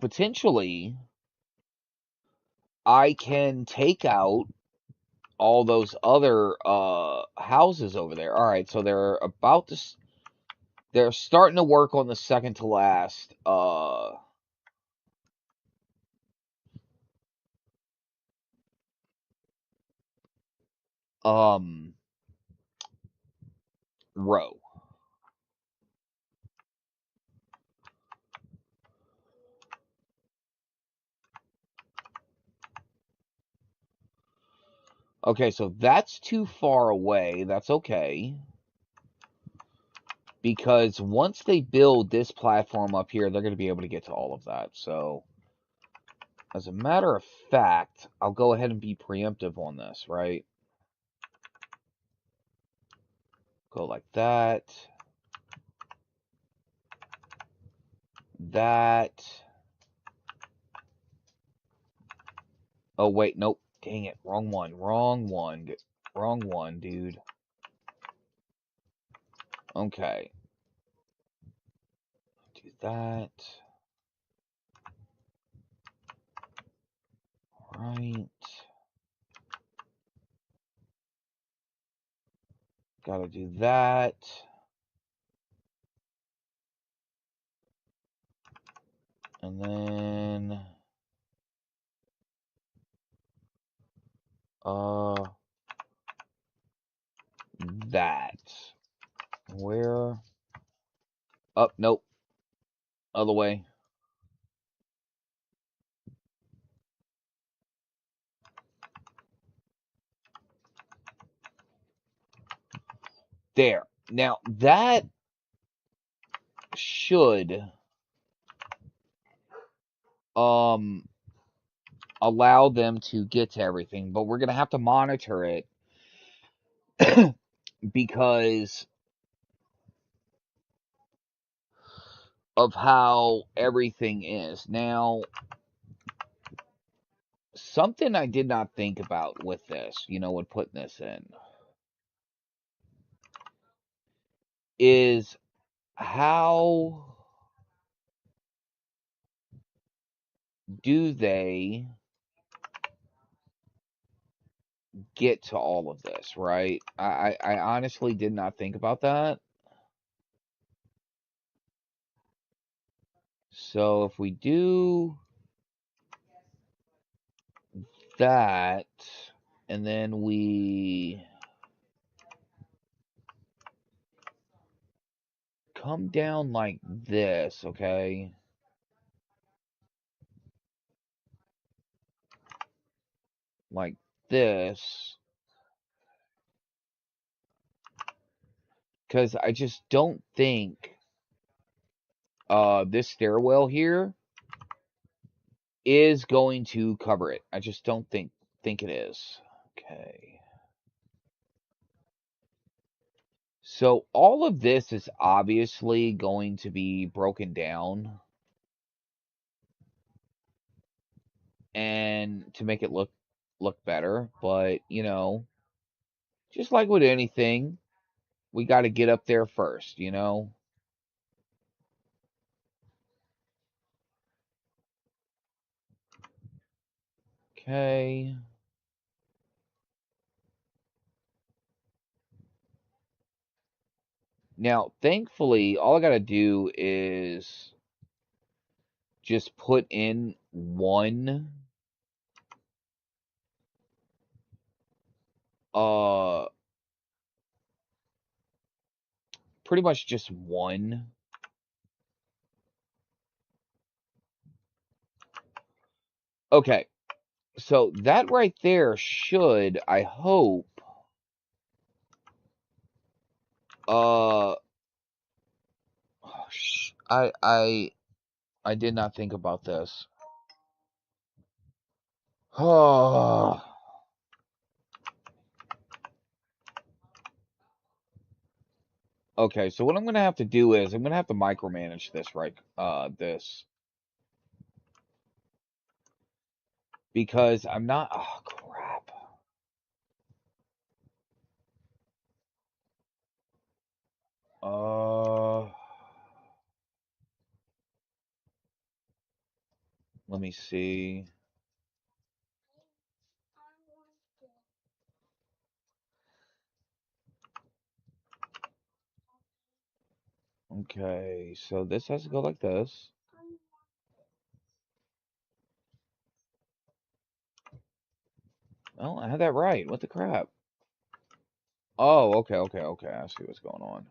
potentially I can take out all those other houses over there. All right, so they're starting to work on the second to last um row. Okay, so that's too far away. That's okay. Because once they build this platform up here, they're going to be able to get to all of that. So, as a matter of fact, I'll go ahead and be preemptive on this, right? Go like that. That. Oh, wait, nope. Dang it. Wrong one. Wrong one. Wrong one, dude. Okay. Do that. Right. Gotta do that. And then... that. Where? Up, nope. Other way. There. Now, that should um allow them to get to everything, but we're gonna have to monitor it because of how everything is. Now, something I did not think about with this, with putting this in, is how do they get to all of this, right? I honestly did not think about that. So if we do that, and then we come down like this, okay? Like this. Because I just don't think this stairwell here is going to cover it. I just don't think it is. Okay. So all of this is obviously going to be broken down and to make it look better, but you know, just like with anything, we got to get up there first, you know? Okay. Now, thankfully, all I got to do is just put in one uh pretty much just one. Okay. So that right there should, I hope, uh I did not think about this. Oh. Okay, so what I'm gonna have to do is I'm gonna have to micromanage this, right? This because I'm not. Oh crap. Uh, Let me see. Okay, so this has to go like this. Oh, I had that right. What the crap? Oh, okay. I see what's going on.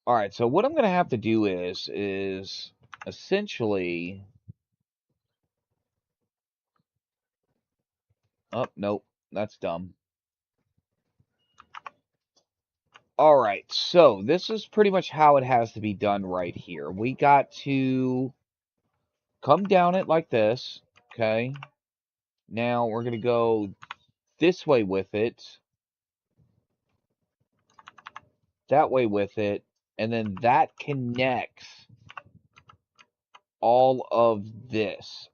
All right, so what I'm gonna have to do is essentially. Oh, nope, that's dumb. All right, so this is pretty much how it has to be done right here. We got to come down it like this, okay? Now we're going to go this way with it, that way with it, and then that connects all of this.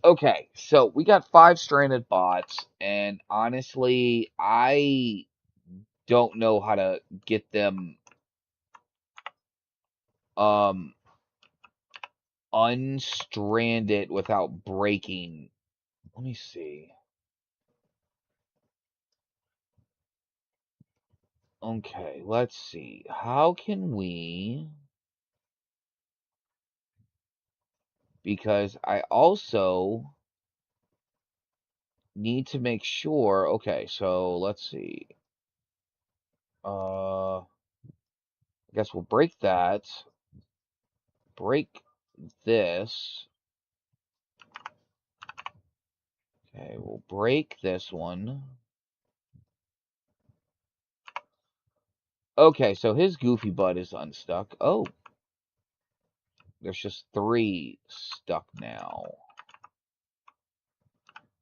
Okay, so we got 5 stranded bots, and honestly, I don't know how to get them um unstranded without breaking. Let me see. Okay, let's see. How can we? Because I also need to make sure. Okay, so let's see. I guess we'll break that. Break this. Okay, we'll break this one. Okay, so his goofy butt is unstuck. Oh, there's just 3 stuck now.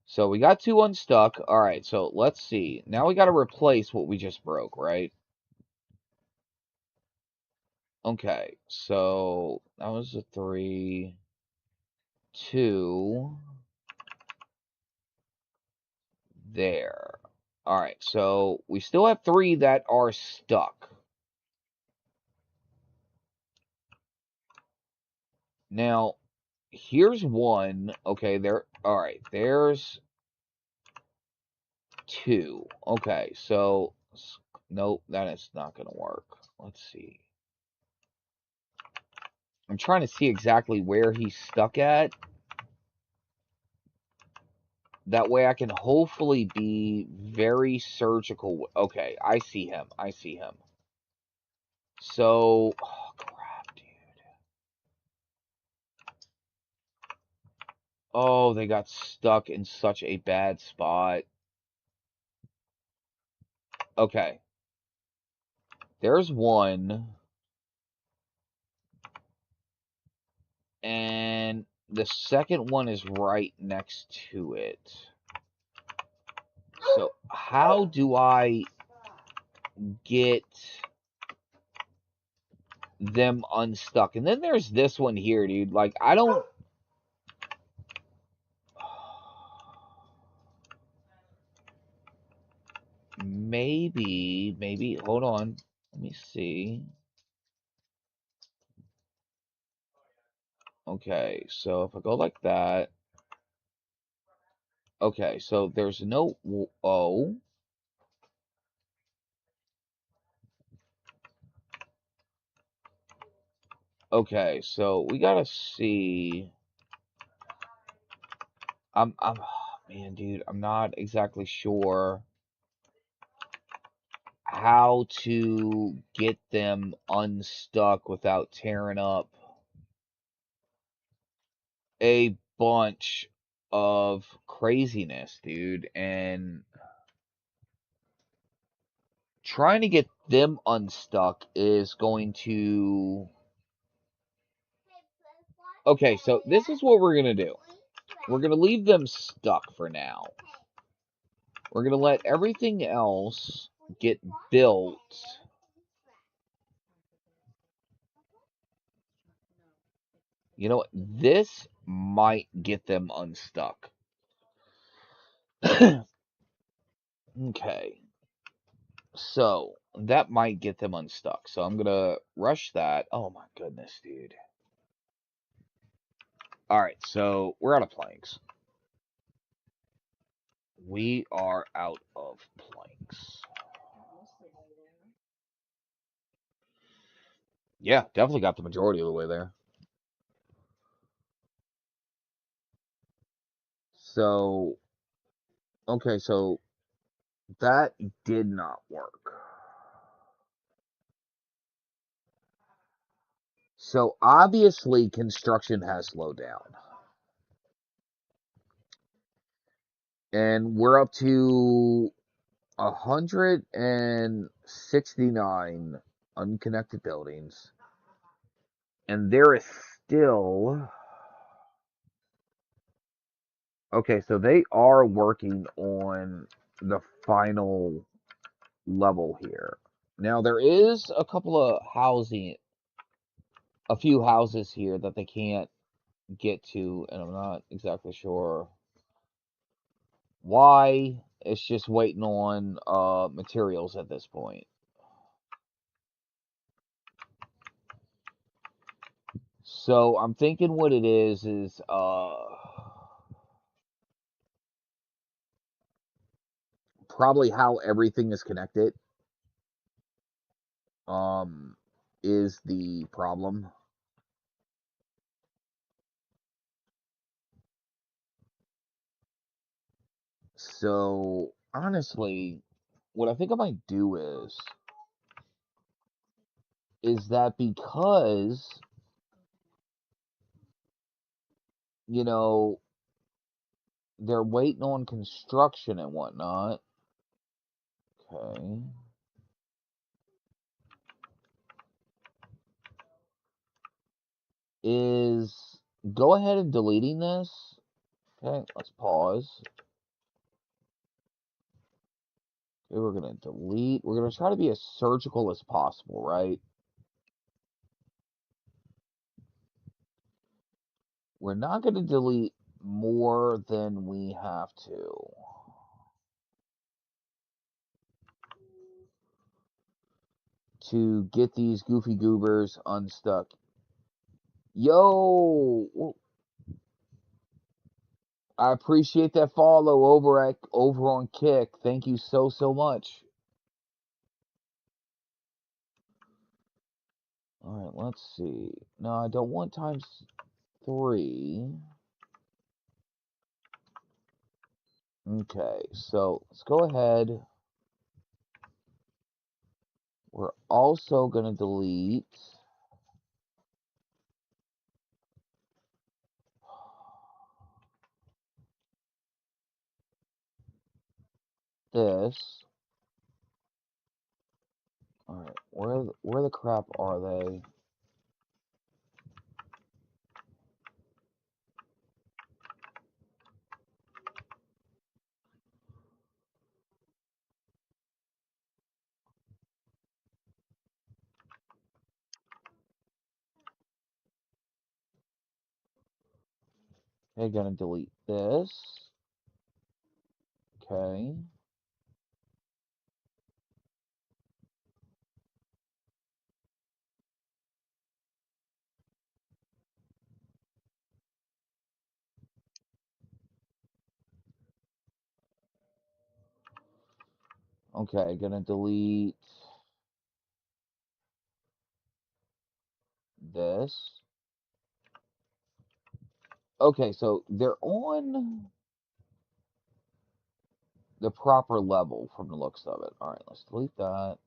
So we got 2 unstuck. All right, so let's see. Now we got to replace what we just broke, right? Okay, so that was a 3, 2, there. All right, so we still have 3 that are stuck. Now, here's one. Okay, there. All right, there's 2. Okay, so nope, that is not gonna work. Let's see. I'm trying to see exactly where he's stuck at. That way I can hopefully be very surgical. Okay, I see him. I see him. So, oh crap, dude. Oh, they got stuck in such a bad spot. Okay, there's one. And the second one is right next to it. So how do I get them unstuck? And then there's this one here, dude. Like, I don't... Maybe, hold on. Let me see. Okay, so if I go like that. Okay, so there's no O. Okay, so we gotta see. Man, dude, I'm not exactly sure how to get them unstuck without tearing up a bunch of craziness, dude. And trying to get them unstuck is going to... Okay, so this is what we're going to do. We're going to leave them stuck for now. We're going to let everything else get built. You know what? This might get them unstuck. Okay. So, that might get them unstuck. So, I'm going to rush that. Oh my goodness, dude. Alright, so we're out of planks. We are out of planks. Yeah, definitely got the majority of the way there. So, okay, so that did not work. So, obviously, construction has slowed down. And we're up to 169 unconnected buildings. And there is still... Okay, so they are working on the final level here. Now, there is a couple of a few houses here that they can't get to, and I'm not exactly sure why. It's just waiting on materials at this point. So I'm thinking what it is probably how everything is connected um is the problem. So honestly, what I think I might do is that because you know they're waiting on construction and whatnot. Okay. Is go ahead and deleting this. Okay, let's pause. Okay, we're gonna delete. We're gonna try to be as surgical as possible, right? We're not gonna delete more than we have to get these goofy goobers unstuck. Yo, I appreciate that follow over on Kick. Thank you so much. All right, let's see. No, I don't want times 3. Okay, so let's go ahead. We're also going to delete this. All right, where the crap are they? Okay, gonna delete this. Okay. Okay, gonna delete this. Okay, so they're on the proper level from the looks of it. All right, let's delete that.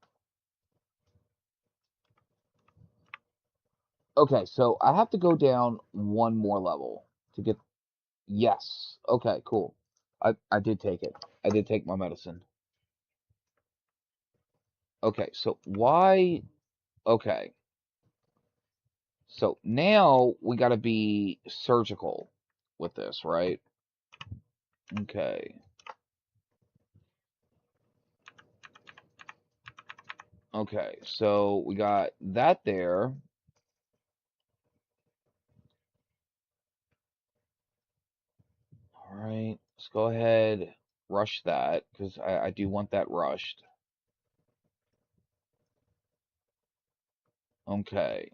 Okay, so I have to go down one more level to get. Yes. Okay, cool. I did take it. I did take my medicine. Okay, so why? Okay, so now we got to be surgical with this, right? Okay. Okay, so we got that there. All right, let's go ahead, rush that, because I do want that rushed. Okay.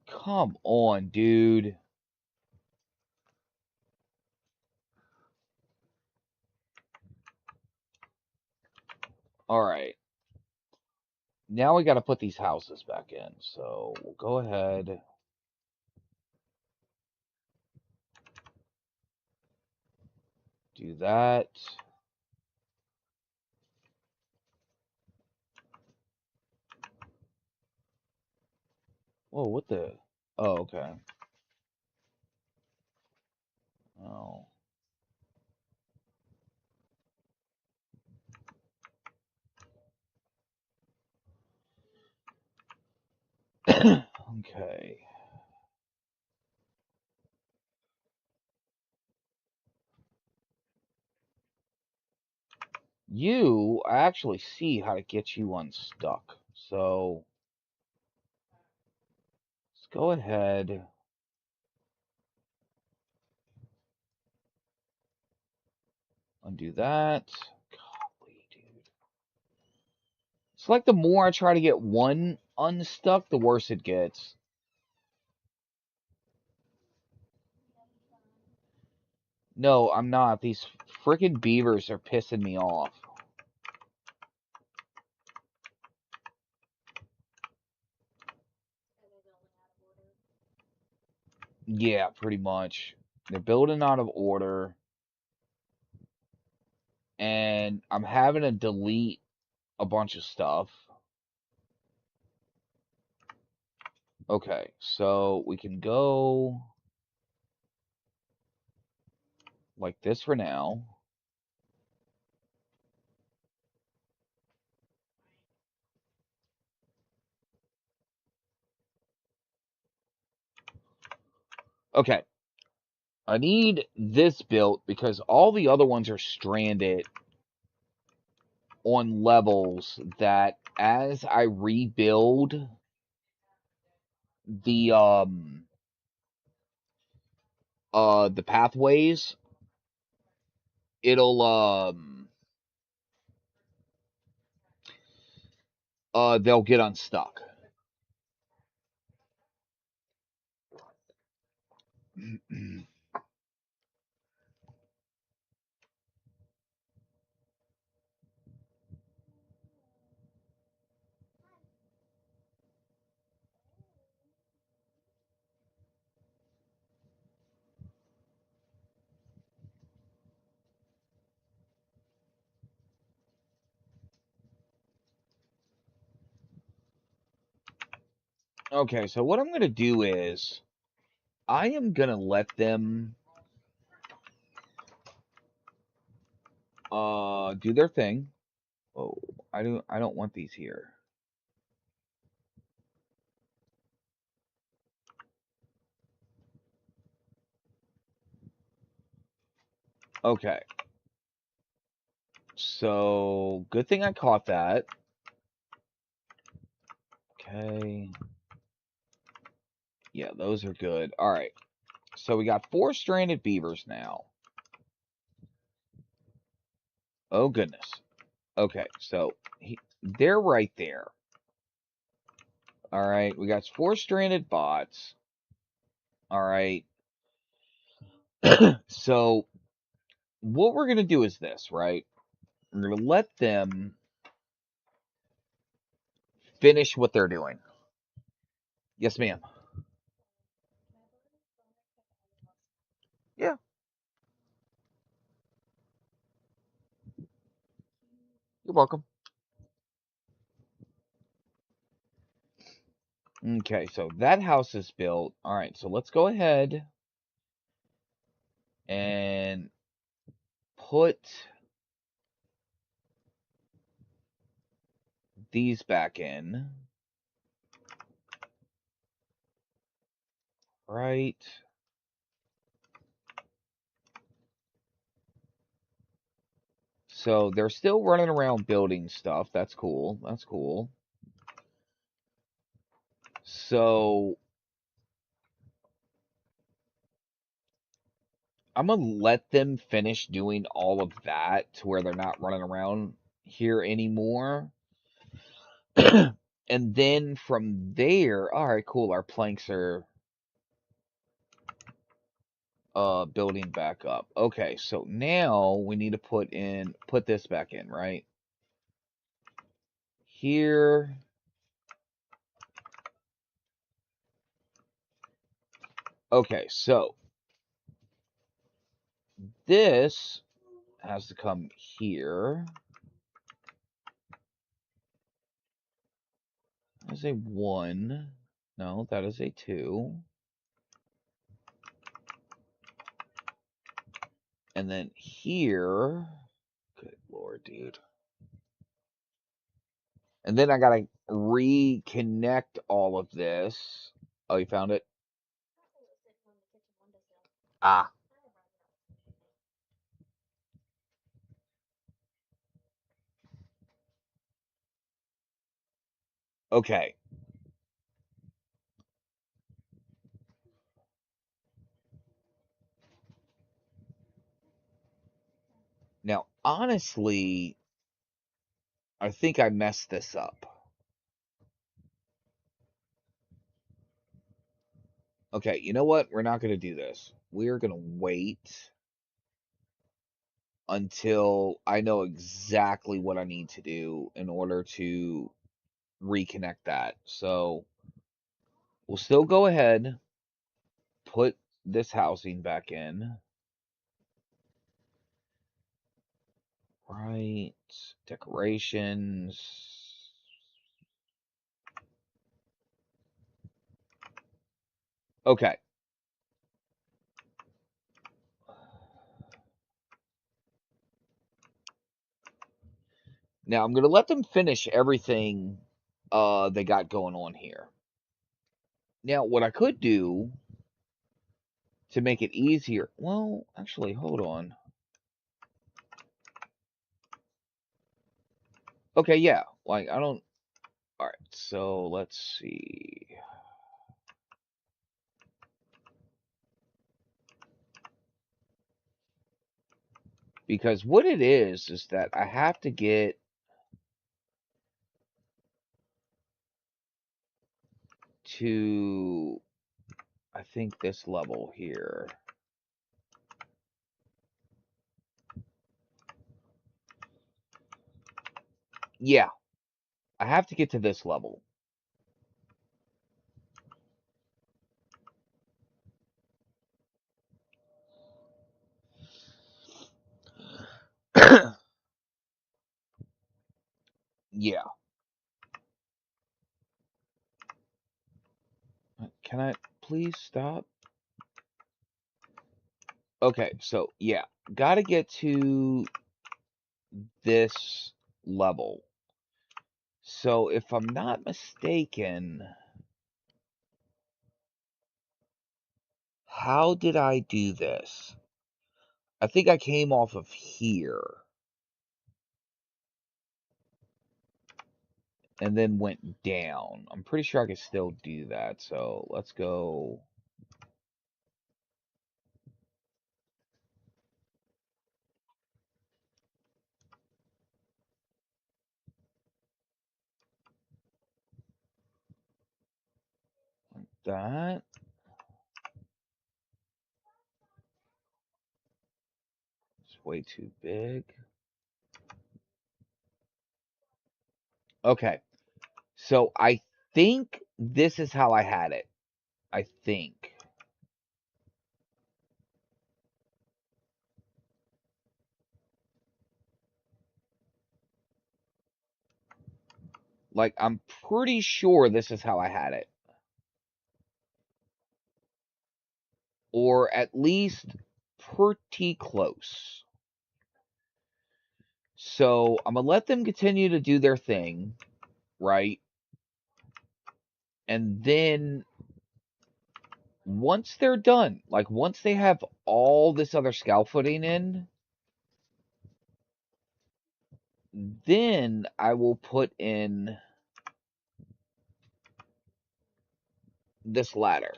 Come on, dude. All right. Now we got to put these houses back in. So we'll go ahead. Do that. Whoa, what the? Oh, okay. Oh. Okay. I actually see how to get you unstuck. So let's go ahead. Undo that. Golly, dude. It's like the more I try to get one unstuck, the worse it gets. No, I'm not. These freaking beavers are pissing me off. Yeah, pretty much. They're building out of order, and I'm having to delete a bunch of stuff. Okay, so we can go like this for now. Okay, I need this built because all the other ones are stranded on levels that as I rebuild the the pathways, it'll they'll get unstuck. Okay, so what I'm gonna do is I am gonna let them do their thing. Oh, I don't want these here. Okay. So good thing I caught that. Okay. Yeah, those are good. All right. So we got 4 stranded beavers now. Oh goodness. Okay, so they're right there. All right, we got 4 stranded bots. All right. So what we're gonna do is this, right? We're gonna let them finish what they're doing. Yes, ma'am. Yeah, you're welcome. Okay, so that house is built. All right, so let's go ahead and put these back in. Right. So they're still running around building stuff. That's cool. That's cool. So I'm gonna let them finish doing all of that to where they're not running around here anymore. And then from there, all right, cool. Our planks are building back up. Okay, so now we need to put this back in, right? Here. Okay, so this has to come here. That is a 1. No, that is a 2. And then here. Good lord, dude. And then I gotta reconnect all of this. Oh, you found it? Ah. Okay. Now, honestly, I think I messed this up. Okay, you know what? We're not going to do this. We're going to wait until I know exactly what I need to do in order to reconnect that. So we'll still go ahead, put this housing back in. Right. Decorations. Okay. Now I'm going to let them finish everything they got going on here. Now, what I could do to make it easier. Well, actually, hold on. Okay, yeah. Like, I don't. Alright, so let's see. Because what it is that I have to get to, I think, this level here. Yeah, I have to get to this level. Yeah. Can I please stop? Okay, so yeah, gotta get to this level. So if I'm not mistaken, how did I do this? I think I came off of here and then went down. I'm pretty sure I can still do that. So let's go. Like that. It's way too big. Okay. So I think this is how I had it. I think. Like, I'm pretty sure this is how I had it. Or at least pretty close. So I'm going to let them continue to do their thing, right? And then once they're done, like once they have all this other scaffolding in, then I will put in this ladder.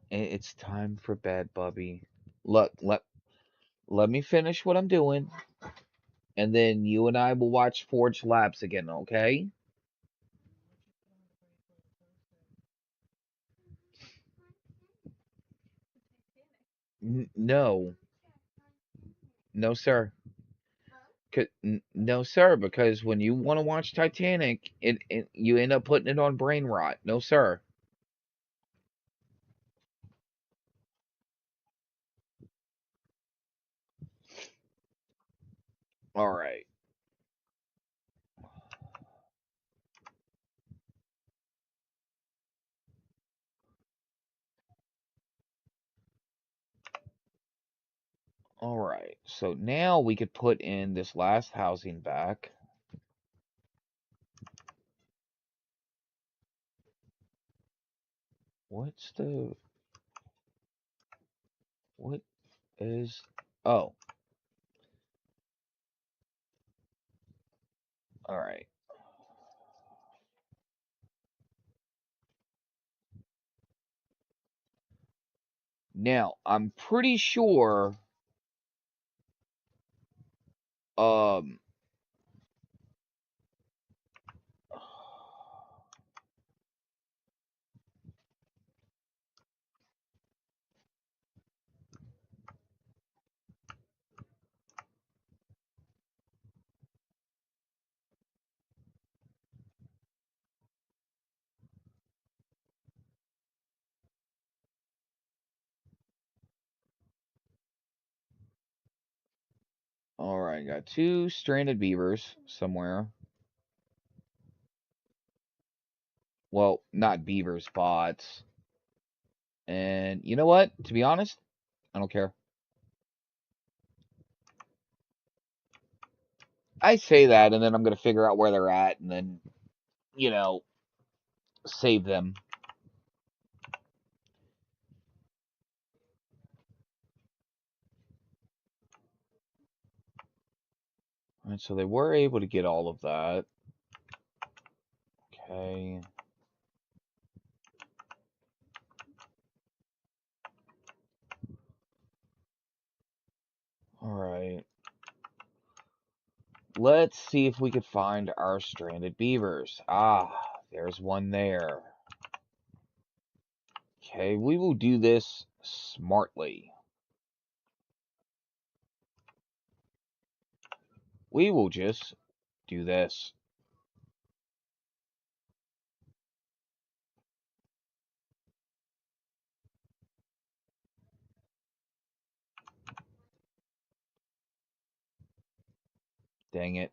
It's time for bed, Bubby. Look, let me finish what I'm doing, and then you and I will watch Forge Labs again, okay? No, no, sir. No, sir. Because when you want to watch Titanic, you end up putting it on brain rot. No, sir. All right, all right. So now we could put in this last housing back. What's the... What is... Oh, alright. Now, I'm pretty sure... Um... Alright, got two stranded beavers somewhere. Well, not beavers, bots. And you know what? To be honest, I don't care. I say that, and then I'm going to figure out where they're at, and then, you know, save them. Alright, so they were able to get all of that. Okay. Alright. Let's see if we could find our stranded beavers. Ah, there's one there. Okay, we will do this smartly. We will just do this. Dang it.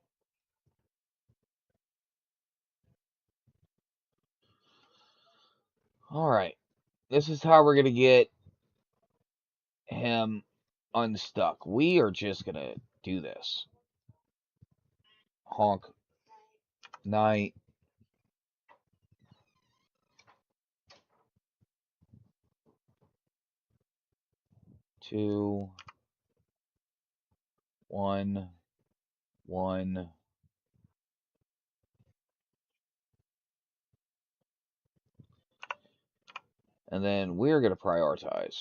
Alright. This is how we're going to get him unstuck. We are just going to do this. Honk. Night. 2, 1, 1. And then we're going to prioritize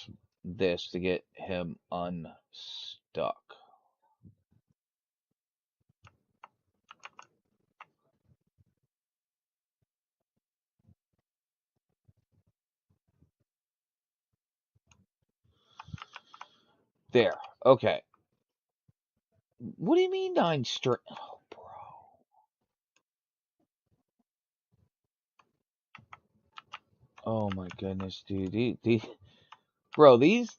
this to get him unstuck. There. Okay. What do you mean 9 string? Oh, bro. Oh my goodness, dude. Bro, these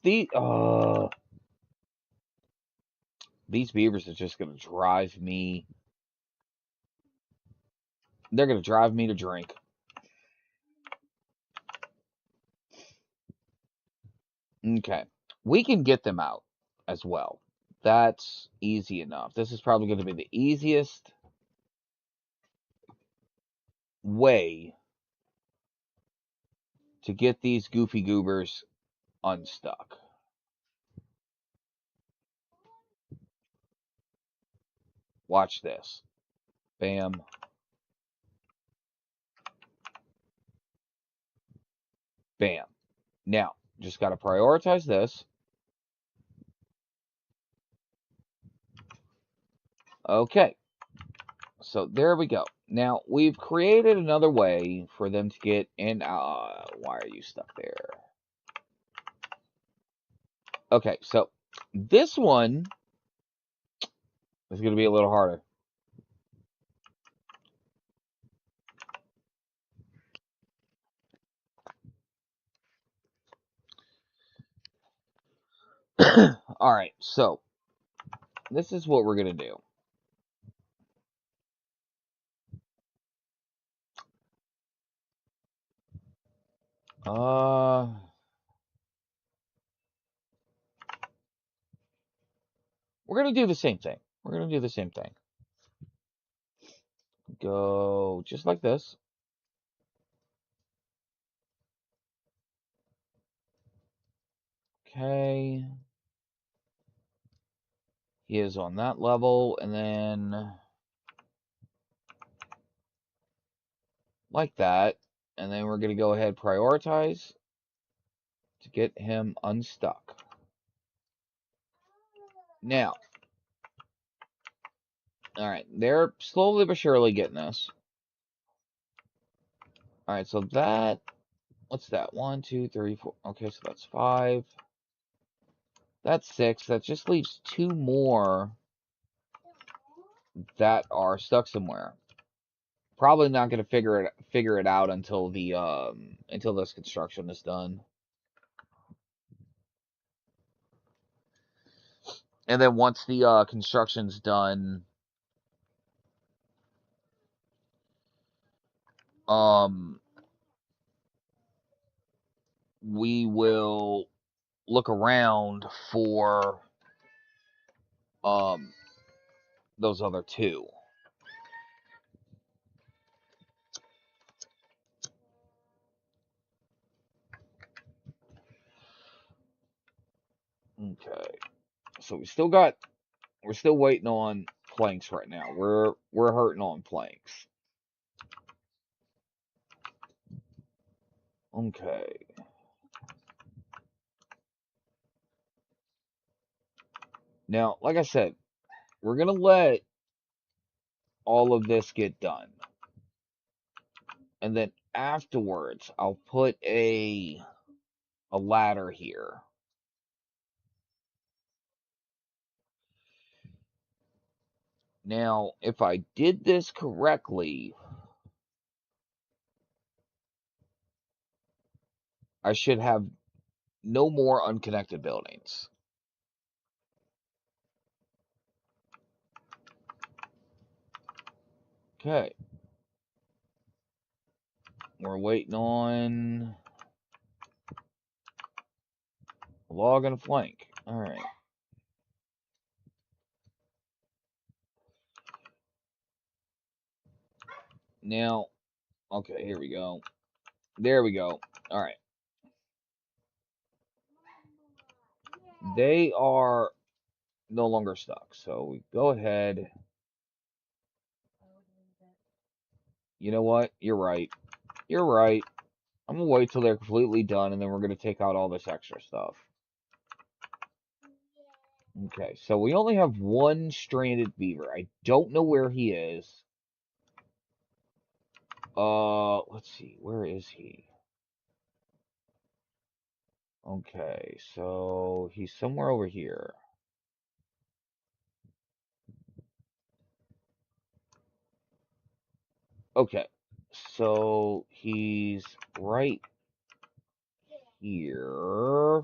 beavers are just gonna drive me. They're gonna drive me to drink. Okay. We can get them out as well. That's easy enough. This is probably going to be the easiest way to get these goofy goobers unstuck. Watch this. Bam. Bam. Now, just got to prioritize this. Okay. So there we go. Now, we've created another way for them to get in. Why are you stuck there? Okay, so this one is going to be a little harder. All right, so this is what we're going to do. Uh, we're going to do the same thing. We're going to do the same thing. Go just like this. Okay. He is on that level, and then like that. And then we're going to go ahead prioritize to get him unstuck. Now, alright, they're slowly but surely getting this. Alright, so that, what's that? 1, 2, 3, 4. Okay, so that's 5. That's 6. That just leaves 2 more that are stuck somewhere. Probably not going to figure it out until the until this construction is done. And then once the construction's done, um, we will look around for um those other 2. Okay, so we're still waiting on planks right now. We're hurting on planks. Okay. Now, like I said, we're gonna let all of this get done. And then afterwards, I'll put a ladder here. Now, if I did this correctly, I should have no more unconnected buildings. Okay. We're waiting on a log and a flank. Alright. Now, okay, here we go. There we go. Alright. They are no longer stuck. So we go ahead. You know what? You're right. You're right. I'm gonna wait till they're completely done, and then we're gonna take out all this extra stuff. Okay, so we only have one stranded beaver. I don't know where he is. Let's see. Where is he? Okay, so he's somewhere over here. Okay, so he's right here.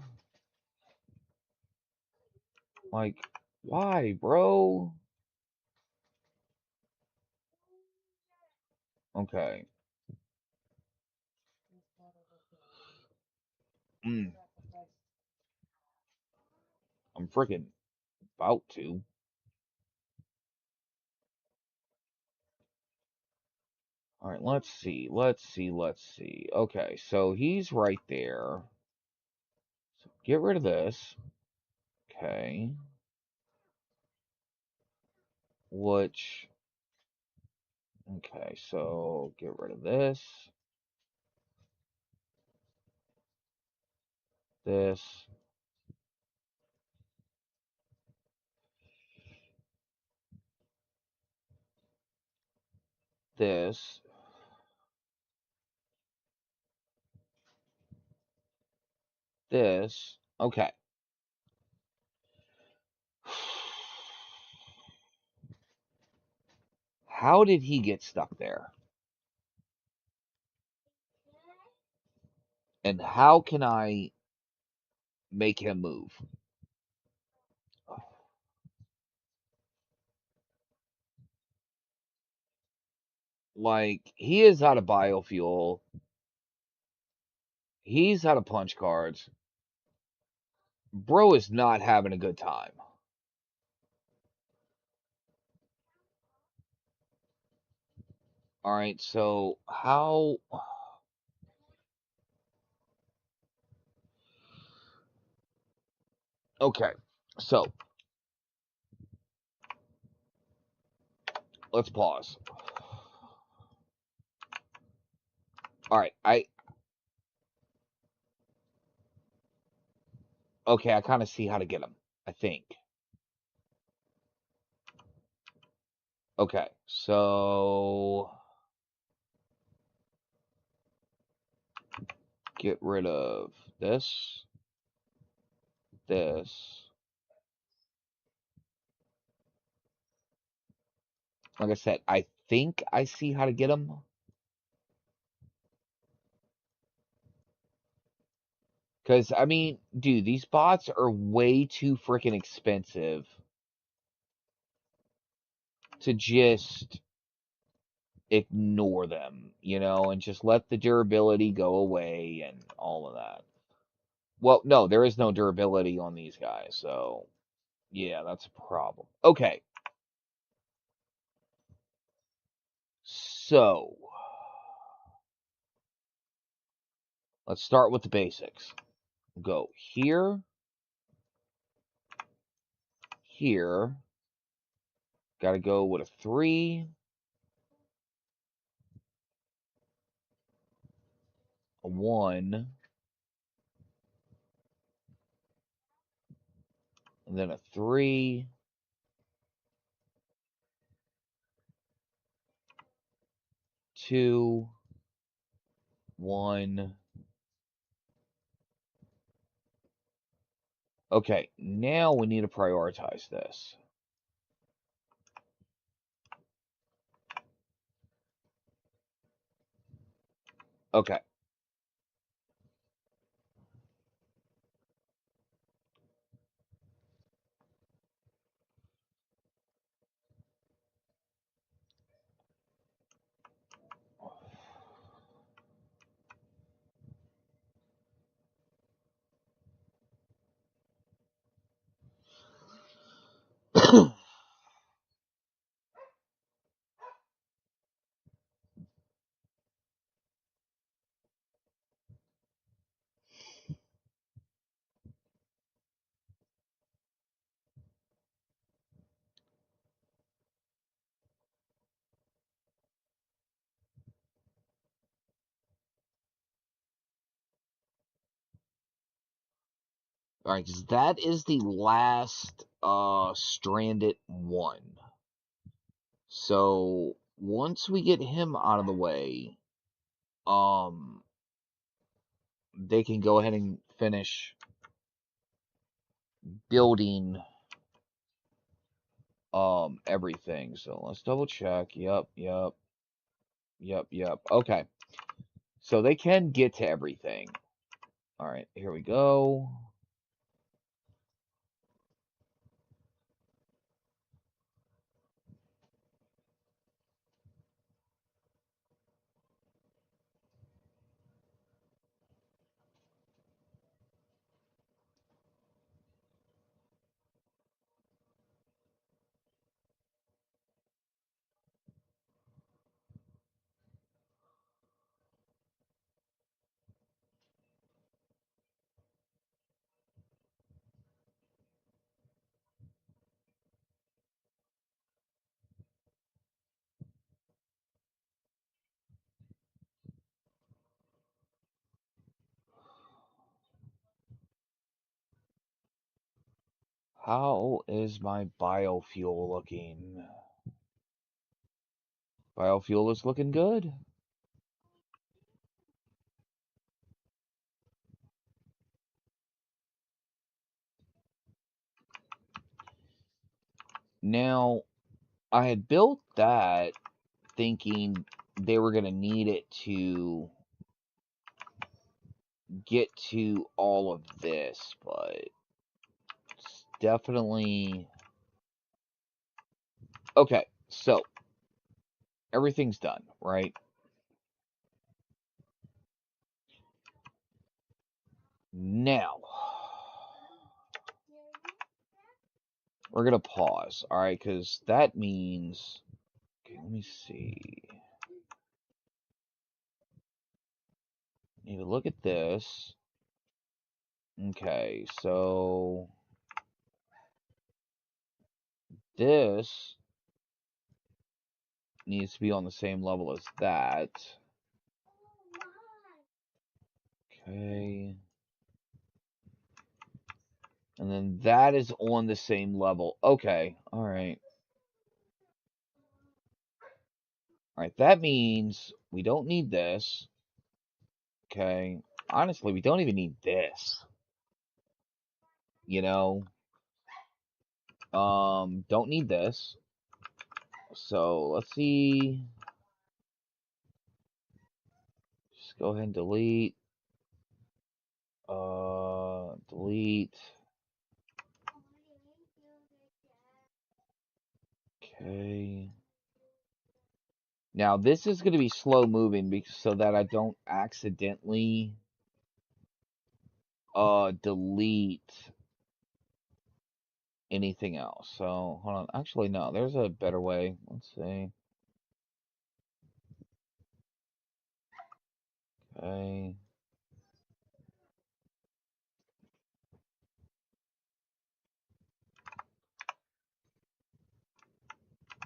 Like, why, bro? Okay. Mm, I'm freaking about to. All right, let's see. Let's see. Let's see. Okay, so he's right there. So get rid of this. Okay. Which, okay, so get rid of this. This. This. This. Okay. How did he get stuck there? And how can I make him move? Like, he is out of biofuel. He's out of punch cards. Bro is not having a good time. Alright, so how. Okay, so let's pause. All right, okay, I kind of see how to get them. I think. Okay, so get rid of this, this. Like I said, I think I see how to get them. Because, I mean, dude, these bots are way too freaking expensive to just ignore them, and just let the durability go away and all of that. Well, no, there is no durability on these guys, so yeah, that's a problem. Okay, so let's start with the basics. Go here, here. Got to go with a 3, a 1, and then a 3, 2, 1. Okay, now we need to prioritize this. Okay. All right, 'cause that is the last stranded one. So once we get him out of the way, um they can go ahead and finish building everything. So let's double check. Yep, yep, yep, yep. Okay. So they can get to everything. All right, here we go. How is my biofuel looking? Biofuel is looking good. Now, I had built that thinking they were going to need it to get to all of this, but it's definitely okay. So everything's done, right? Now we're gonna pause, all right? Because that means, okay, let me see. Need to look at this. Okay, so This needs to be on the same level as that. Okay. And then that is on the same level. Okay. All right. All right. That means we don't need this. Okay. Honestly, we don't even need this. You know, don't need this. So let's see. Just go ahead and delete. Delete. Okay. Now this is going to be slow moving because so that I don't accidentally delete anything else. So hold on. Actually, no. There's a better way. Let's see. Okay.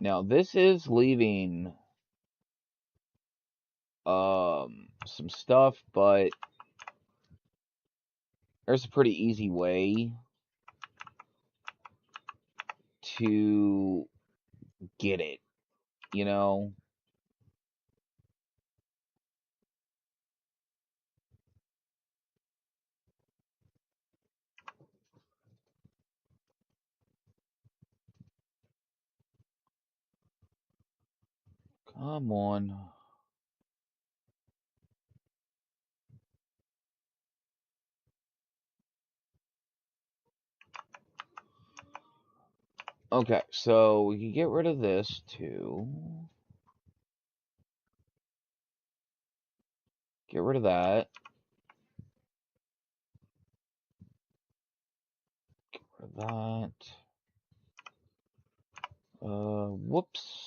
Now this is leaving some stuff, but there's a pretty easy way to get it, you know? Come on. Okay, so we can get rid of this too. Get rid of that. Get rid of that. Whoops.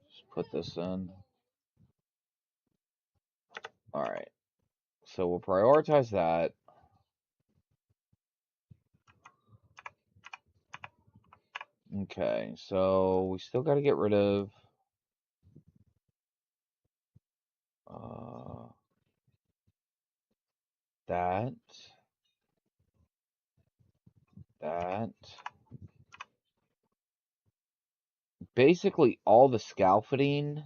Just put this in. Alright, so we'll prioritize that. Okay, so we still got to get rid of uh, that, that. Basically, all the scaffolding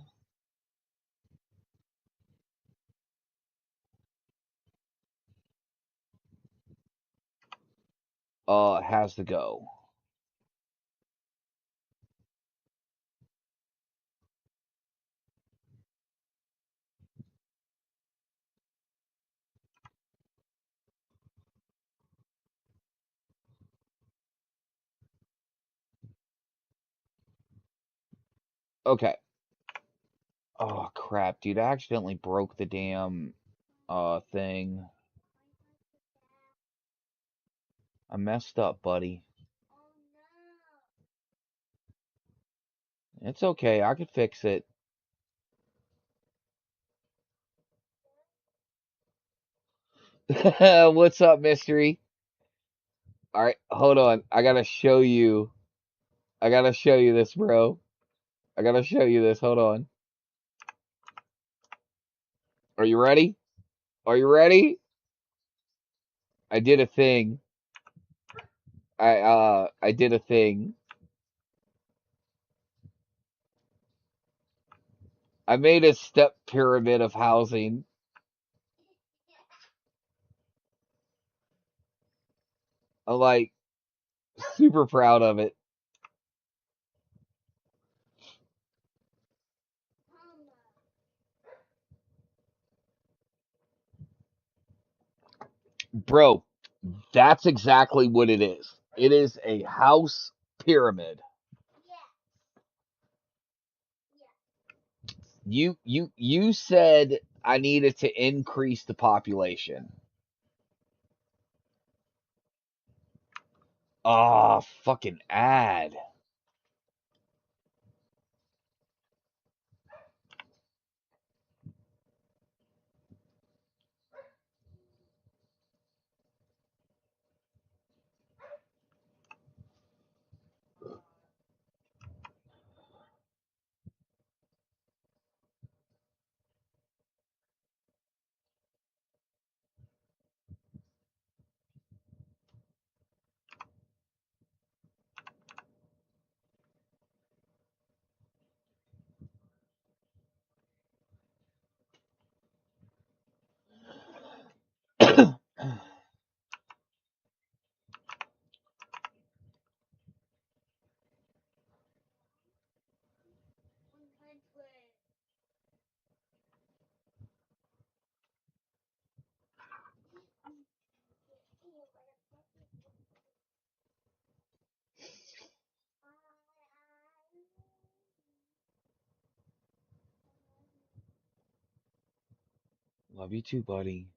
has to go. Okay. Oh crap, dude! I accidentally broke the damn thing. I messed up, buddy. It's okay. I could fix it. What's up, mystery? All right, hold on. I gotta show you. I gotta show you this, bro. I gotta show you this. Hold on. Are you ready? Are you ready? I did a thing. I did a thing. I made a step pyramid of housing. I'm like super proud of it. Bro, that's exactly what it is. It is a house pyramid. You said I needed to increase the population. Ah, fucking ad. Love you too, buddy.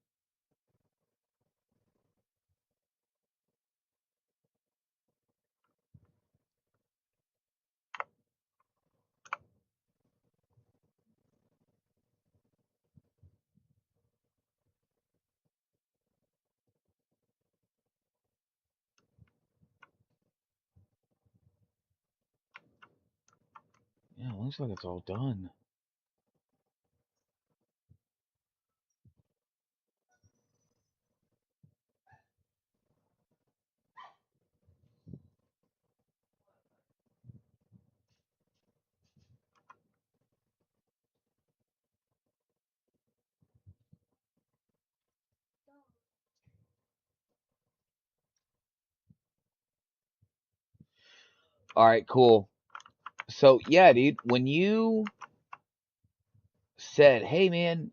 Yeah, it looks like it's all done. All right, cool. So, yeah, dude, when you said, hey, man,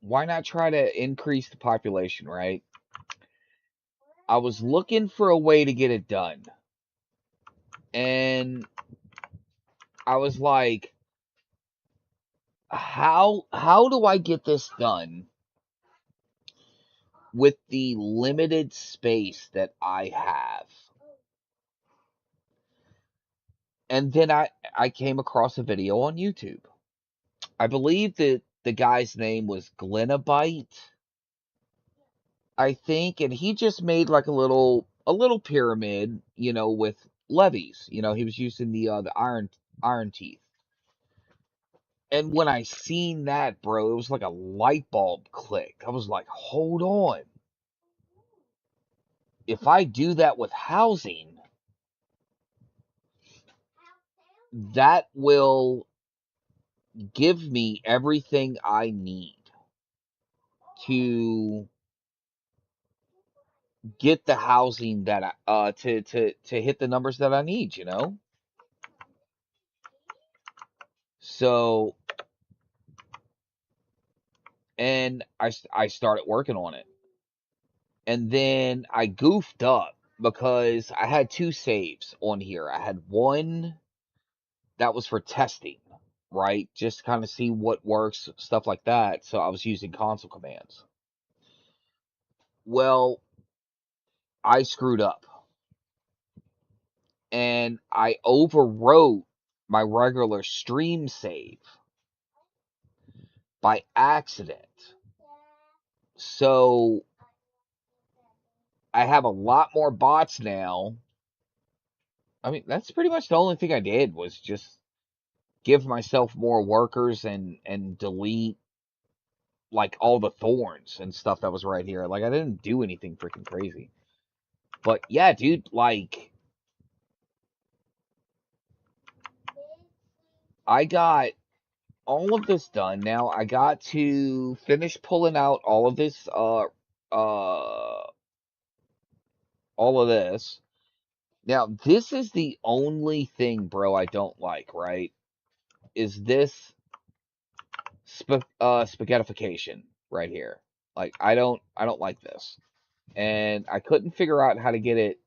why not try to increase the population, right? I was looking for a way to get it done. And I was like, how do I get this done with the limited space that I have? And then I came across a video on YouTube. I believe that the guy's name was Glenabite, I think, and he just made like a little pyramid, with levees. He was using the iron teeth. And when I seen that, bro, it was like a light bulb click. I was like, hold on. If I do that with housing, that will give me everything I need to get the housing that to hit the numbers that I need. So, and I started working on it. And then I goofed up because I had two saves on here. I had one that was for testing, right? Just kind of see what works, stuff like that. So I was using console commands. Well, I screwed up and I overwrote my regular stream save by accident. So I have a lot more bots now. I mean, that's pretty much the only thing I did was just give myself more workers and delete like all the thorns and stuff that was right here. Like I didn't do anything freaking crazy. But yeah, dude, like I got all of this done. Now I got to finish pulling out uh all of this. Now this is the only thing, bro, I don't like, right? Is this spaghettification right here. Like I don't like this. And I couldn't figure out how to get it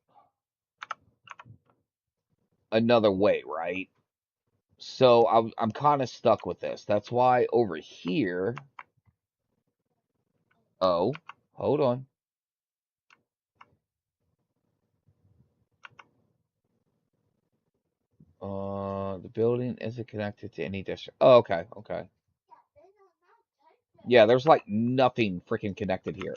another way, right? So I'm kind of stuck with this. That's why over here, oh, hold on. The building isn't connected to any district. Oh, okay, okay. Yeah, there's like nothing freaking connected here.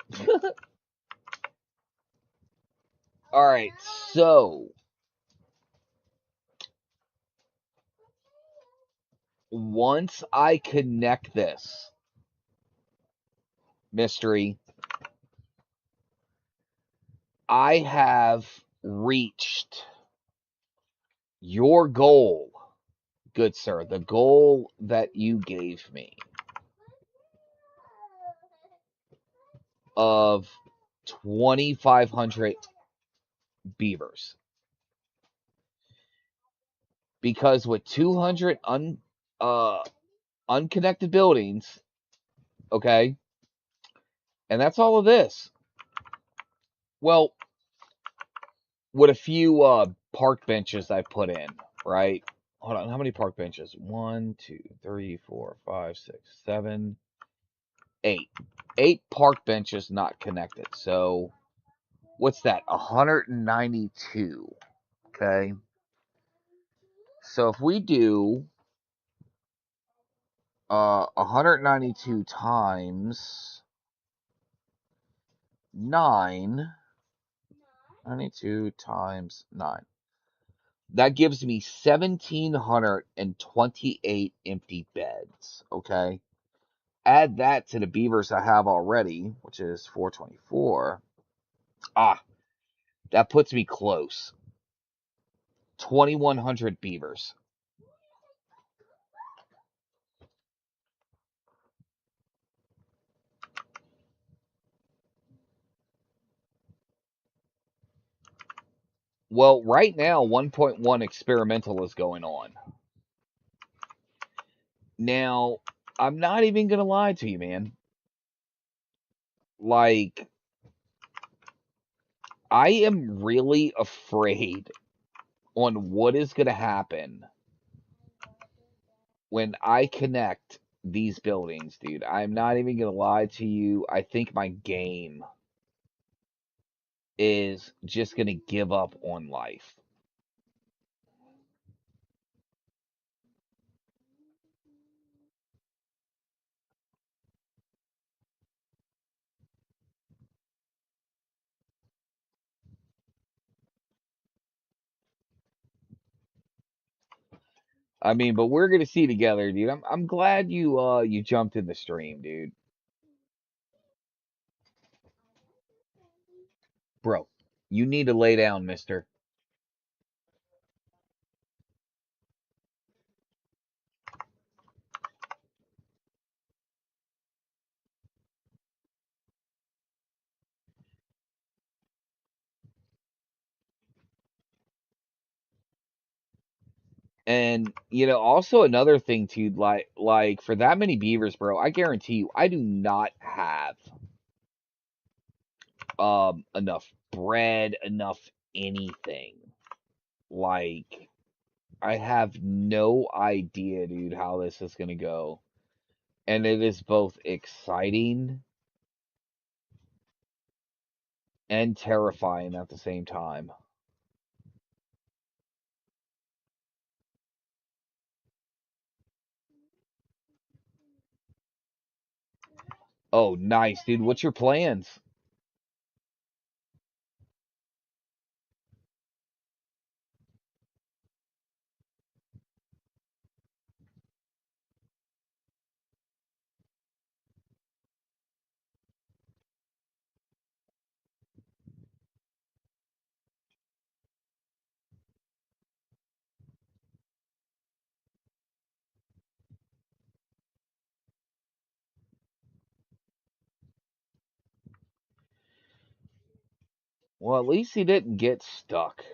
All right, so once I connect this mystery, I have reached your goal, good sir, the goal that you gave me of 2,500 beavers. Because with 200 uh, unconnected buildings, okay, and that's all of this. Well, with a few park benches I put in, right? Hold on, how many park benches? 1, 2, 3, 4, 5, 6, 7. Eight. Eight park benches not connected. So what's that? 192. Okay. So if we do 192 times 9, 92 times 9. That gives me 1,728 empty beds. Okay. Add that to the beavers I have already, which is 424. Ah, that puts me close. 2,100 beavers. Well, right now, 1.1 experimental is going on. Now, I'm not even going to lie to you, man. Like, I am really afraid on what is going to happen when I connect these buildings, dude. I'm not even going to lie to you. I think my game is just going to give up on life. I mean, but we're gonna see together, dude. I'm glad you jumped in the stream, dude. Bro, you need to lay down, mister. And also another thing too, like for that many beavers, bro, I guarantee you, I do not have enough bread, enough anything. Like I have no idea, dude, how this is gonna go. And it is both exciting and terrifying at the same time. Oh, nice, dude. What's your plans? Well, at least he didn't get stuck.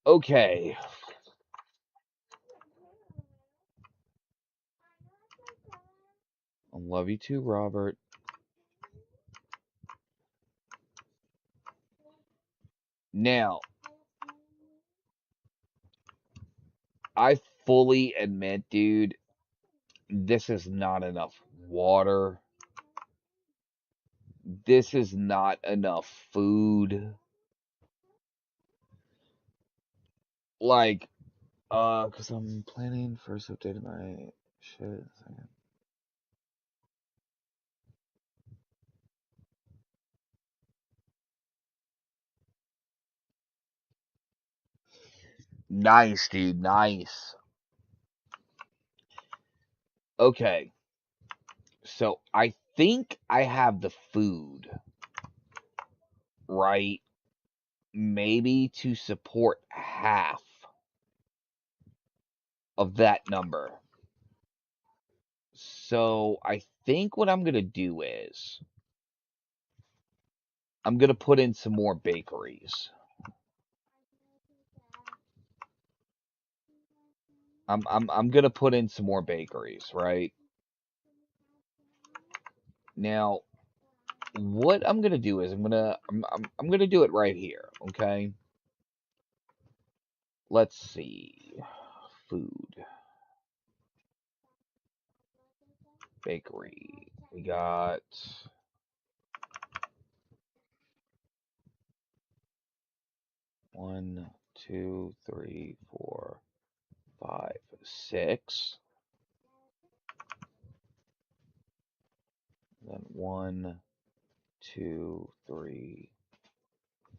Okay. I love you too, Robert. Now, I fully admit, dude, this is not enough water. This is not enough food. Like, because I'm planning first updating my shit. Nice, dude. Nice. Okay. So I think I have the food, right? Maybe to support half of that number. So I think what I'm gonna do is I'm gonna put in some more bakeries. I'm gonna put in some more bakeries, right? Now, what I'm gonna do is I'm gonna do it right here, okay? Let's see. Food. Bakery. We got 1, 2, 3, 4, 5, 6. Then 1, 2, 3,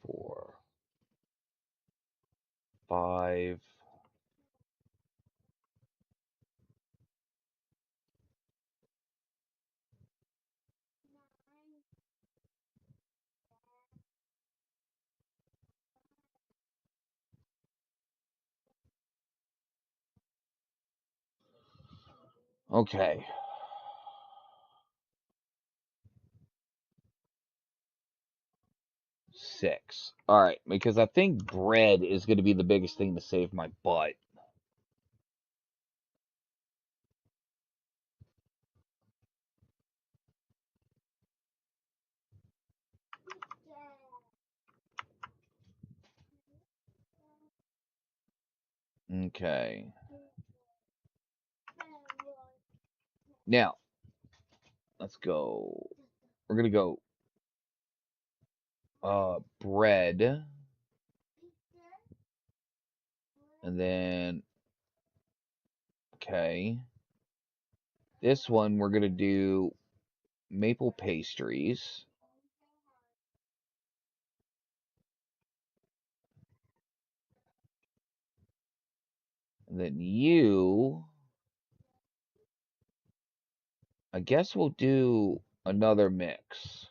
4, 5. Okay. 6. All right, because I think bread is going to be the biggest thing to save my butt. Okay. Now, let's go. We're going to go bread, and then okay. This one we're going to do maple pastries. And then you, I guess we'll do another mix.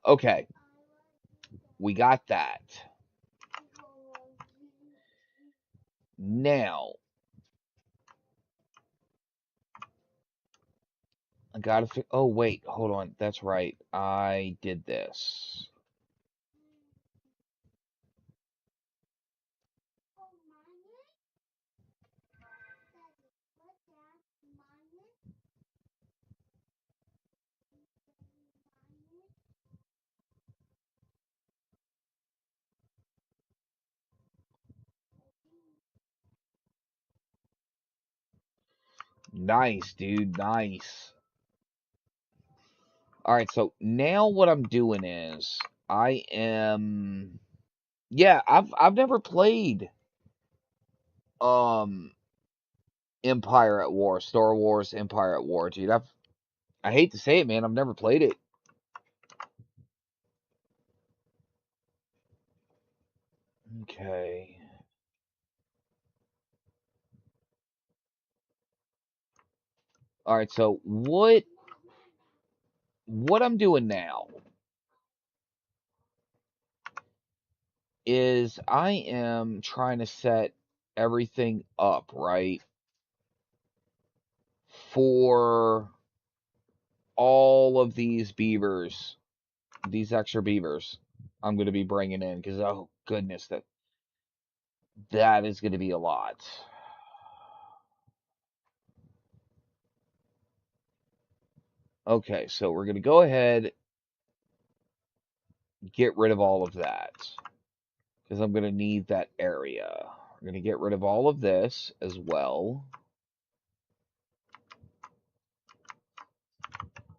Okay, we got that. Now, I gotta oh wait, hold on. That's right. I did this. Nice, dude. Nice. All right, so now what I'm doing is I am yeah, I've never played um Empire at War, Star Wars Empire at War, dude. I hate to say it, man. I've never played it. Okay. All right, so what I'm doing now is I am trying to set everything up, right? For all of these beavers, these extra beavers I'm going to be bringing in because oh goodness, that is going to be a lot. Okay, so we're going to go ahead, get rid of all of that because I'm going to need that area. We're going to get rid of all of this as well.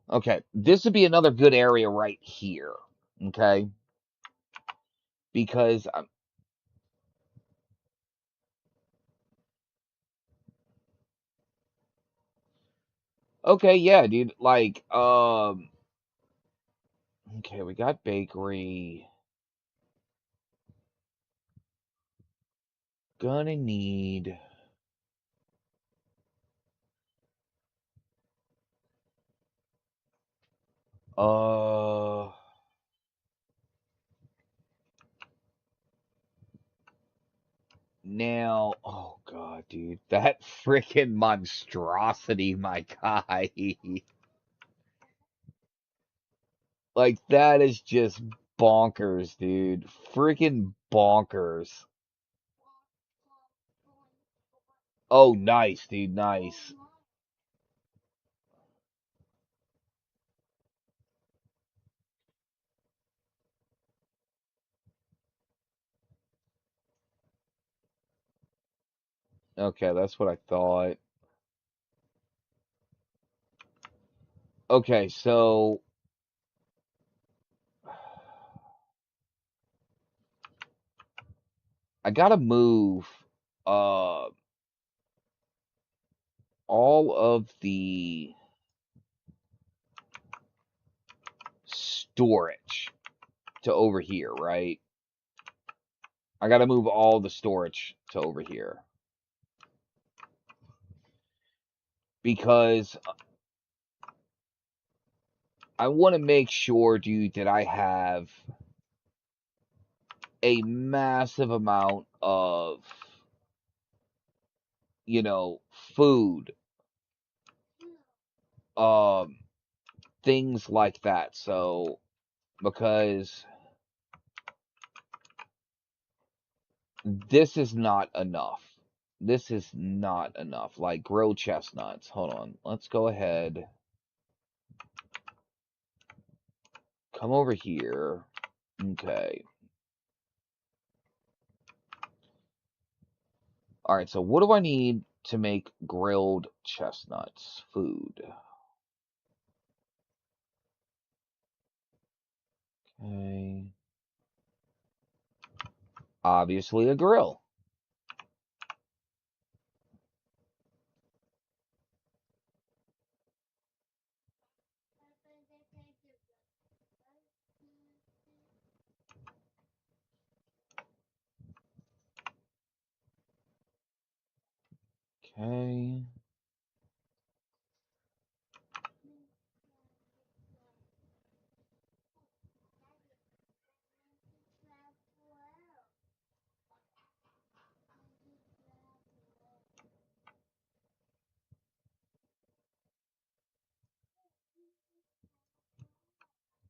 Okay, this would be another good area right here. Okay, because I'm okay. Yeah, dude. Like, okay, we got bakery. Gonna need. Uh, Now, oh god, dude, that freaking monstrosity, my guy. Like, that is just bonkers, dude. Freaking bonkers. Oh, nice, dude, nice. Okay, that's what I thought. Okay, so I gotta move uh all of the storage to over here, right? I gotta move all the storage to over here because I want to make sure, dude, that I have a massive amount of, you know, food, um, things like that. So, because this is not enough. This is not enough. Like grilled chestnuts. Hold on. Let's go ahead. Come over here. Okay. All right. So, what do I need to make grilled chestnuts? Food. Okay. Obviously, a grill. Okay.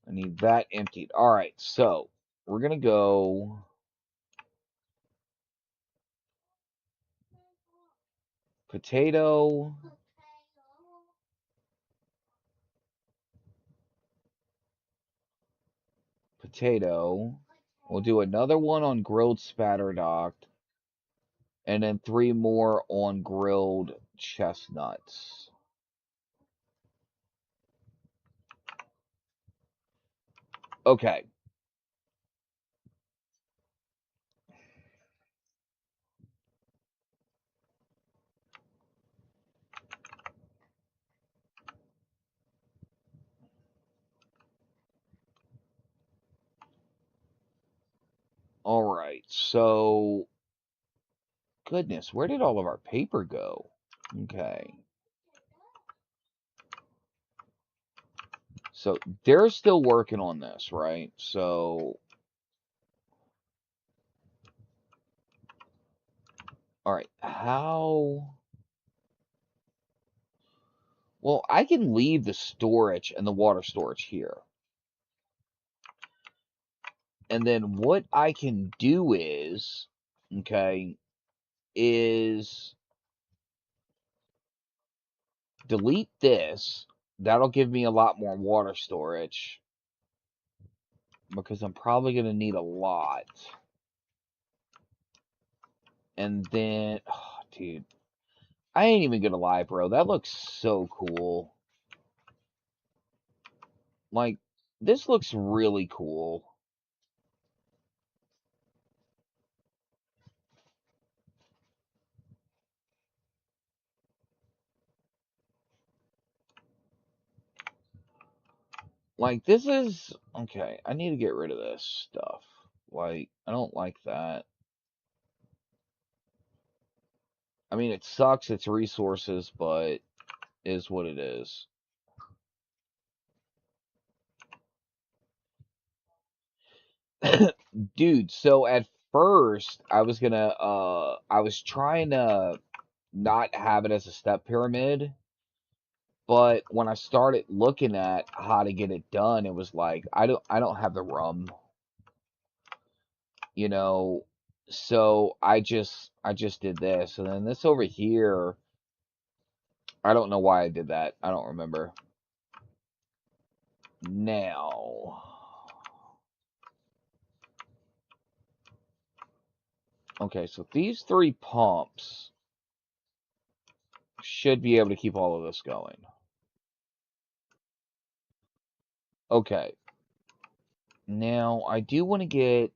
I need that emptied. All right, so we're gonna go potato, potato. We'll do another one on grilled spatterdock, and then three more on grilled chestnuts. Okay. All right. So, goodness, where did all of our paper go? Okay. So, they're still working on this, right? So, all right. How? Well, I can leave the storage and the water storage here. And then what I can do is, okay, is delete this. That'll give me a lot more water storage because I'm probably going to need a lot. And then, oh, dude, I ain't even going to lie, bro. That looks so cool. Like, this looks really cool. Like, this is, okay, I need to get rid of this stuff. Like, I don't like that. I mean, it sucks, it's resources, but is what it is. Dude, so at first I was trying to not have it as a step pyramid But when I started looking at how to get it done, it was like I don't have the rum, you know. So I just did this, and then this over here, I don't know why I did that. I don't remember. Now, okay, so these three pumps should be able to keep all of this going. Okay, now I do want to get.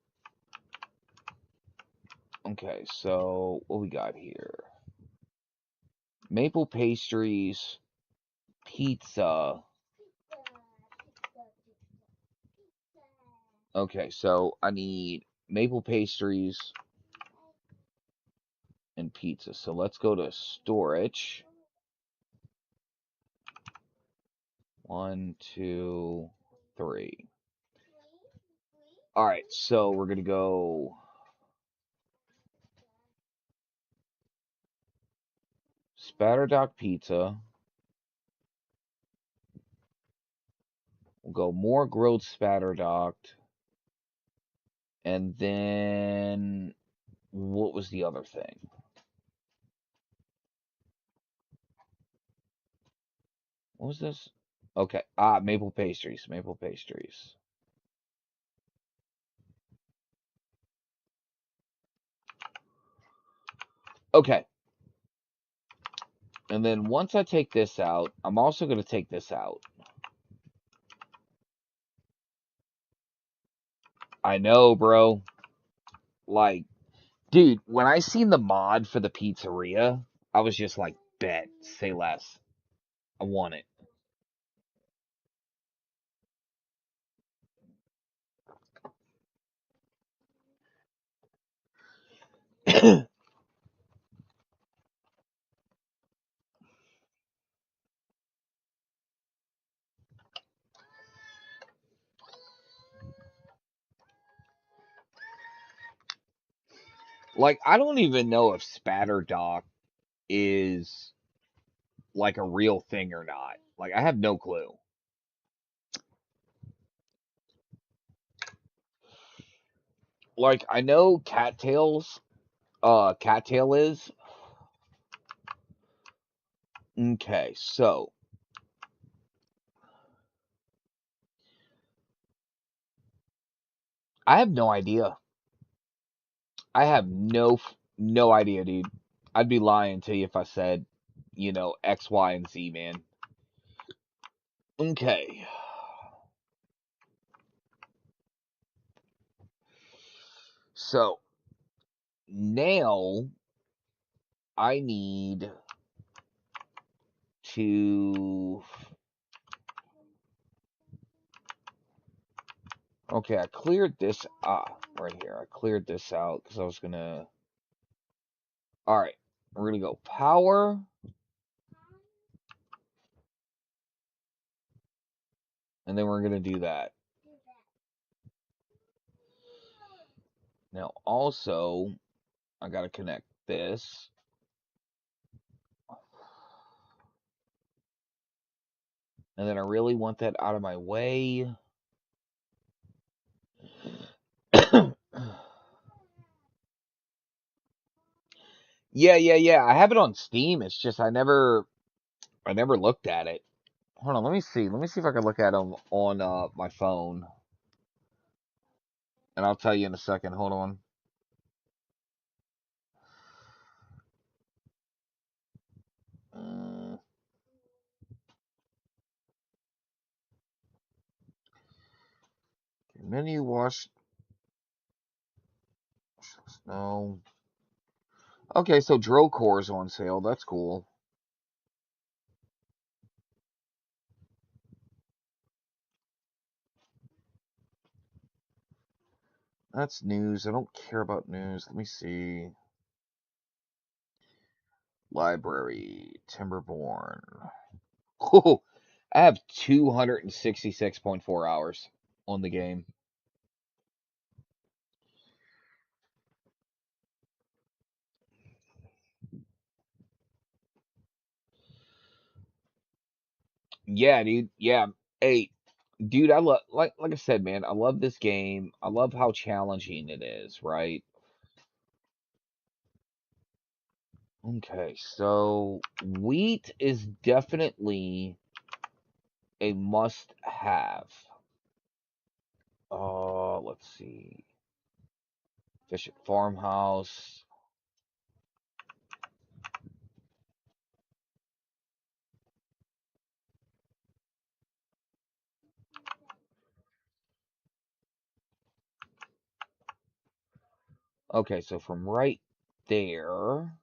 Okay, so what we got here? Maple pastries, pizza. Okay, so I need maple pastries and pizza. So let's go to storage. One, two, three. All right, so we're gonna go Spatterdock pizza. We'll go more grilled Spatterdock, and then what was the other thing? What was this? Okay, maple pastries, maple pastries. Okay, and then once I take this out, I'm also gonna take this out. I know, bro. Like, dude, when I seen the mod for the pizzeria, I was just like, bet, say less. I want it. Like, I don't even know if Spatterdock is like a real thing or not. Like, I have no clue. Like, I know Cattail is. Okay, so I have no idea. I have no idea, dude. I'd be lying to you if I said, X, Y, and Z, man. Okay. So now I need to. Okay, I cleared this. Right here. I cleared this out because I was gonna. All right, we're gonna go power, and then we're gonna do that. Now, also, I gotta connect this, and then I really want that out of my way. Yeah. I have it on Steam. It's just I never looked at it. Hold on, let me see. Let me see if I can look at them on my phone, and I'll tell you in a second. Hold on. Uh, menu wash. No. Okay, so drill cores on sale. That's cool. That's news. I don't care about news. Let me see. Library. Timberborn. Oh, I have 266.4 hours on the game. Yeah, dude. Yeah. Hey, dude, I love like I said, man, I love this game. I love how challenging it is, right? Okay, so wheat is definitely a must have. Let's see. Fish at farmhouse. Okay, so from right there,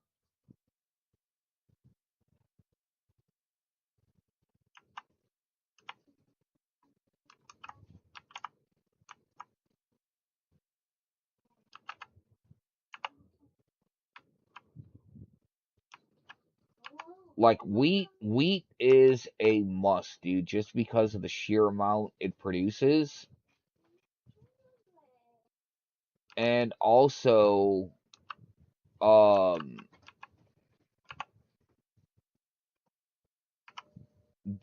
like wheat is a must, dude, just because of the sheer amount it produces. And also, um,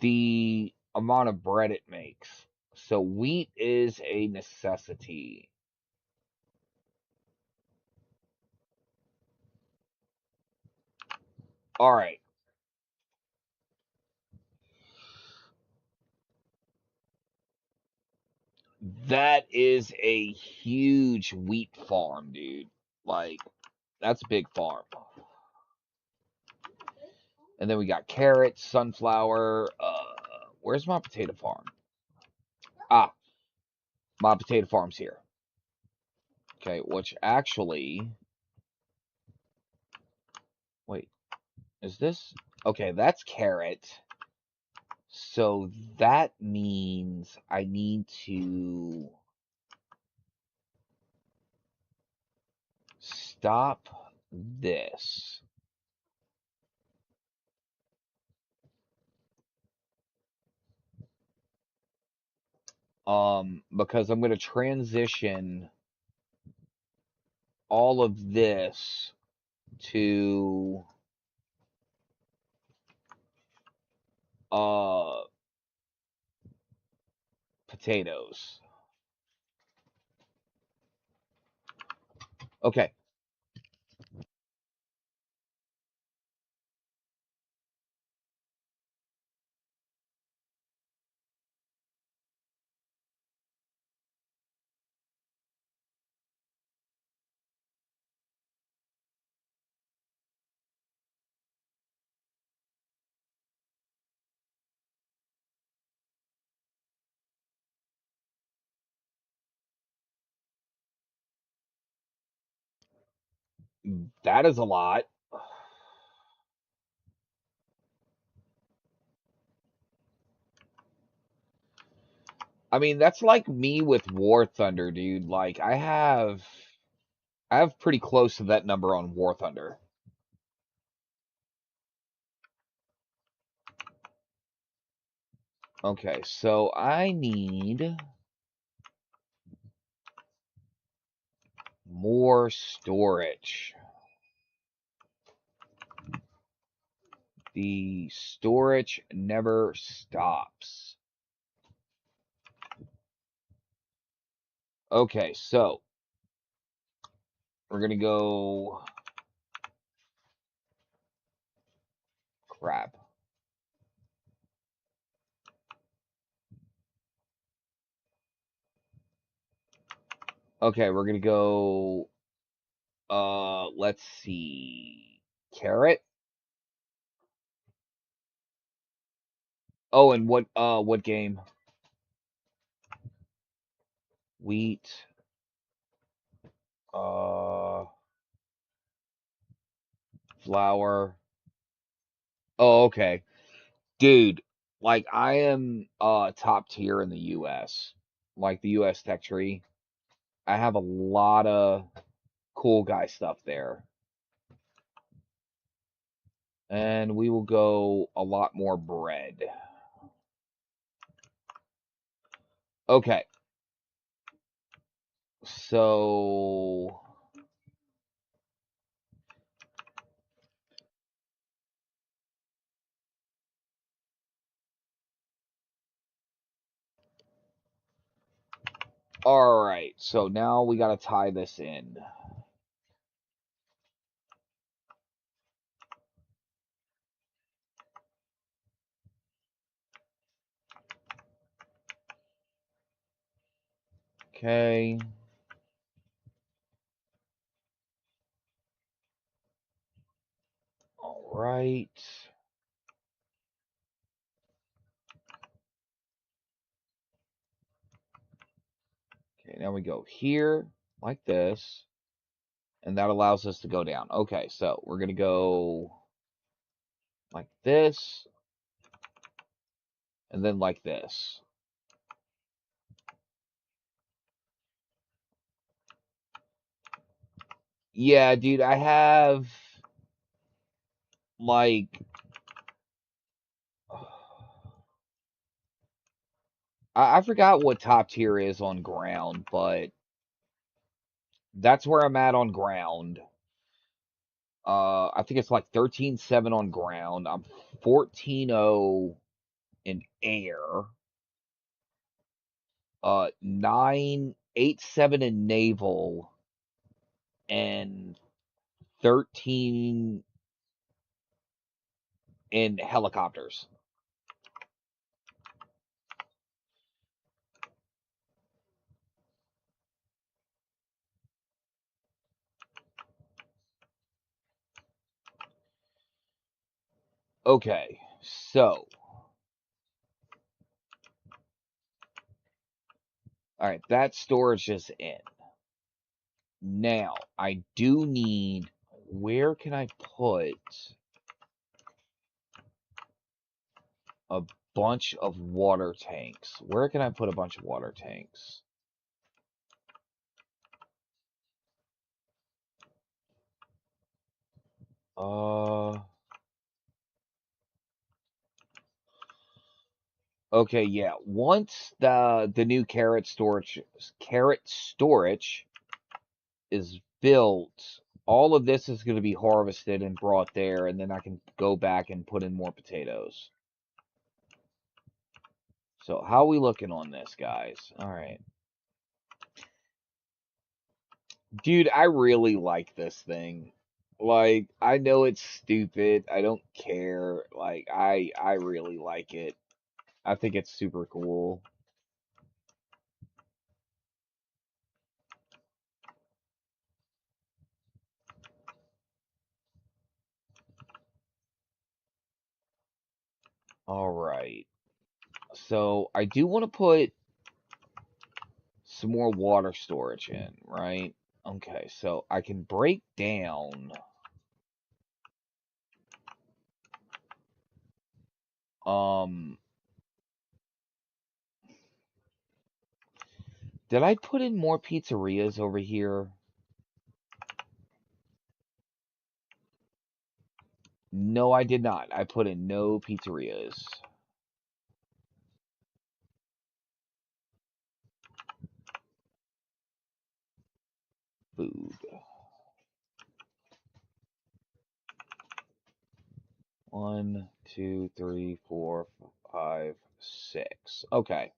the amount of bread it makes. So wheat is a necessity. All right, that is a huge wheat farm, dude. Like that's a big farm. And then we got carrots, sunflower. Where's my potato farm? Ah, my potato farm's here. Okay, which actually, wait, is this? Okay, that's carrot. So that means I need to stop this. Because I'm going to transition all of this to uh potatoes. Okay. That is a lot. I mean, that's like me with War Thunder, dude. Like I have pretty close to that number on War Thunder. Okay, so I need more storage. The storage never stops. Okay, so we're gonna go crap. Okay, we're gonna go let's see. Carrot? Oh, and what game? Wheat. Uh Flour. Oh, okay. Dude, like I am top tier in the US. Like the US Tech Tree. I have a lot of cool guy stuff there. And we will go a lot more bread. Okay. So Alright, so now we gotta tie this in. Okay. Alright. Okay, now we go here, like this, and that allows us to go down. Okay, so we're gonna go like this, and then like this. Yeah, dude, I have like I forgot what top tier is on ground, but that's where I'm at on ground. I think it's like 13.7 on ground. I'm 14.0 in air. 9.87 in naval and 13 in helicopters. Okay, so all right, that storage is in. Now, I do need, where can I put a bunch of water tanks? Where can I put a bunch of water tanks? Uh, okay, yeah. Once the new carrot storage is built, all of this is going to be harvested and brought there, and then I can go back and put in more potatoes. So how are we looking on this, guys? All right. Dude, I really like this thing. Like, I know it's stupid. I don't care. Like, I really like it. I think it's super cool. All right. So, I do want to put some more water storage in, right? Okay, so I can break down um did I put in more pizzerias over here? No, I did not. I put in no pizzerias. Food. 1, 2, 3, 4, 5, 6. Okay.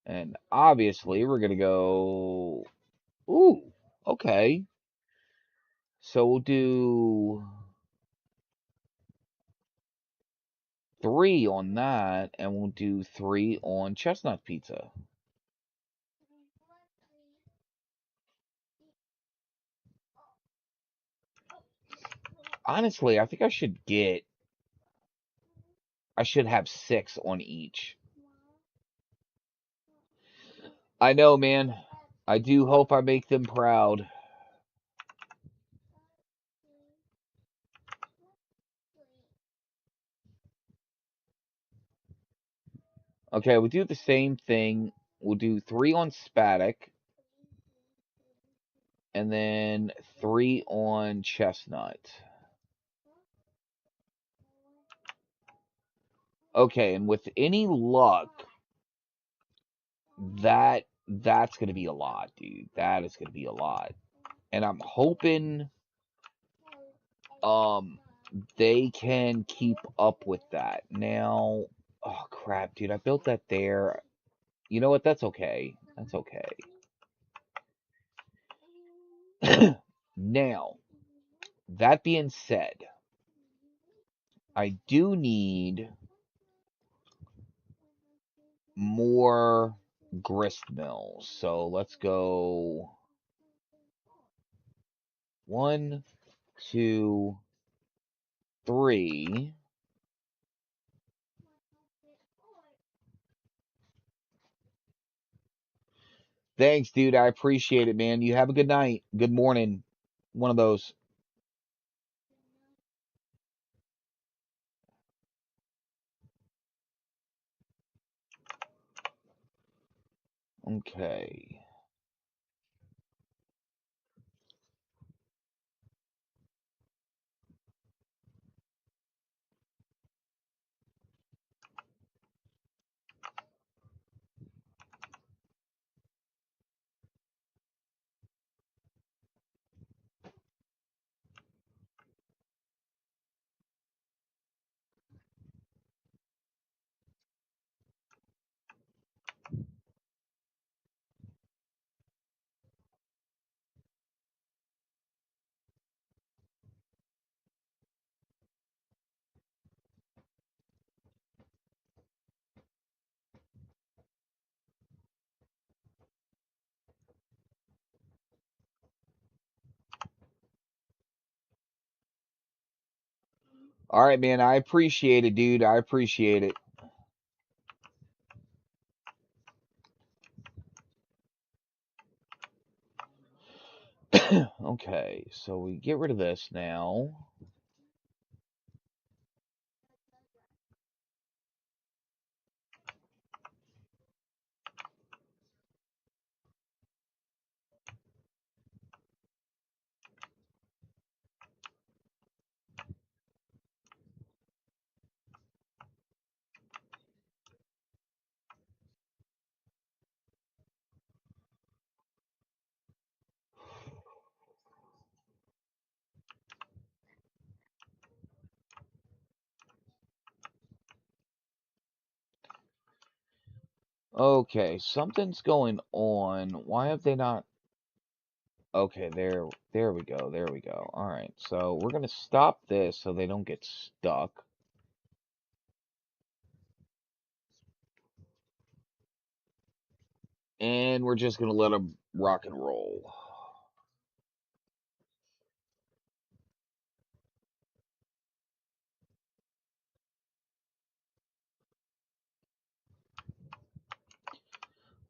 And obviously we're gonna go. Ooh, okay. So we'll do 3 on that, and we'll do 3 on chestnut pizza. Honestly, I think I should have 6 on each. I know, man. I do hope I make them proud. Okay, we'll do the same thing. We'll do 3 on Spaddock, and then 3 on Chestnut. Okay, and with any luck, that's gonna be a lot, dude. That is gonna be a lot. And I'm hoping they can keep up with that. Now, oh crap, dude, I built that there. You know what? That's okay. That's okay. Now, that being said, I do need more grist mills. So let's go 1, 2, 3. Thanks, dude. I appreciate it, man. You have a good night. Good morning. One of those. Okay. All right, man. I appreciate it, dude. I appreciate it. Okay, so we get rid of this now. Okay, something's going on. Why have they not? Okay, there we go. There we go. All right, so we're gonna stop this so they don't get stuck. And we're just gonna let them rock and roll.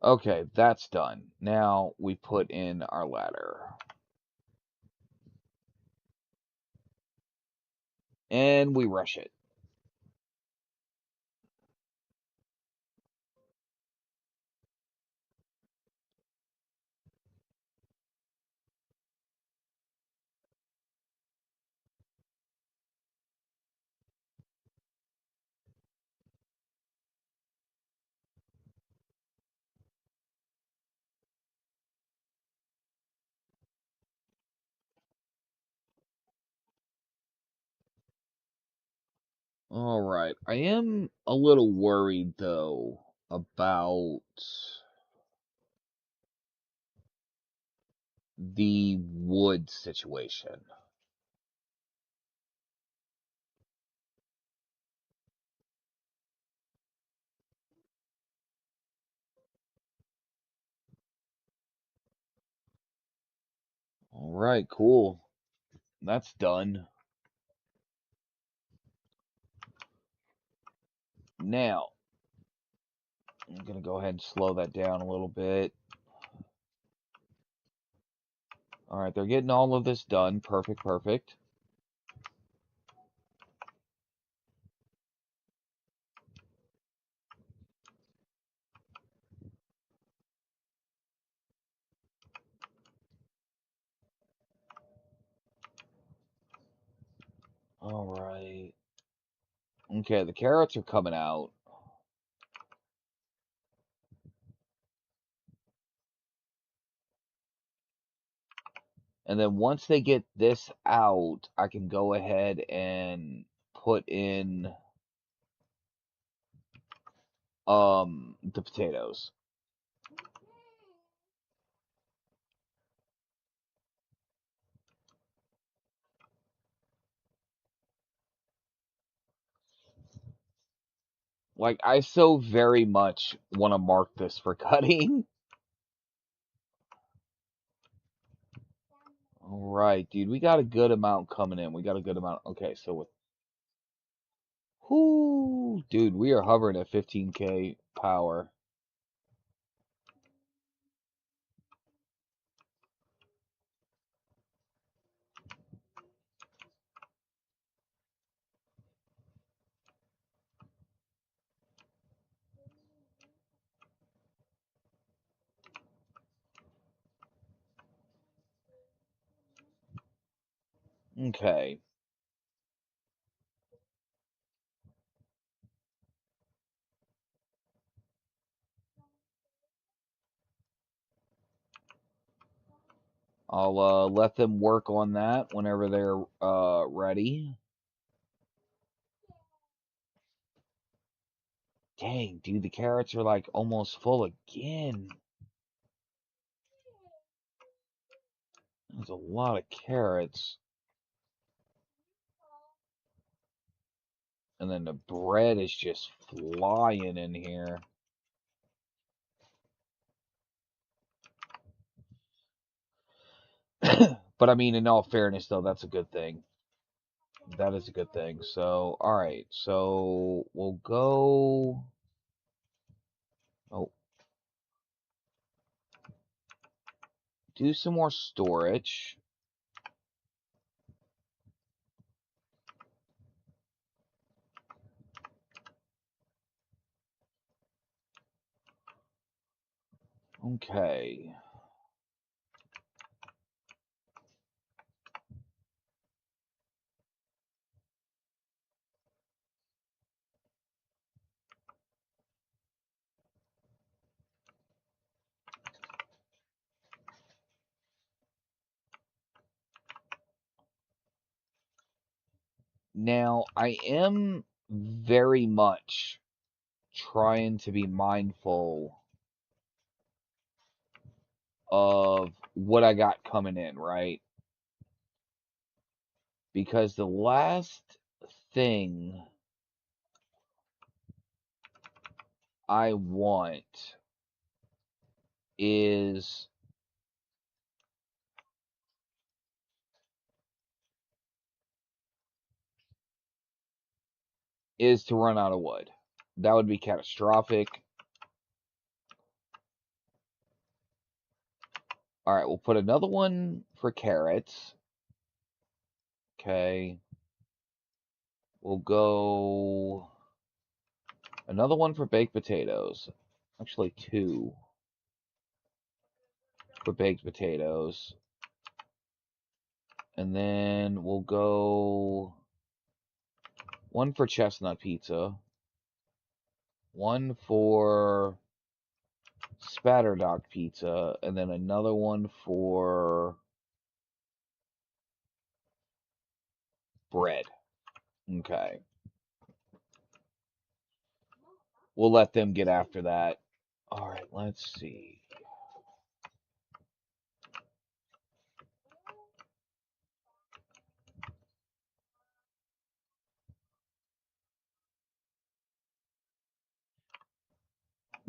Okay, that's done. Now we put in our ladder. And we rush it. All right. I am a little worried though about the wood situation. All right, cool. That's done. Now, I'm going to go ahead and slow that down a little bit. All right, they're getting all of this done. Perfect, perfect. All right. Okay, the carrots are coming out. And then once they get this out, I can go ahead and put in the potatoes. Like I so very much want to mark this for cutting. All right, dude, we got a good amount coming in. We got a good amount. Okay, so with whoo, dude, we are hovering at 15K power. Okay. I'll let them work on that whenever they're ready. Dang, dude, the carrots are like almost full again. There's a lot of carrots. And then the bread is just flying in here. But I mean, in all fairness, though, that's a good thing. That is a good thing. So, all right. So we'll go. Oh, do some more storage. Okay. Now, I am very much trying to be mindful of what I got coming in, right? Because the last thing I want is to run out of wood. That would be catastrophic. All right, we'll put another one for carrots. Okay. We'll go another one for baked potatoes. Actually, two for baked potatoes. And then we'll go one for chestnut pizza, one for spatterdock pizza, and then another one for bread. Okay. We'll let them get after that. All right, let's see.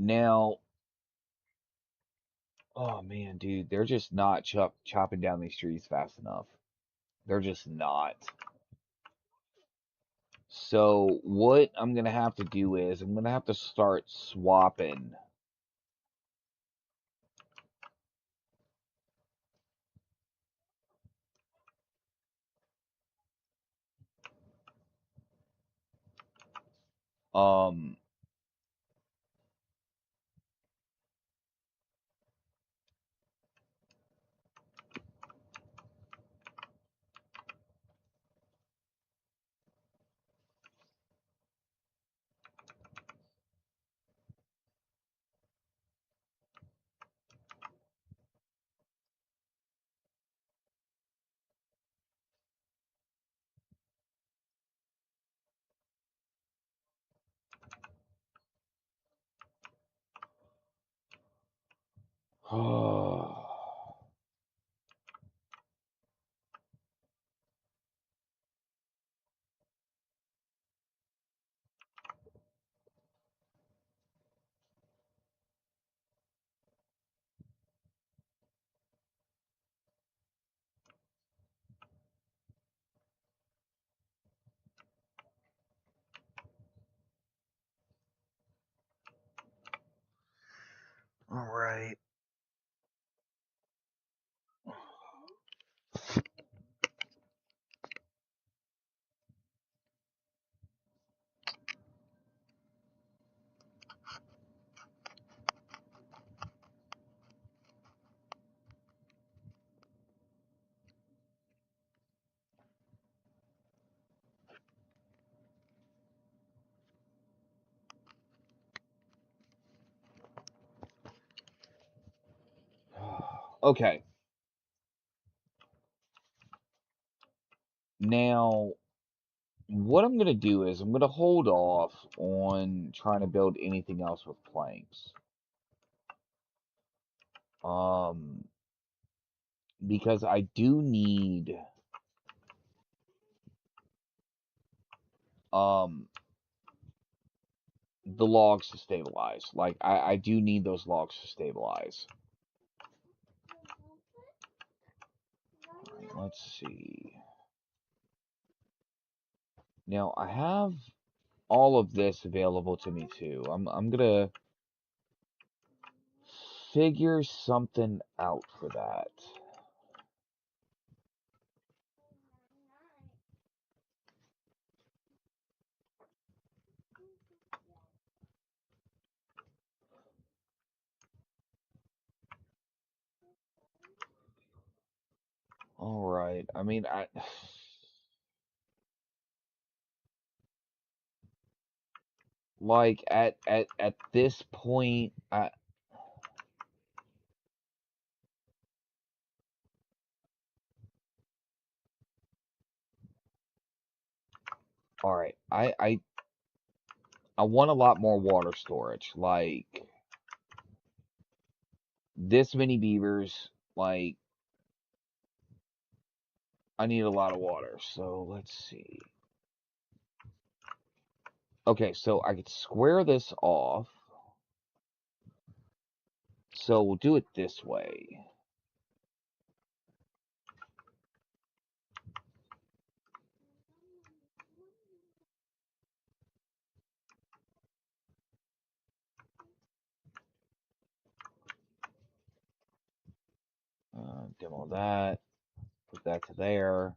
Now, oh man, dude, they're just not chopping down these trees fast enough. They're just not. So what I'm gonna have to do is I'm gonna have to start swapping. Um, All right. Okay. Now, what I'm going to do is I'm going to hold off on trying to build anything else with planks. Um, because I do need um the logs to stabilize. Like I do need those logs to stabilize. All right, let's see. Now I have all of this available to me too. I'm gonna figure something out for that. All right. I mean, I like at this point, all right. I want a lot more water storage. Like this many beavers. Like I need a lot of water. So let's see. Okay, so I could square this off. So we'll do it this way. Demo that. Put that to there.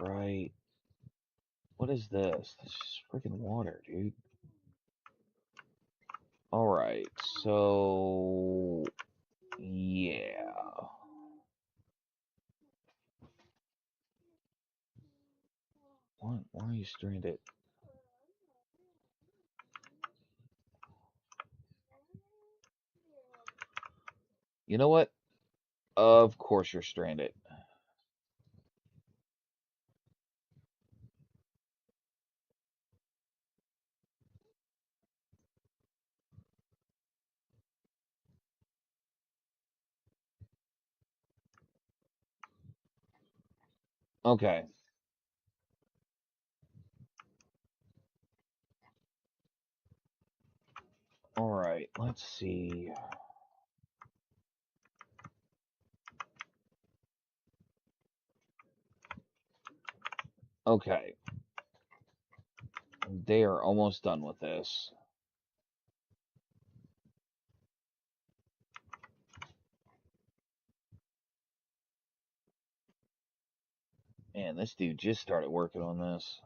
Right. What is this? This is freaking water, dude. Alright, so yeah. What? Why are you stranded? You know what? Of course you're stranded. Okay. Alright, let's see. Okay. They are almost done with this. Man, this dude just started working on this.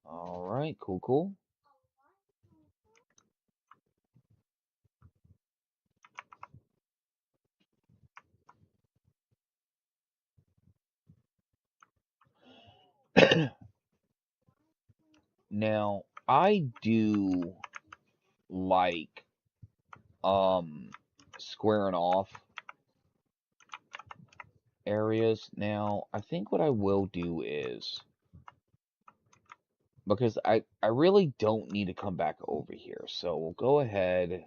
All right, cool, cool. Now, I do like um squaring off areas. Now, I think what I will do is because I really don't need to come back over here. So we'll go ahead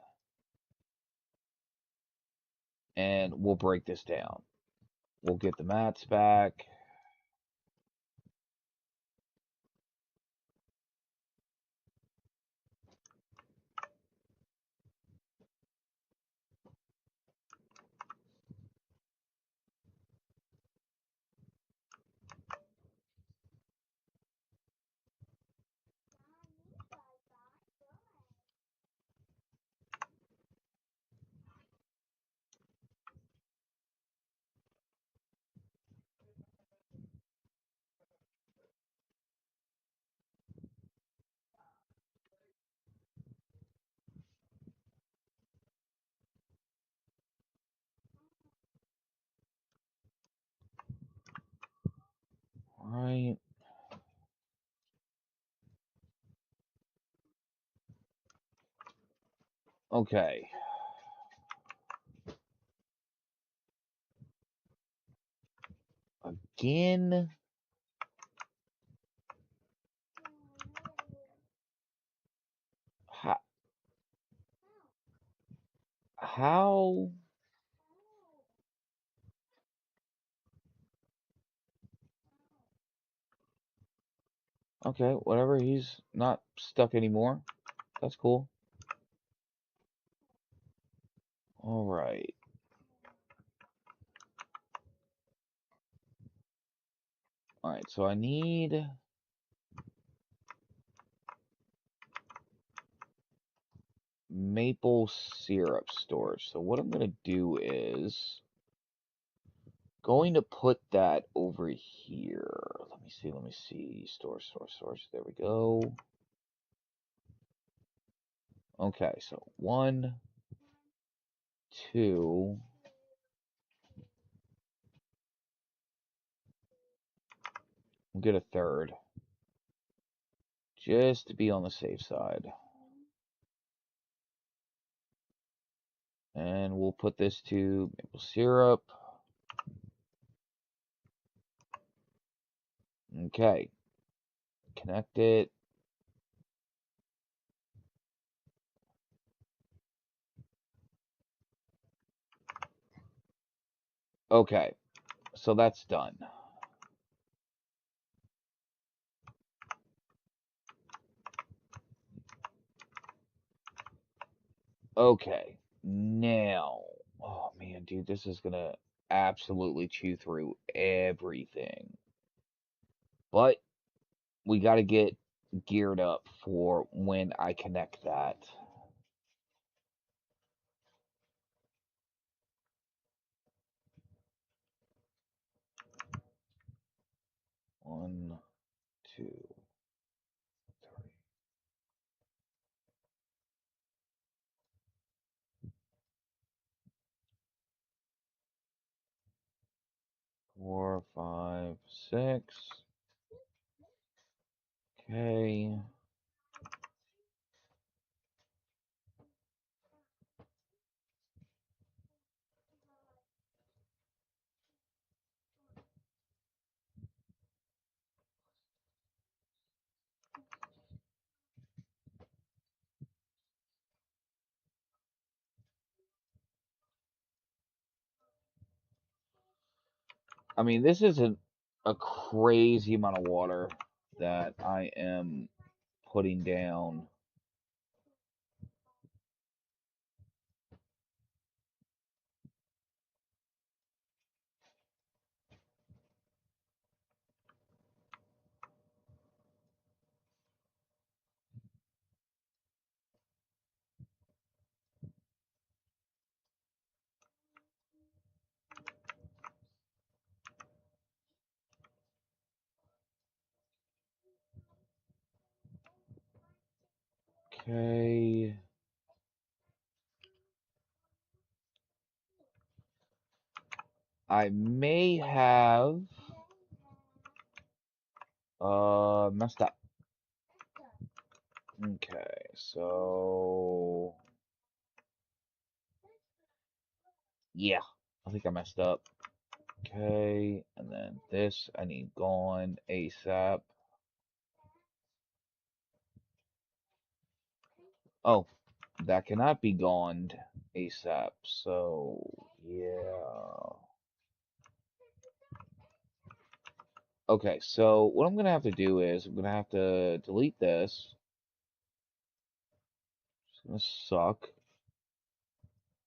and we'll break this down. We'll get the mats back. Right. Okay. Again. How? How? Okay, whatever. He's not stuck anymore. That's cool. All right. All right. So I need maple syrup storage. So what I'm gonna do is going to put that over here. Let me see. Let me see. Storage. There we go. Okay. So one, two. We'll get a third, just to be on the safe side. And we'll put this to maple syrup. Okay. Connect it. Okay. So that's done. Okay. Now. Oh man, dude, this is gonna absolutely chew through everything. But we gotta get geared up for when I connect that. One, two, three, 4, 5, 6. Okay. I mean, this isn't a crazy amount of water that I am putting down. Okay. I may have messed up. Okay, so yeah, I think I messed up. Okay, and then this I need gone ASAP. Oh, that cannot be gone ASAP. So yeah. Okay, so what I'm gonna have to do is I'm gonna have to delete this. It's gonna suck.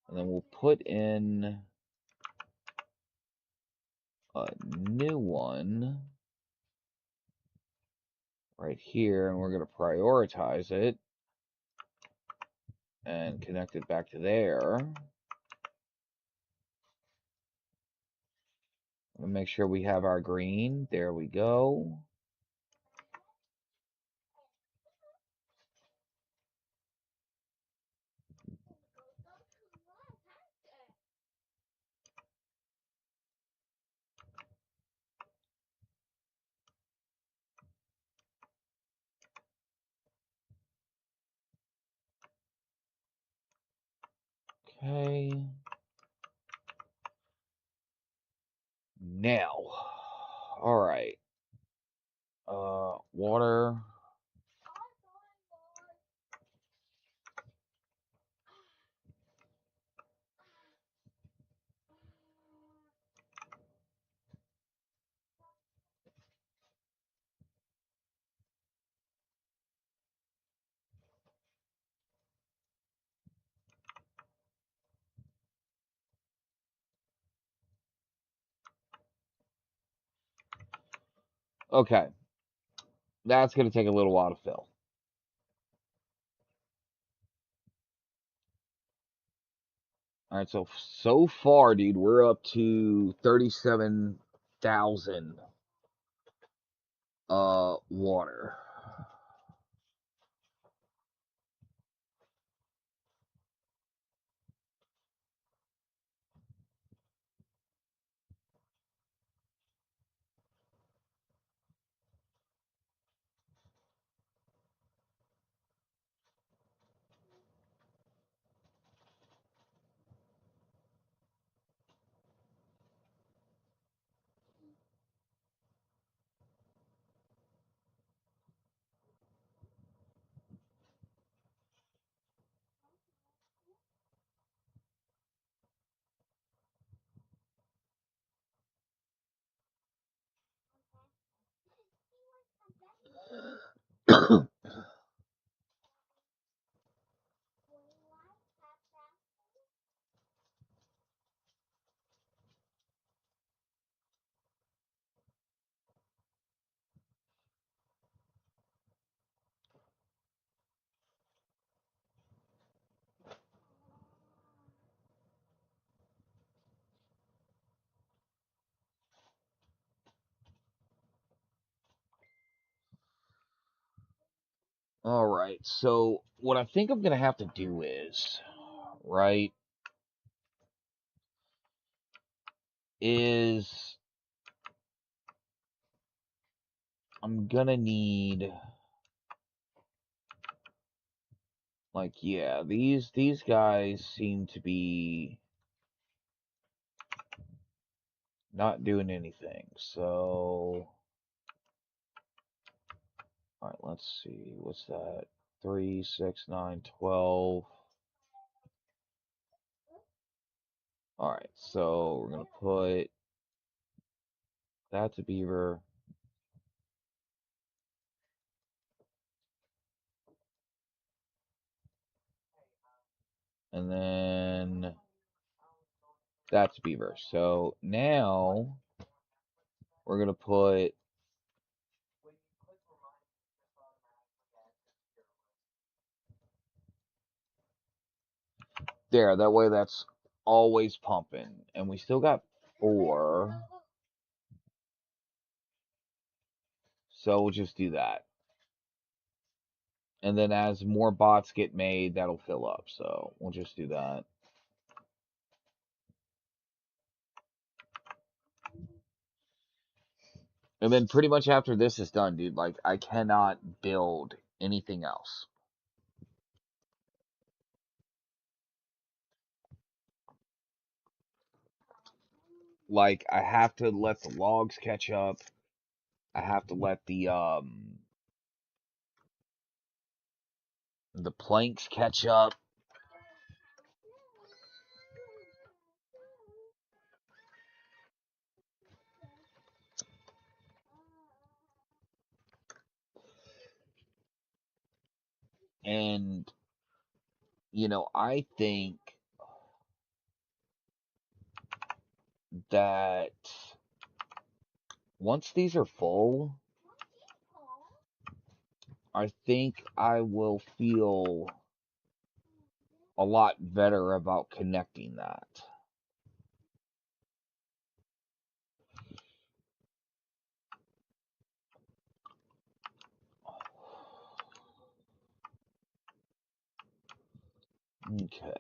And then we'll put in a new one right here, and we're gonna prioritize it and connect it back to there. And make sure we have our green. There we go. Okay. Now, all right. Water. Okay, that's gonna take a little while to fill. All right, so far, dude, we're up to 37,000 water. All right, so what I think I'm gonna have to do is, right, is I'm gonna need, like, yeah, these guys seem to be not doing anything. So, all right, let's see, what's that? 3, 6, 9, 12. All right, so we're gonna put that's a beaver, and then that's a beaver. So now we're gonna put there. That way, that's always pumping, and we still got 4. So we'll just do that. And then as more bots get made, that'll fill up. So we'll just do that. And then pretty much after this is done, dude, like I cannot build anything else. Like I have to let the logs catch up. I have to let the planks catch up. And I think that once these are full, I think I will feel a lot better about connecting that. Okay.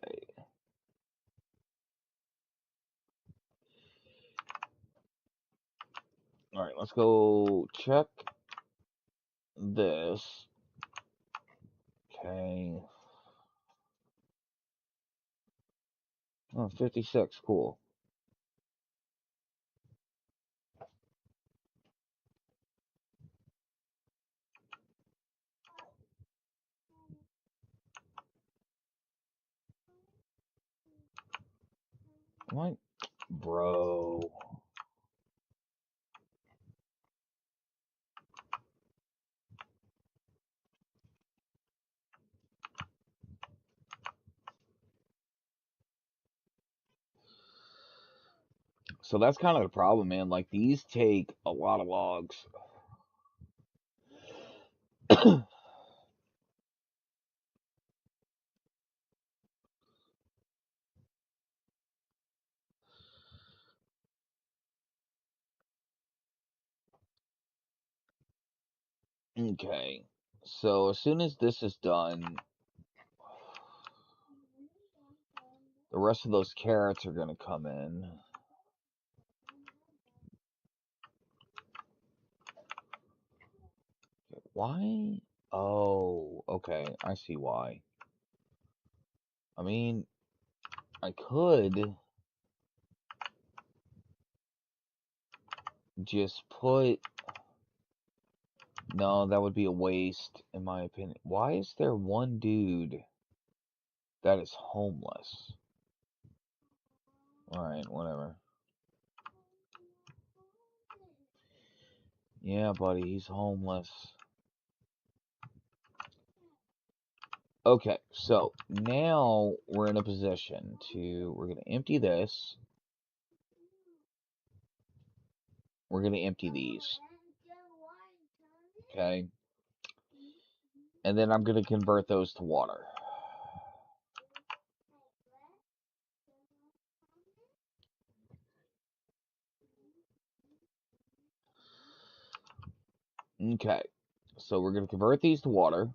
All right, let's go check this. Okay. Oh, 56. Cool. What? Bro. So that's kind of the problem, man. Like, these take a lot of logs. Okay. So as soon as this is done, the rest of those carrots are going to come in. Why? Oh, okay. I see why. I mean, I could just put. No, that would be a waste, in my opinion. Why is there one dude that is homeless? Alright, whatever. Yeah, buddy, he's homeless. Okay, so now we're in a position to. We're going to empty this. We're going to empty these. Okay. And then I'm going to convert those to water. Okay. So we're going to convert these to water.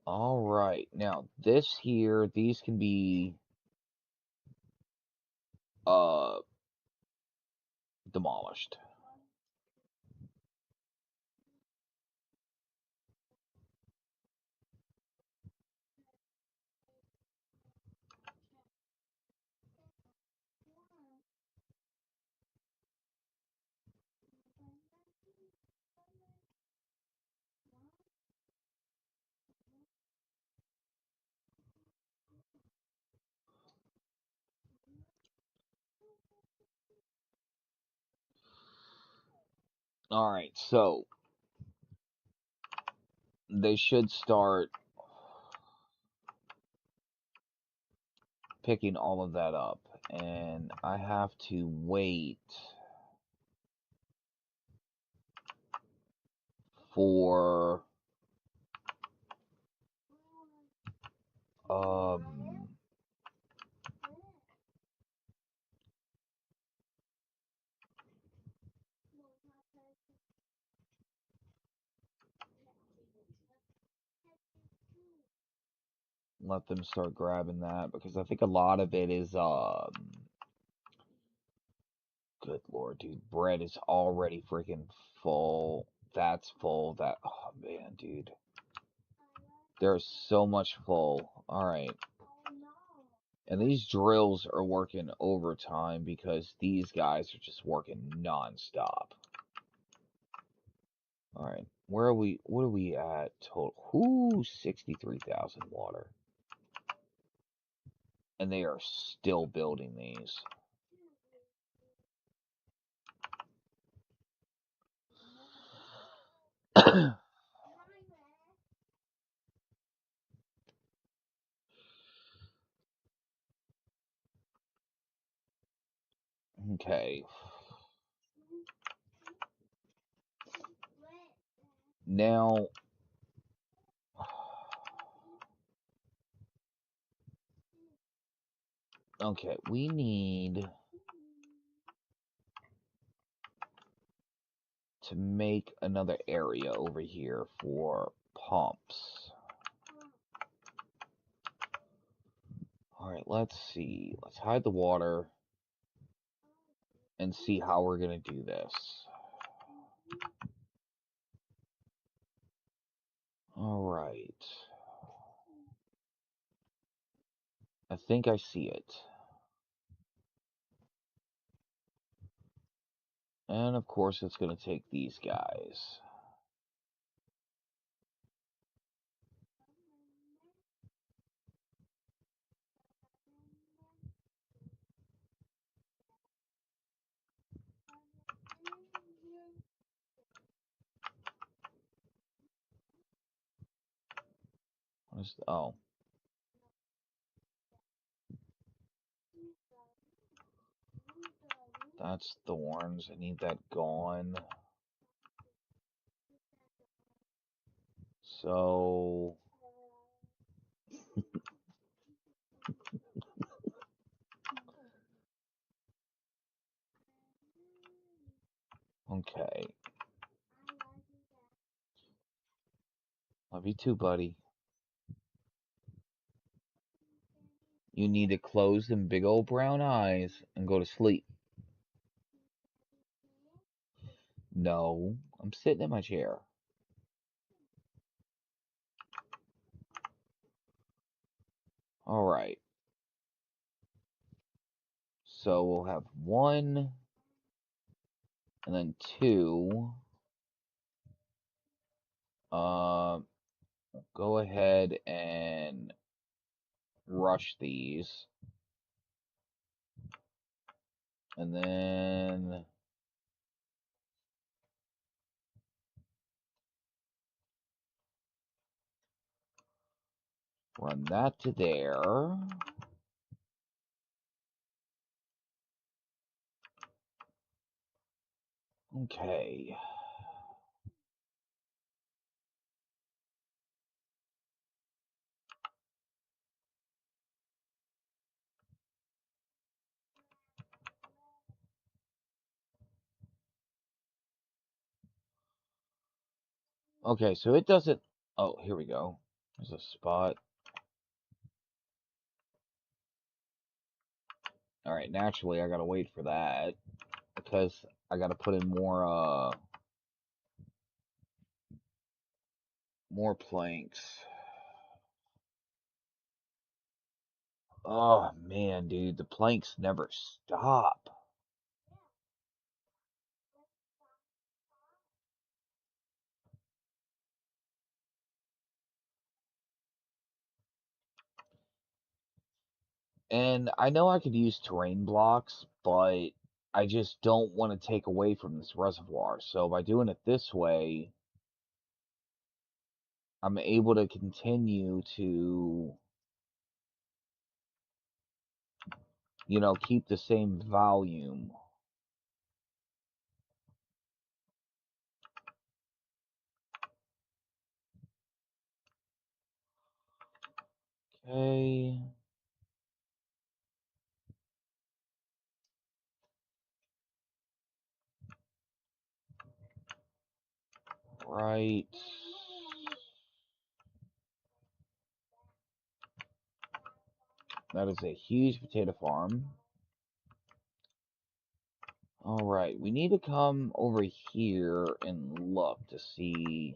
All right. Now, this here, these can be uh demolished. All right. So they should start picking all of that up, and I have to wait for um let them start grabbing that because I think a lot of it is good lord, dude, bread is already freaking full. That's full. That oh man, dude. There's so much full. Alright. And these drills are working overtime because these guys are just working non-stop. Alright. Where are we? What are we at total? Ooh, 63,000 water. And they are still building these. Okay. Now, okay, we need to make another area over here for pumps. Alright, let's see. Let's hide the water and see how we're going to do this. Alright. I think I see it. And of course, it's going to take these guys. What is, oh. That's thorns. I need that gone. So, okay. Love you too, buddy. You need to close them big old brown eyes and go to sleep. No, I'm sitting in my chair. Alright. So we'll have one and then two. Go ahead and rush these. And then run that to there. Okay. Okay, so it doesn't... Oh, here we go. There's a spot. Alright, naturally I gotta wait for that. Because I gotta put in more planks. Oh man, dude, the planks never stop. And I know I could use terrain blocks, but I just don't want to take away from this reservoir. So by doing it this way, I'm able to continue to, keep the same volume. Okay. Right. That is a huge potato farm. Alright, we need to come over here and look to see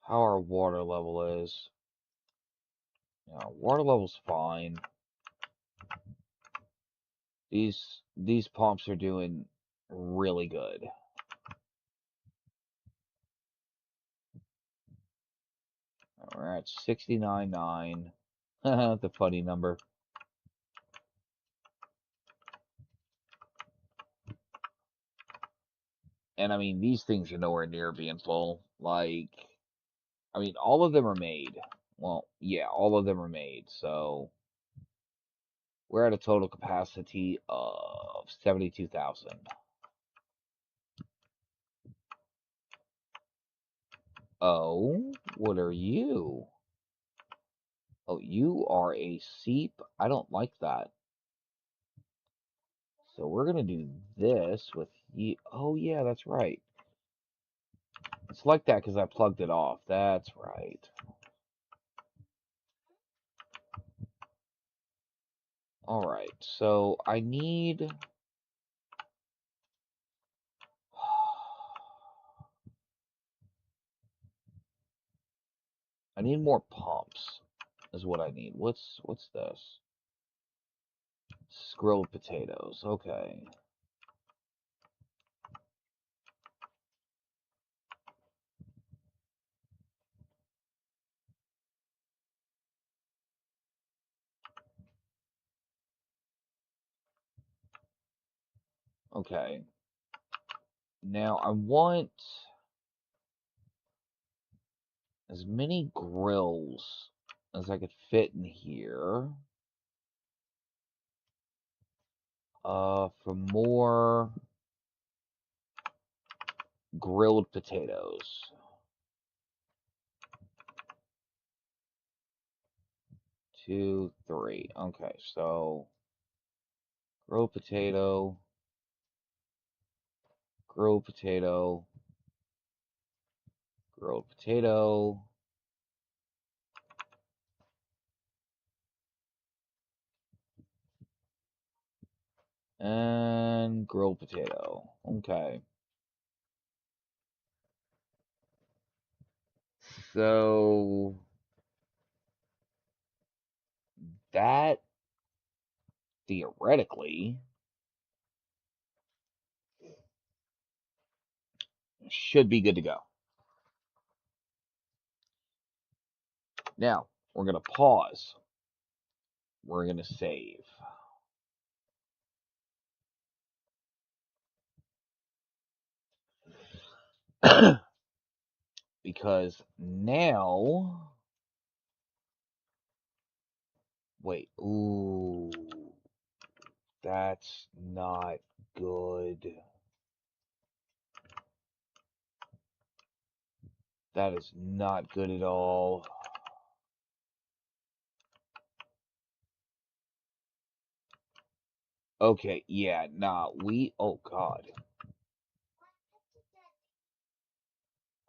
how our water level is. Yeah, water level's fine. These pumps are doing really good. We're at 69.9. The funny number. And I mean, these things are nowhere near being full. Like, I mean, all of them are made. Well, yeah, all of them are made. So we're at a total capacity of 72,000. Oh, what are you? Oh, you are a seep. I don't like that. So we're gonna do this with you. Oh yeah, that's right. It's like that because I plugged it off. That's right. Alright, so I need... I need more pumps, is what I need. What's this? Grilled potatoes. Okay. Okay. Now I want as many grills as I could fit in here. For more grilled potatoes. 2, 3. Okay, so grilled potato, grilled potato, grilled potato, and grilled potato. Okay. So that theoretically should be good to go. Now, we're going to pause. We're going to save. Because now... Wait, ooh, that's not good. That is not good at all. Okay, yeah, nah, oh god.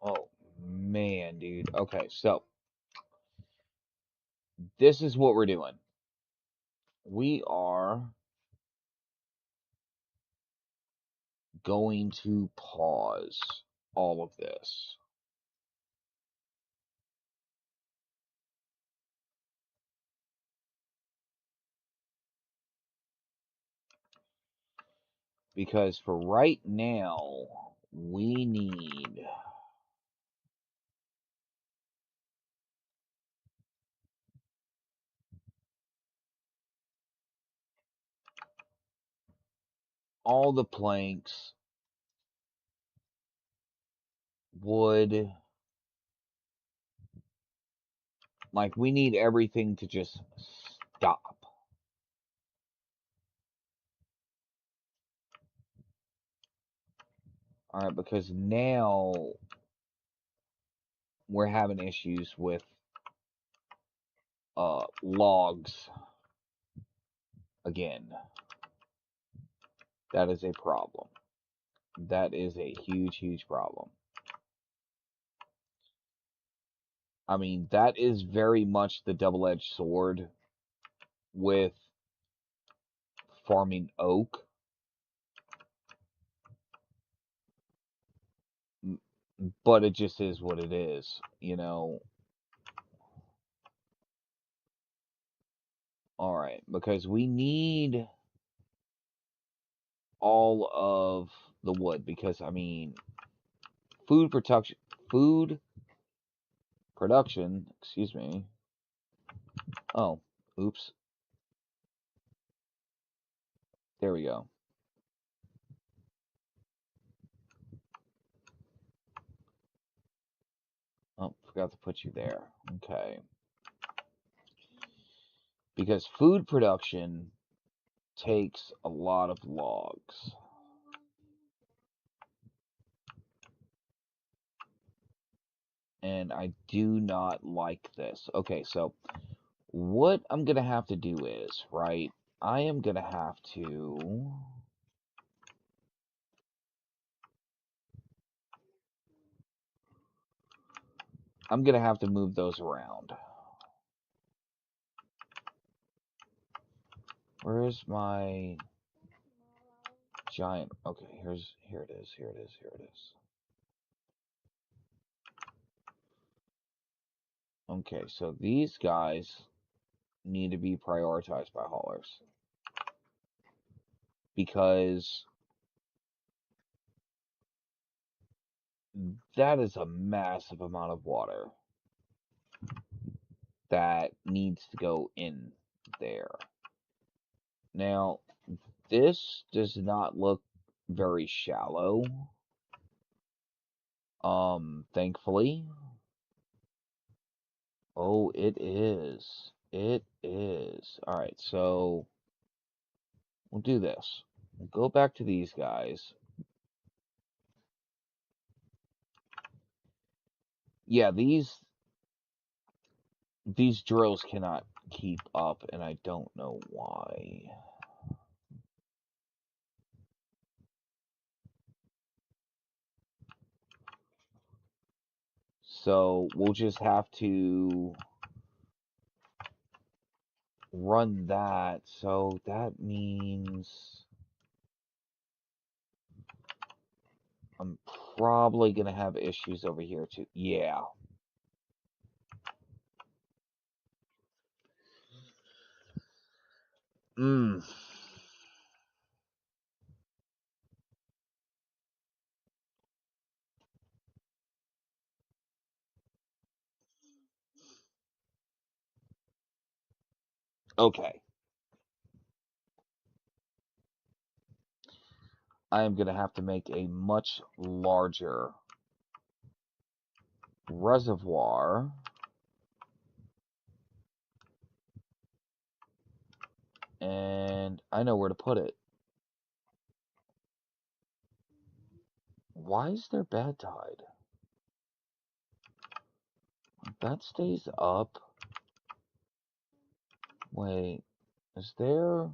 Oh, man, dude. Okay, so, this is what we're doing. We are going to pause all of this. Because for right now, we need all the planks, wood, like we need everything to just stop. Alright, because now we're having issues with logs again. That is a problem. That is a huge, huge problem. I mean, that is very much the double-edged sword with farming oak, but it just is what it is, you know. All right, because we need all of the wood because I mean, food production, food production, excuse me. Oh, oops. There we go. Oh, forgot to put you there. Okay. Because food production takes a lot of logs. And I do not like this. Okay, so what I'm going to have to do is, right, I am going to have to... I'm going to have to move those around. Where's my giant? Okay, here it is, here it is, here it is. Okay, so these guys need to be prioritized by haulers because that is a massive amount of water that needs to go in there. Now, this does not look very shallow. Thankfully. Oh, it is. It is. Alright, so we'll do this. We'll go back to these guys. Yeah, these drills cannot keep up, and I don't know why. So we'll just have to run that. So that means I'm probably going to have issues over here too. Yeah. Mm. Okay. I am going to have to make a much larger reservoir. And I know where to put it. Why is there bad tide? That stays up. Wait, is there...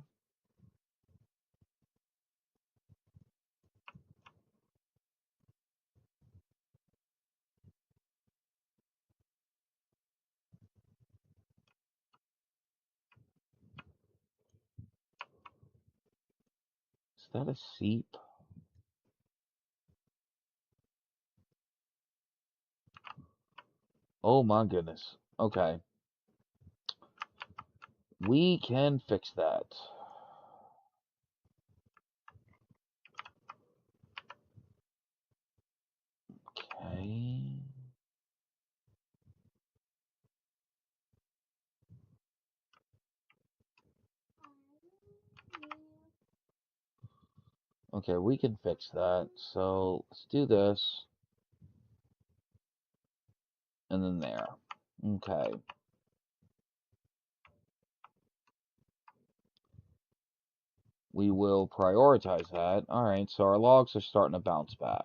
Is that a seep? Oh my goodness. Okay. We can fix that. Okay. Okay, we can fix that. So let's do this. And then there. Okay. We will prioritize that. Alright, so our logs are starting to bounce back.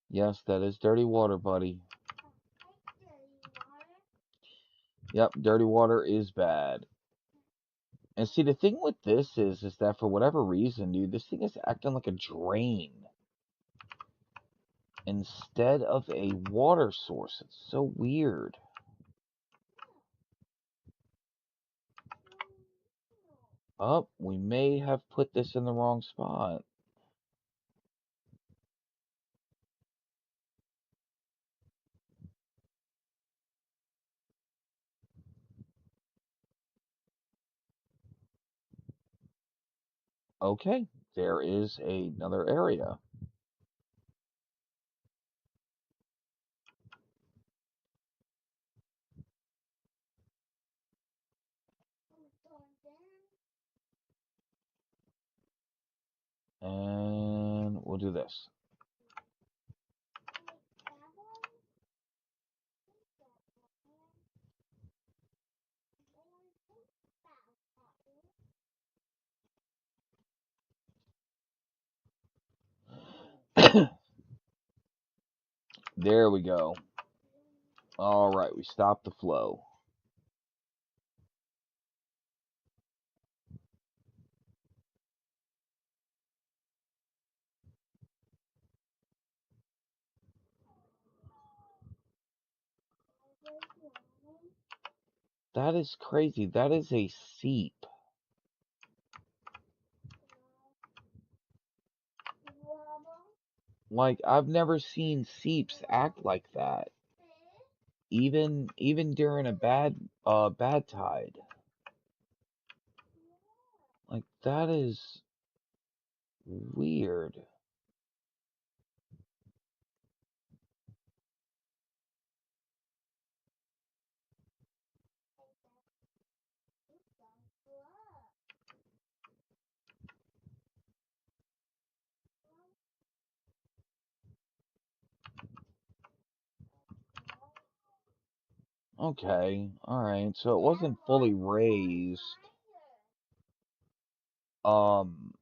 Yes, that is dirty water, buddy. Yep, dirty water is bad. And see, the thing with this is that for whatever reason, dude, this thing is acting like a drain instead of a water source. It's so weird. Oh, we may have put this in the wrong spot. Okay, there is another area. And we'll do this. There we go. All right, we stopped the flow. That is crazy. That is a seep. Like, I've never seen seeps act like that. Even during a bad tide. Like, that is weird. Okay, alright, so it wasn't fully raised, um,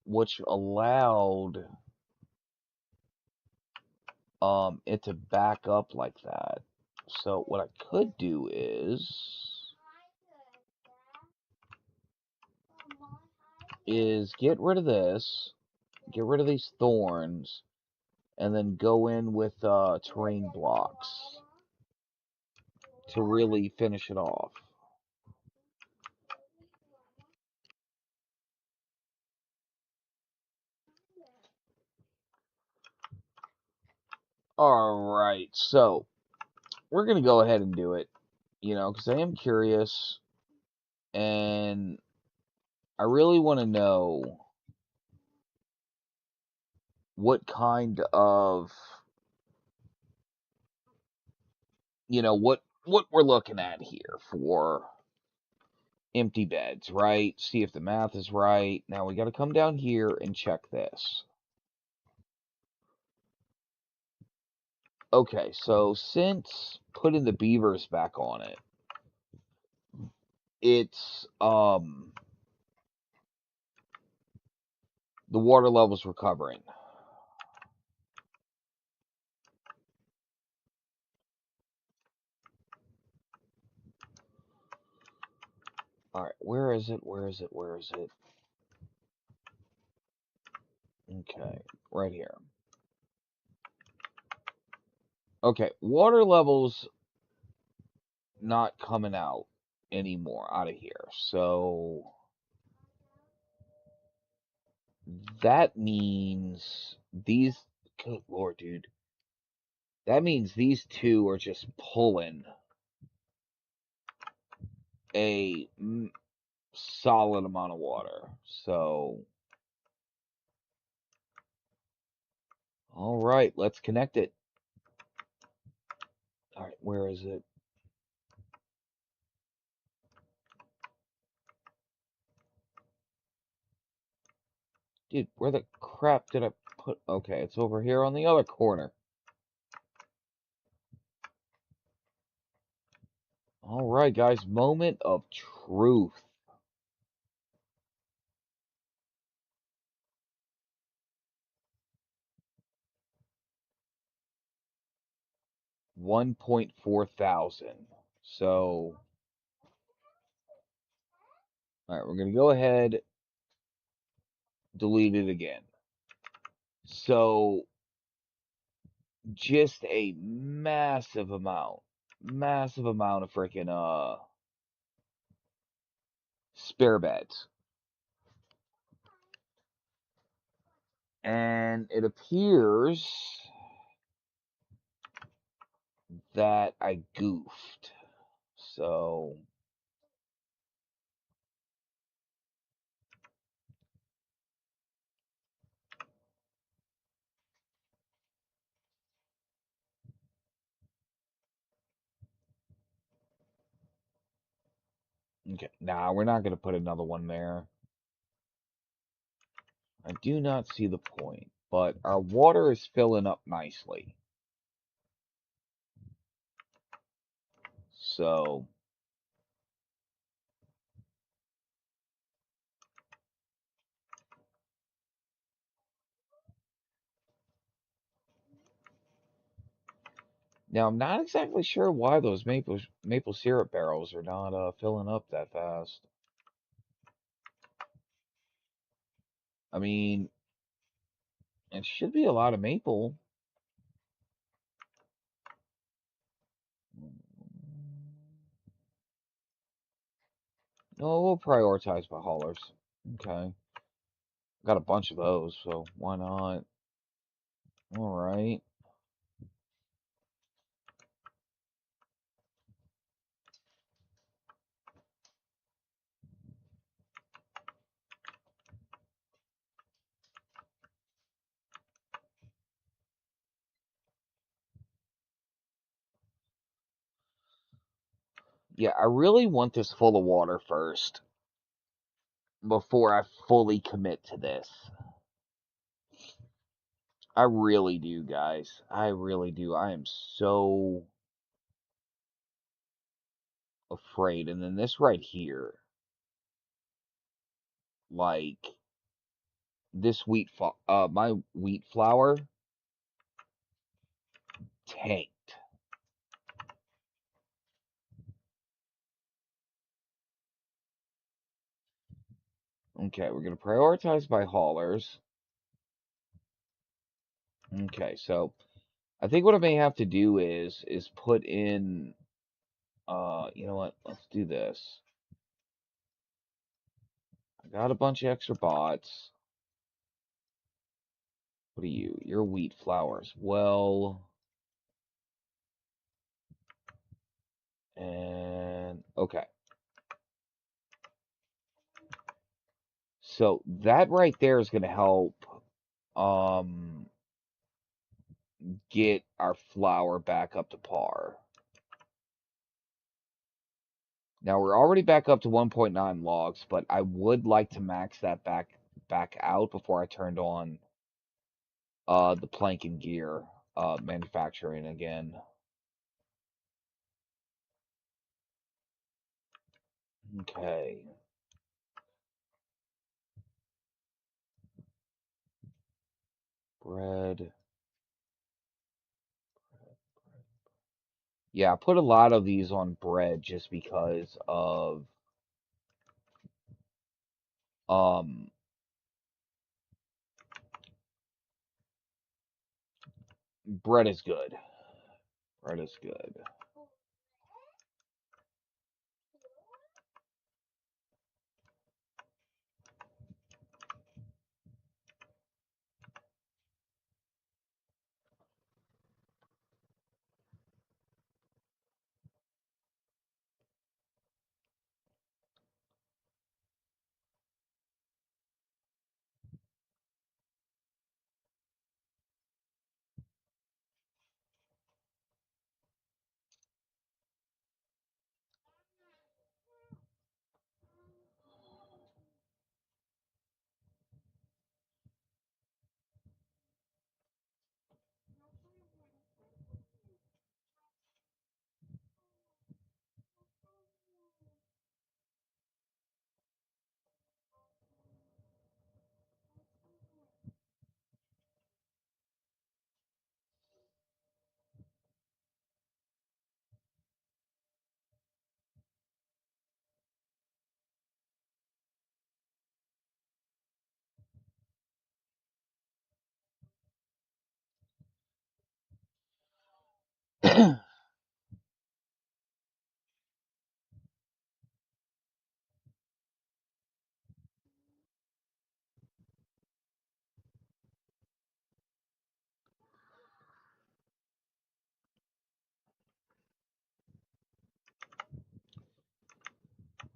which allowed, it to back up like that. So what I could do is get rid of this, get rid of these thorns, and then go in with, terrain blocks to really finish it off. Alright, so we're gonna go ahead and do it, because I am curious, and I really want to know what kind of, what we're looking at here for empty beds, right? See if the math is right. Now we got to come down here and check this. Okay, so since putting the beavers back on it, it's the water level's recovering. All right, where is it? Where is it? Where is it? Okay, right here. Okay, water levels not coming out anymore out of here. So that means these, good lord, dude. That means these two are just pulling a solid amount of water. So, all right, let's connect it. All right, where is it? Dude, where the crap did I put? Okay, it's over here on the other corner. All right, guys, moment of truth. 1.4 thousand. So All right, we're going to go ahead, delete it again. So just a massive amount of freaking spare beds. And it appears that I goofed. So okay, nah, we're not gonna put another one there. I do not see the point, but our water is filling up nicely. So now I'm not exactly sure why those maple syrup barrels are not filling up that fast. I mean, it should be a lot of maple. No, we'll prioritize by haulers. Okay. Got a bunch of those, so why not? Alright. Yeah, I really want this full of water first before I fully commit to this. I really do, guys. I really do. I am so afraid. And then this right here, like this my wheat flour tanked. Okay, we're gonna prioritize by haulers. Okay, so I think what I may have to do is put in you know what? Let's do this. I got a bunch of extra bots. What are you? You're wheat flours. Well, and okay. So that right there is going to help um get our flour back up to par. Now we're already back up to 1.9 logs, but I would like to max that back out before I turned on the plank and gear manufacturing again. Okay. Bread. Yeah, I put a lot of these on bread just because of um bread is good. Bread is good.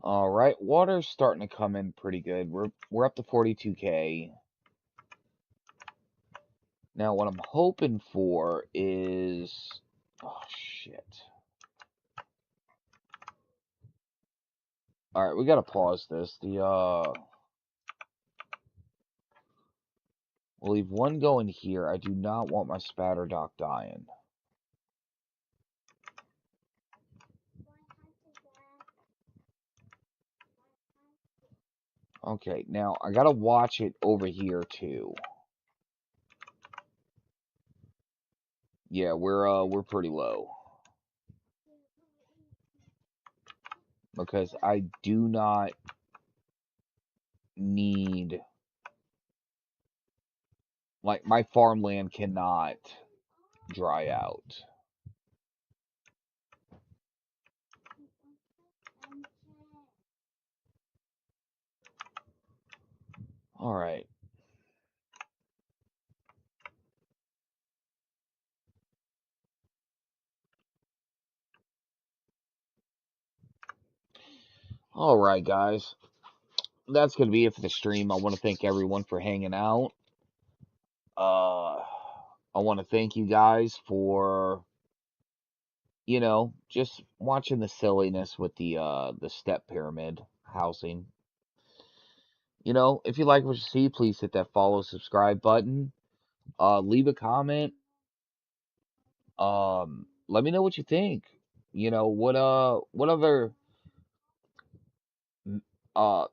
All right, water's starting to come in pretty good. We're up to 42K. Now what I'm hoping for is, oh shit. All right, we gotta pause this. We'll leave one going here. I do not want my spatter dock dying. Okay, now I gotta watch it over here too. Yeah, we're pretty low because I do not need, like, my farmland cannot dry out. All right. All right, guys. That's going to be it for the stream. I want to thank everyone for hanging out. I want to thank you guys for, just watching the silliness with the step pyramid housing. If you like what you see, please hit that follow, subscribe button. Leave a comment. Let me know what you think. What other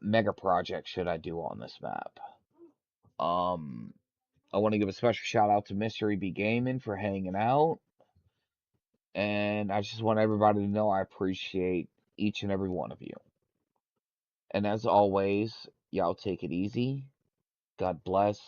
mega project should I do on this map? Um, I want to give a special shout out to Mystery B Gaming for hanging out. And I just want everybody to know I appreciate each and every one of you. And as always, y'all take it easy. God bless.